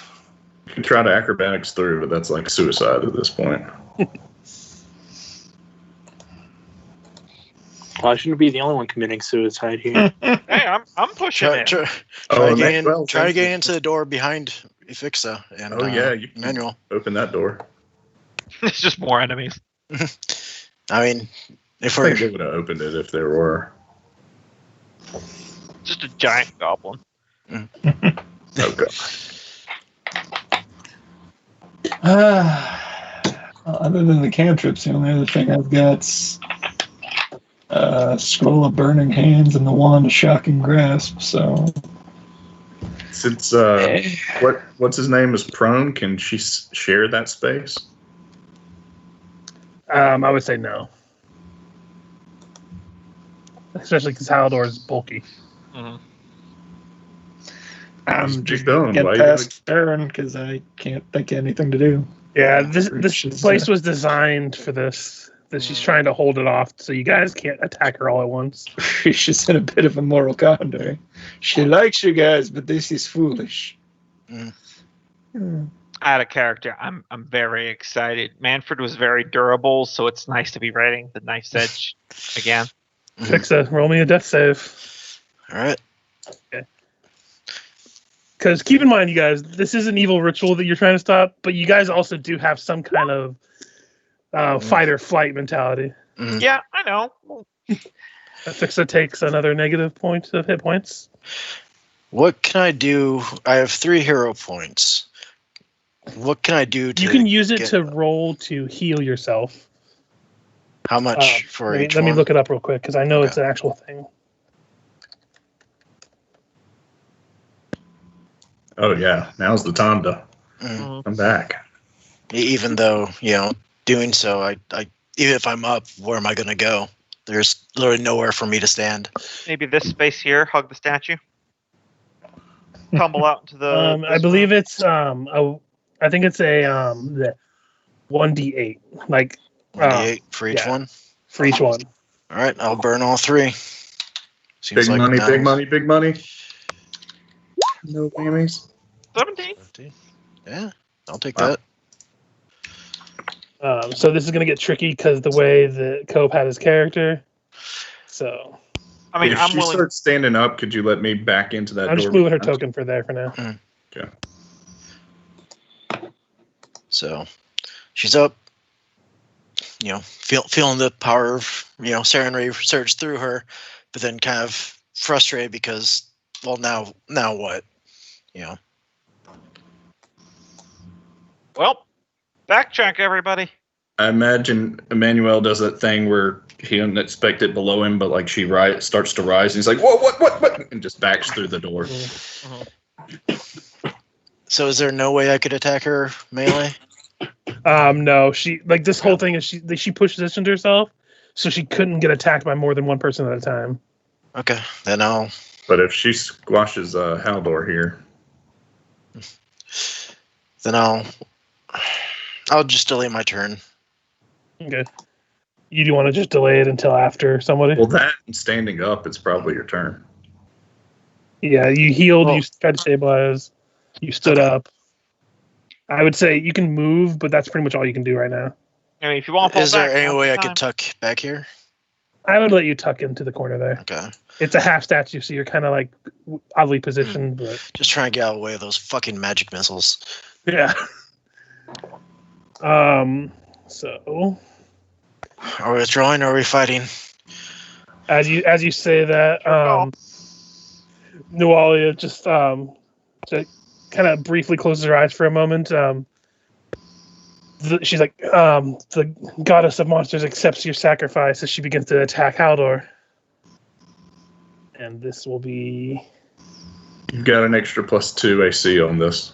You can try to acrobatics through, but that's like suicide at this point.
Well, I shouldn't be the only one committing suicide here.
Hey, I'm pushing
Try,
it.
try,
Oh,
try,
and
getting,
Manuel
try to
thinks
get
that-
into the door behind Ephixa and
Oh yeah, you can
Emanuele.
open that door.
It's just more enemies.
I mean, if
I
we're
think they would have opened it if there were.
Just a giant goblin.
Okay.
Well, other than the cantrips, the only other thing I've got's Scroll of Burning Hands and the Wand of Shocking Grasp. So
Since what's his name is prone, can she share that space?
I would say no. Especially because Haldor is bulky.
Mhm.
I'm just
Keep going.
get
Why you
past turn because I can't think of anything to do.
Yeah, this
Ris'sh is,
place was designed for this. That she's trying to hold it off, so you guys can't attack her all at once.
She's in a bit of a moral quandary. She likes you guys, but this is foolish.
Out of character, I'm very excited. Manfred was very durable, so it's nice to be riding the knife's edge again.
Ephixa, roll me a death save.
all right.
Because keep in mind, you guys, this is an evil ritual that you're trying to stop, but you guys also do have some kind of fight or flight mentality.
Yeah, I know.
Ephixa takes another negative point of hit points.
What can I do? I have 3 hero points. What can I do to
You can use it
get-
to roll to heal yourself.
How much for
Let me-
each
let me
one?
look it up real quick because I know
Okay.
it's an actual thing.
Oh yeah, now's the time to
Mm.
come back.
Even though, doing so, I even if I'm up, where am I going to go? There's literally nowhere for me to stand.
Maybe this space here, hug the statue. Tumble out into the.
I believe it's I think it's a 1d8, like
1d8 for each
yeah.
one.
for each one.
All right, I'll burn all 3. Seems
Big
like
money,
now-
big money, big money. No whammies.
17.
Yeah, I'll take
Wow.
that.
So this is gonna get tricky because the way that Cope had his character. So
I mean,
if
I'm
she
willing.
starts standing up, could you let me back into that
I'm
door?
just moving her token for there for now.
So she's up, feeling the power of, Siren Ray surge through her, but then kind of frustrated because, well, now what?
Well, backtrack, everybody.
I imagine Emanuele does that thing where he doesn't expect it below him, but like she starts to rise, and he's like, "Whoa, what?" and just backs through the door.
So is there no way I could attack her melee?
No, she this whole thing is she positioned herself so she couldn't get attacked by more than one person at a time.
Okay, then I'll
But if she squashes Haldor here,
I'll just delay my turn.
Okay. You do want to just delay it until after somebody?
well, that and standing up, it's probably your turn.
Yeah, you healed,
Well-
you tried to stabilize, you stood
Okay.
up. I would say you can move, but that's pretty much all you can do right now.
I mean, if you want to fall
Is
back,
there any
now's
way
the
I
time.
could tuck back here?
I would let you tuck into the corner there.
Okay.
It's a half statue, so you're kind of like oddly positioned, but
Just trying to get out of the way of those fucking magic missiles.
yeah. So
Are we withdrawing or are we fighting?
as you say that, Nualia just kind of briefly closes her eyes for a moment. She's like, the goddess of monsters accepts your sacrifice as she begins to attack Haldor. And this will be...
You've got an extra +2 AC on this.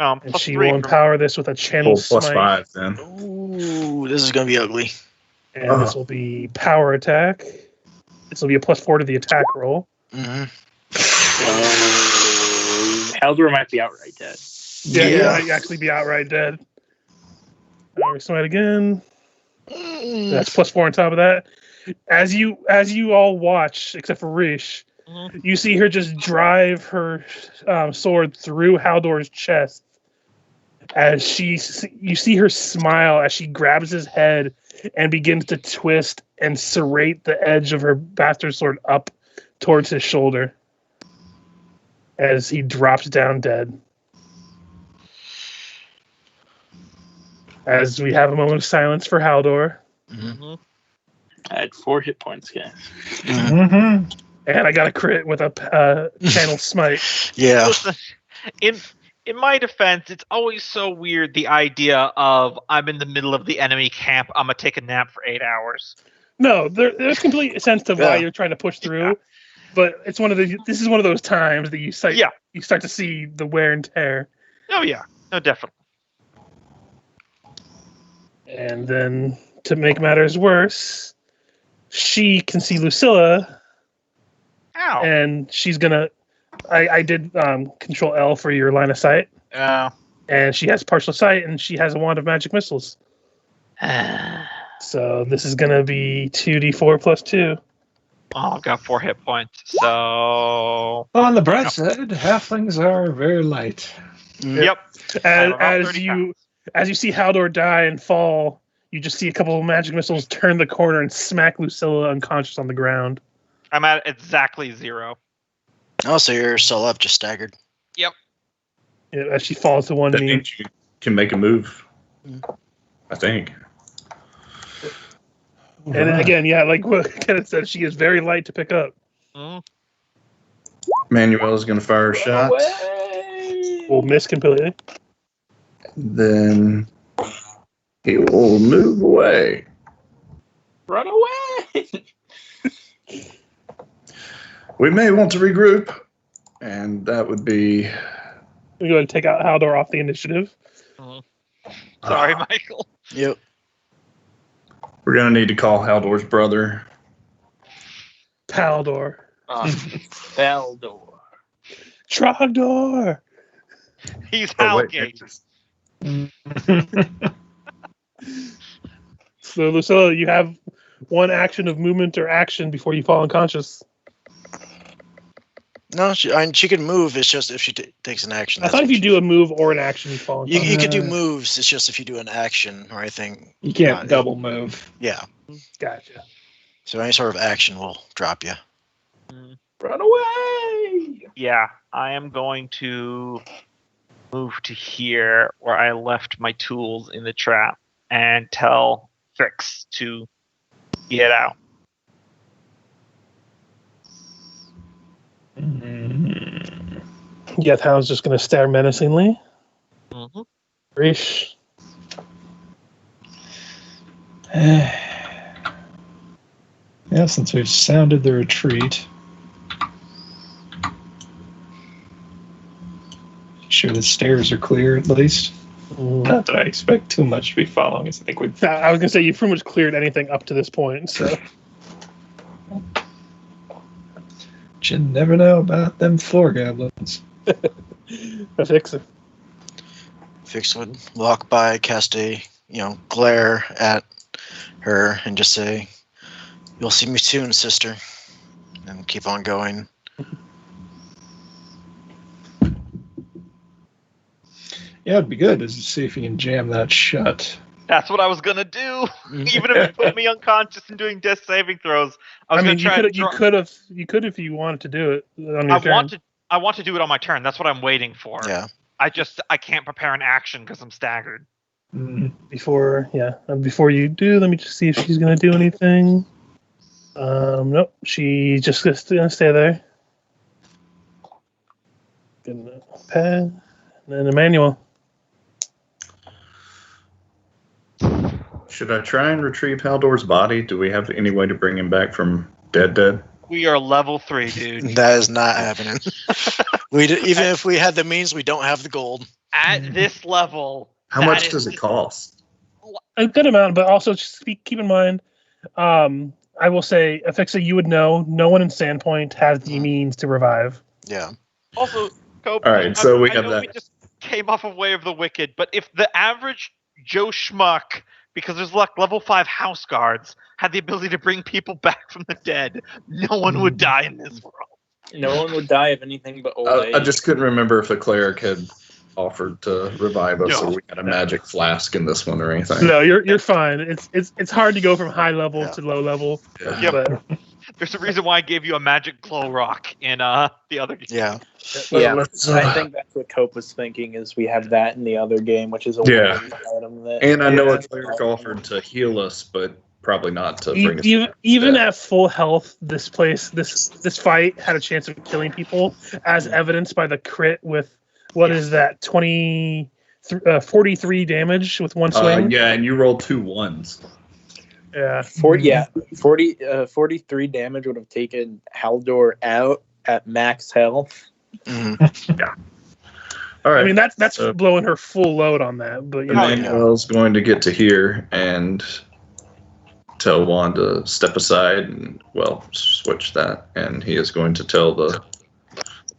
And
Plus
she
3
will
from-
empower this with a channel
Full
smite.
+5 then.
Ooh, this is gonna be ugly.
And this will be power attack. This will be a +4 to the attack roll.
Mm-hmm.
Haldor might be outright dead.
Yeah,
Yeah.
you might actually be outright dead. Smite again. That's +4 on top of that. As you all watch, except for Ris'sh, you see her just drive her sword through Haldor's chest. As you see her smile as she grabs his head and begins to twist and serrate the edge of her bastard sword up towards his shoulder. As he drops down dead. As we have a moment of silence for Haldor.
Mm-hmm.
I had 4 hit points, guys.
Mm-hmm.
And I got a crit with a channel smite.
Yeah.
Listen, in my defense, it's always so weird the idea of I'm in the middle of the enemy camp. I'm gonna take a nap for 8 hours.
No, there's complete sense to why
Yeah.
you're trying to push through, but it's this is one of those times that you start to see the wear and tear.
Oh yeah, no, definitely.
And then to make matters worse, she can see Lucilla,
Ow.
and she's gonna. I did Control L for your line of sight, and she has partial sight, and she has a wand of magic missiles. So this is gonna be 2d4 + 2.
Oh, I've got 4 hit points. So
On the bright side, halflings are very light.
yep. I'm about 30
As you see Haldor die and fall, you just see a couple of magic missiles turn the corner and smack Lucilla unconscious on the ground.
I'm at exactly 0.
Oh, so you're still up, just staggered.
As she falls to one
That
knee.
means you can make a move. I think.
And again, like what Kenneth said, she is very light to pick up.
Manuel's going to fire a shot.
Will miss completely.
Then he will move away.
Run away!
We may want to regroup, and that would be...
We go ahead and take out Haldor off the initiative.
Sorry, Michael.
Yep.
We're going to need to call Haldor's brother.
Haldor.
Haldor.
Trogdor.
He's
Oh, wait,
Halgate.
So Lucilla, you have one action of movement or action before you fall unconscious.
No, she can move. It's just if she takes an action.
I thought if you do a move or an action, you fall unconscious.
You could do moves. It's just if you do an action or anything.
You can't double move.
Yeah.
Gotcha.
So any sort of action will drop you.
Run away!
Yeah, I am going to move to here where I left my tools in the trap and tell Fix to get out.
Yethound's just going to stare menacingly.
Mm-hmm.
Ris'sh.
Yeah, since we've sounded the retreat. Sure the stairs are clear at least. Not that I expect too much to be following us. I think we've...
I was going to say you've pretty much cleared anything up to this point, so...
You never know about them floor goblins.
Ephixa.
Fix would walk by, cast a glare at her, and just say, "You'll see me soon, sister," and keep on going.
Yeah, it'd be good to see if you can jam that shut.
That's what I was gonna do. Even if you put me unconscious and doing death saving throws, I was
I mean,
gonna try.
you could if you wanted to do it on your turn.
I want to do it on my turn. That's what I'm waiting for.
Yeah.
I can't prepare an action because I'm staggered.
Before you do, let me just see if she's gonna do anything. Nope, she's just gonna stay there. Good pad, and then Emanuele.
Should I try and retrieve Haldor's body? Do we have any way to bring him back from dead?
We are level 3, dude.
That is not happening. Even if we had the means, we don't have the gold.
At this level,
How much does it cost?
A good amount, but also just keep in mind. I will say, Ephixa, you would know. No one in Sandpoint has the means to revive.
Yeah.
Also, Cope,
All right, so we have that.
We just came off of Way of the Wicked, but if the average Joe Schmuck, because there's level 5 house guards, had the ability to bring people back from the dead, no one would die in this world.
No one would die of anything but old age.
I just couldn't remember if a cleric had offered to revive us, or we had a magic flask in this one or anything.
No, you're fine. It's hard to go from high level to low level.
Yeah.
But
There's a reason why I gave you a magic glow rock in the other game.
Yeah.
Yeah,
Let's,
I think that's what Cope was thinking. Is we have that in the other game, which is a
Yeah.
weird item that.
and I know a cleric offered to heal us, but probably not to bring us.
even at full health, this fight had a chance of killing people, as evidenced by the crit with what is that 43 damage with one swing.
Yeah, and you rolled 2 1s.
Yeah.
43 damage would have taken Haldor out at max health.
Mhm.
All right.
I mean that's blowing her full load on that, but you know,
Emanuele's going to get to here and tell Juan to step aside and, switch that. And he is going to tell the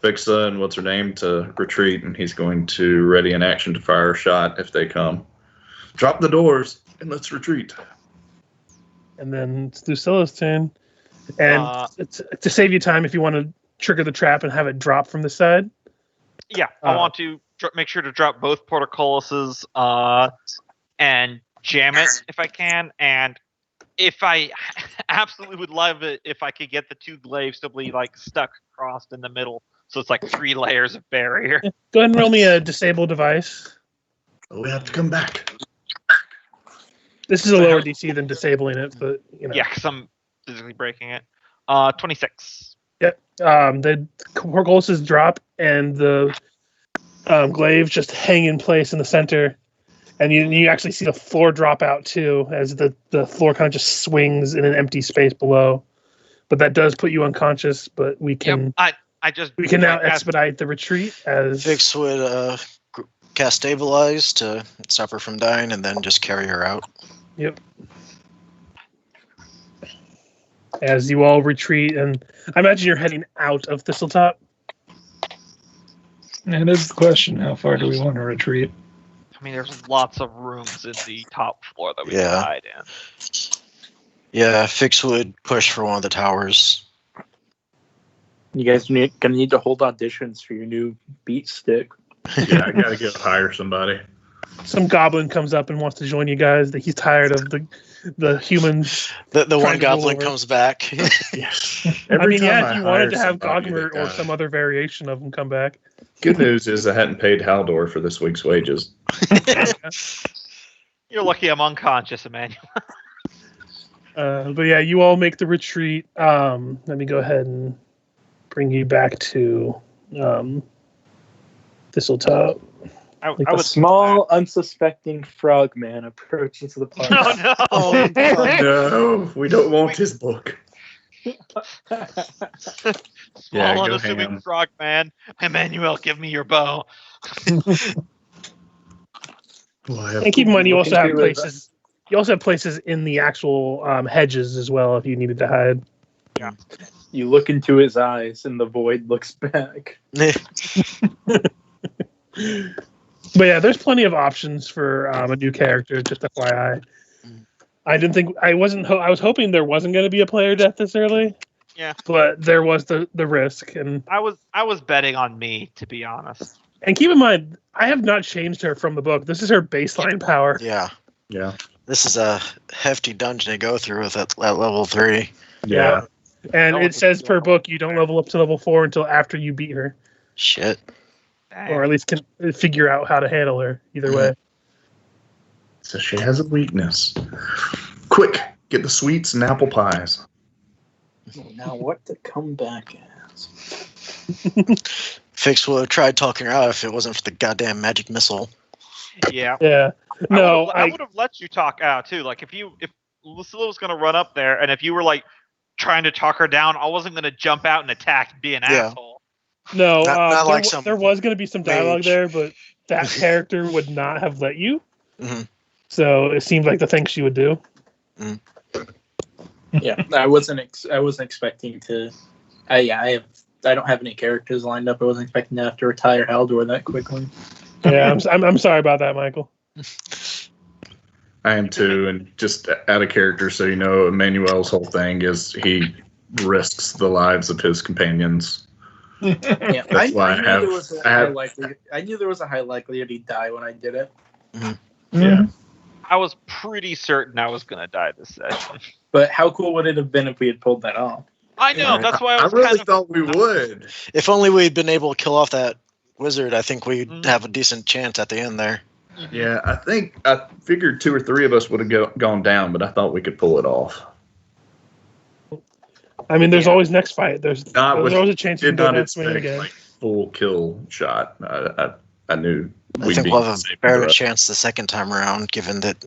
Ephixa and what's her name to retreat, and he's going to ready an action to fire a shot if they come. Drop the doors and let's retreat.
and then it's Lucilla's turn. And to save you time, if you want to trigger the trap and have it drop from the side.
Yeah, I want to make sure to drop both portcullises and jam it if I can. And if I absolutely would love it if I could get the 2 glaives to be stuck crossed in the middle. So it's 3 layers of barrier.
Go ahead and roll me a disable device.
We have to come back.
This is a lower DC than disabling it, but you know.
Yeah, because I'm physically breaking it. 26.
Yep. The portcullises drop, and the glaives just hang in place in the center, and you actually see the floor drop out too, as the floor kind of just swings in an empty space below. But that does put you unconscious. But we can we can now expedite the retreat as
Vix would cast Stabilize to stop her from dying, and then just carry her out.
Yep. As you all retreat, and I imagine you're heading out of Thistletop.
And it's the question, how far do we want to retreat?
I mean, there's lots of rooms in the top floor that we can hide in.
Yeah, Fix would push for one of the towers.
You guys gonna need to hold auditions for your new beat stick.
Yeah, I gotta go hire somebody.
Some goblin comes up and wants to join you guys. That he's tired of the humans.
The one goblin comes back.
Yes.
I mean, if you wanted to have Gogmer or some other variation of them come back.
Good news is I hadn't paid Haldor for this week's wages.
You're lucky I'm unconscious, Emanuele.
But yeah, you all make the retreat. Let me go ahead and bring you back to Thistletop.
A small, unsuspecting frogman approaches the party.
Oh no!
No, we don't want his book.
Small,
go
unassuming
ham.
frog man. Emanuele, give me your bow.
And keep in mind, you also have places. You also have places in the actual hedges as well, if you needed to hide.
Yeah.
You look into his eyes, and the void looks back.
But yeah, there's plenty of options for a new character. Just FYI, I was hoping there wasn't going to be a player death this early.
Yeah.
But there was the risk, and
I was betting on me, to be honest.
And keep in mind, I have not changed her from the book. This is her baseline power.
Yeah.
Yeah.
This is a hefty dungeon to go through with at level 3.
Yeah.
And
No
it
one's
says
doing
per
that.
book you don't level up to level 4 until after you beat her,
Shit.
Dang.
or at least can figure out how to handle her. Either way.
So she has a weakness. Quick, get the sweets and apple pies.
Now what to come back as?
Fix would have tried talking her out if it wasn't for the goddamn magic missile.
Yeah.
Yeah. No,
I would have let you talk out too. Like if Lucilla was gonna run up there, and if you were like trying to talk her down, I wasn't gonna jump out and attack and be an asshole.
No,
Not like some
there was going to be some dialogue
mage.
there, but that character would not have let you.
Mhm.
So it seemed like the thing she would do.
Yeah, I wasn't expecting to. I don't have any characters lined up. I wasn't expecting to have to retire Haldor that quickly.
Yeah, I'm sorry about that, Michael.
I am too, and just out of character, so you know, Emanuele's whole thing is he risks the lives of his companions.
Yeah,
That's why I
knew
have-
there was a
I have-
high likelihood. I knew there was a high likelihood he'd die when I did it.
Yeah.
I was pretty certain I was gonna die this session.
But how cool would it have been if we had pulled that off?
I know. That's why I was
really
kind of.
thought we would.
If only we'd been able to kill off that wizard, I think we'd
Mhm.
have a decent chance at the end there.
Yeah, I figured 2 or 3 of us would have gone down, but I thought we could pull it off.
I mean, there's always next fight. There's always a chance you can
Did
go
not
down swinging
expect
again.
like full kill shot. I knew
I
we'd
think
be
we'll have a
safe
better
for us.
chance the second time around, given that,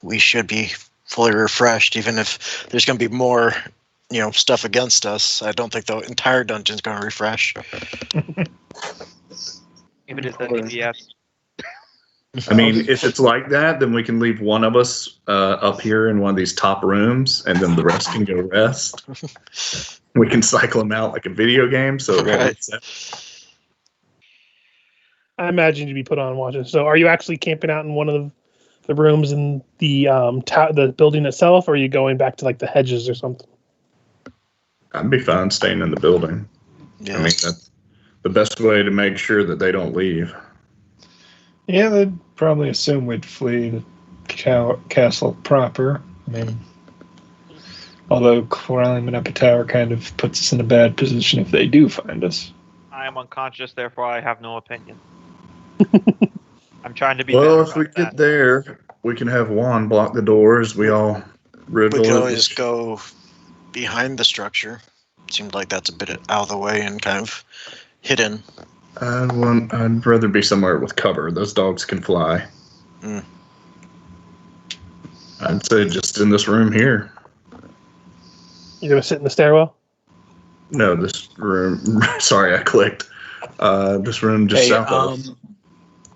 we should be fully refreshed, even if there's going to be more, stuff against us. I don't think the entire dungeon's going to refresh.
If it is the DPS.
I mean, if it's like that, then we can leave one of us up here in one of these top rooms, and then the rest can go rest. We can cycle them out like a video game. So
Right.
I imagine you'd be put on watches. So, are you actually camping out in one of the rooms in the the building itself, or are you going back to like the hedges or something?
I'd be fine staying in the building.
Yeah.
I mean, that's the best way to make sure that they don't leave.
Yeah, they'd probably assume we'd flee the castle proper. I mean, although climbing up a tower kind of puts us in a bad position if they do find us.
I am unconscious, therefore I have no opinion. I'm trying to be.
Well,
better
if we
about
get
that.
there, we can have Juan block the doors. We all
We
riddle
could
it.
always go behind the structure. Seemed like that's a bit out of the way and kind of hidden.
I'd rather be somewhere with cover. Those dogs can fly.
Mm.
I'd say just in this room here.
You're gonna sit in the stairwell.
No, this room. Sorry, I clicked. This room just south of us,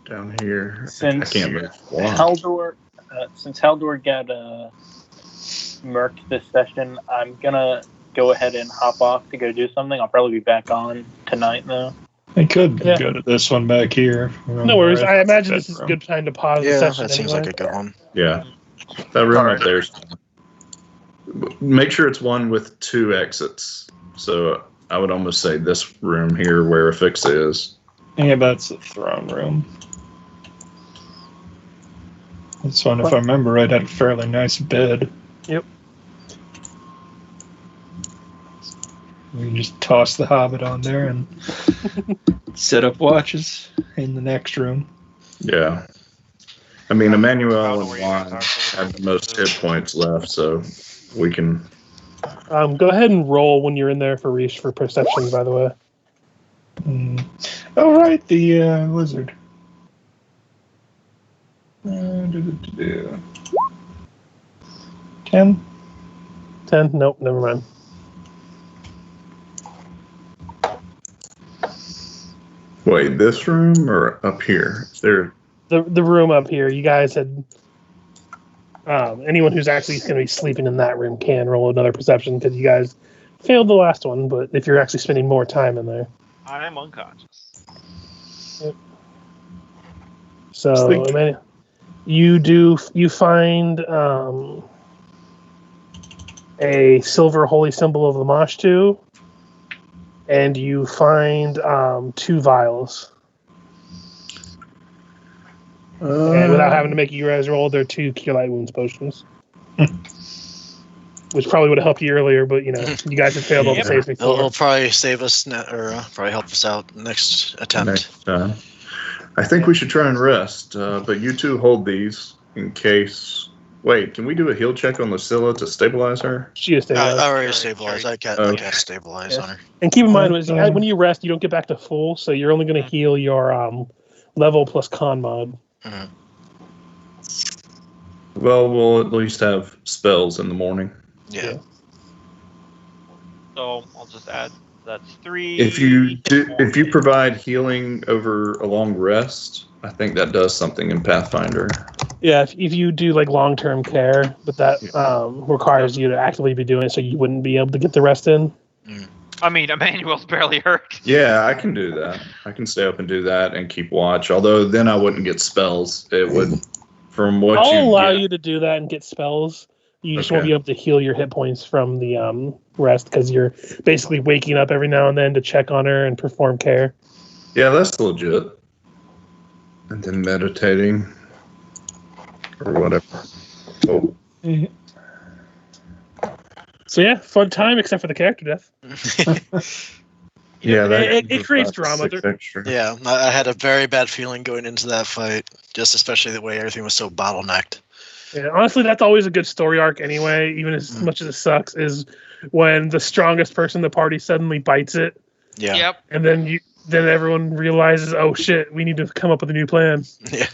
down here. I
Since
can't move. Wow.
Haldor got murked this session, I'm gonna go ahead and hop off to go do something. I'll probably be back on tonight though.
I could
Yeah.
go to this one back here.
No worries. I imagine this is a good time to pause the
Yeah,
session.
that seems
anyway.
like a good one.
Yeah, that room up there's. Make sure it's one with 2 exits. So I would almost say this room here where Ephixa is.
Yeah, that's the throne room. This one, if I remember right, had a fairly nice bed.
Yep.
We can just toss the Hobbit on there and set up watches in the next room.
Yeah. I mean, Emanuele and Juan have the most hit points left, so we can.
Go ahead and roll when you're in there for Ris'sh for perception. By the way.
Oh, right, the lizard. 10?
10? Nope, never mind.
Wait, this room or up here? Is there?
The room up here, you guys had... anyone who's actually going to be sleeping in that room can roll another perception because you guys failed the last one, but if you're actually spending more time in there.
I am unconscious.
So,
Sleep.
Emmanuel, you find a silver holy symbol of the Mashtu, and you find 2 vials. And without having to make you guys roll, they're 2 Cure Light Wounds potions. Which probably would have helped you earlier, but you guys have failed all the saves before.
It'll probably save us, or probably help us out next attempt.
Next time. I think we should try and rest, but you two hold these in case. Wait, can we do a heal check on Lucilla to stabilize her?
She is stabilized.
I already stabilized. I cast stabilize on her.
And keep in mind, when you rest, you don't get back to full, so you're only going to heal your level plus con mod.
Mhm.
Well, we'll at least have spells in the morning.
Yeah.
So I'll just add that's 3.
If you provide healing over a long rest, I think that does something in Pathfinder.
Yeah, if you do like long-term care, but that requires you to actively be doing it, so you wouldn't be able to get the rest in.
I mean, Emanuele's barely hurt.
Yeah, I can do that. I can stay up and do that and keep watch. Although then I wouldn't get spells. It would, from what
I'll
you
allow
get.
you to do that and get spells. You just
Okay.
won't be able to heal your hit points from the rest because you're basically waking up every now and then to check on her and perform care.
Yeah, that's legit. And then meditating or whatever. Oh,
So yeah, fun time except for the character death.
yeah, that
It creates drama.
Extra.
Yeah, I had a very bad feeling going into that fight, just especially the way everything was so bottlenecked.
Yeah, honestly, that's always a good story arc anyway, even as much as it sucks, is when the strongest person in the party suddenly bites it,
Yeah.
Yep.
and then everyone realizes, oh shit, we need to come up with a new plan.
Yeah.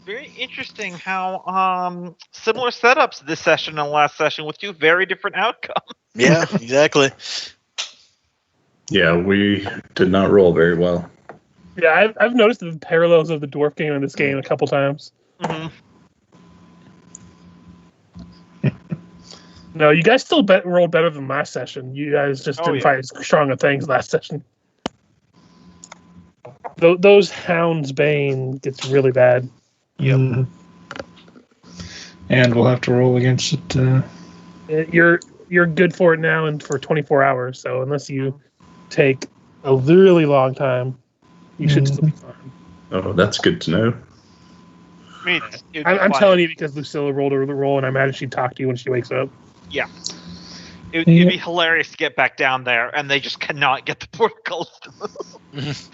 Very interesting how similar setups this session and last session with 2 very different outcomes.
Yeah, exactly.
Yeah, we did not roll very well.
Yeah, I've noticed the parallels of the dwarf game and this game a couple times.
Mm-hmm.
No, you guys still rolled better than last session. You guys just didn't fight as strong of things last session. Those Hound's Bane gets really bad.
Yep. And we'll have to roll against it.
You're good for it now and for 24 hours. So unless you take a really long time, you should still be fine.
Oh, that's good to know.
I mean,
I'm telling you because Lucilla rolled her roll, and I imagine she'd talk to you when she wakes up.
Yeah. It'd be hilarious to get back down there, and they just cannot get the portcullis to move.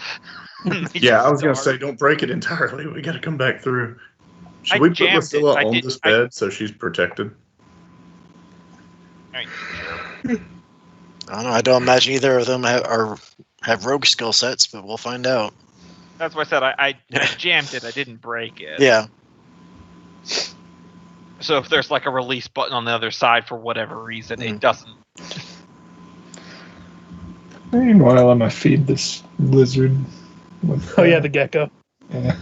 Yeah, I was going to say, don't break it entirely. We got to come back through. Should
I
we put
jammed
Lucilla
it.
on this bed so she's protected?
Right.
I don't know. I don't imagine either of them have rogue skill sets, but we'll find out.
That's why I said I jammed it. I didn't break it.
Yeah.
So if there's like a release button on the other side for whatever reason, it doesn't.
Meanwhile, I'm going to feed this lizard.
Oh yeah, the gecko.
Yeah.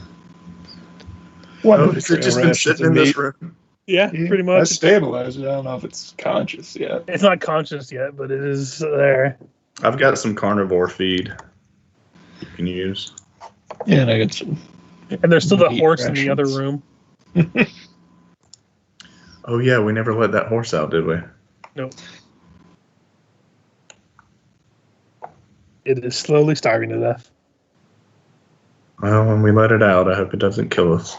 Has it just been sitting in this room?
Yeah, pretty
I
much.
stabilized it. I don't know if it's conscious yet.
It's not conscious yet, but it is there.
I've got some carnivore feed you can use.
Yeah, and I got some.
And there's still the
Meat
horse in the other
rations.
room.
Oh, yeah, we never let that horse out, did we?
Nope. It is slowly starving to death.
Well, when we let it out, I hope it doesn't kill us.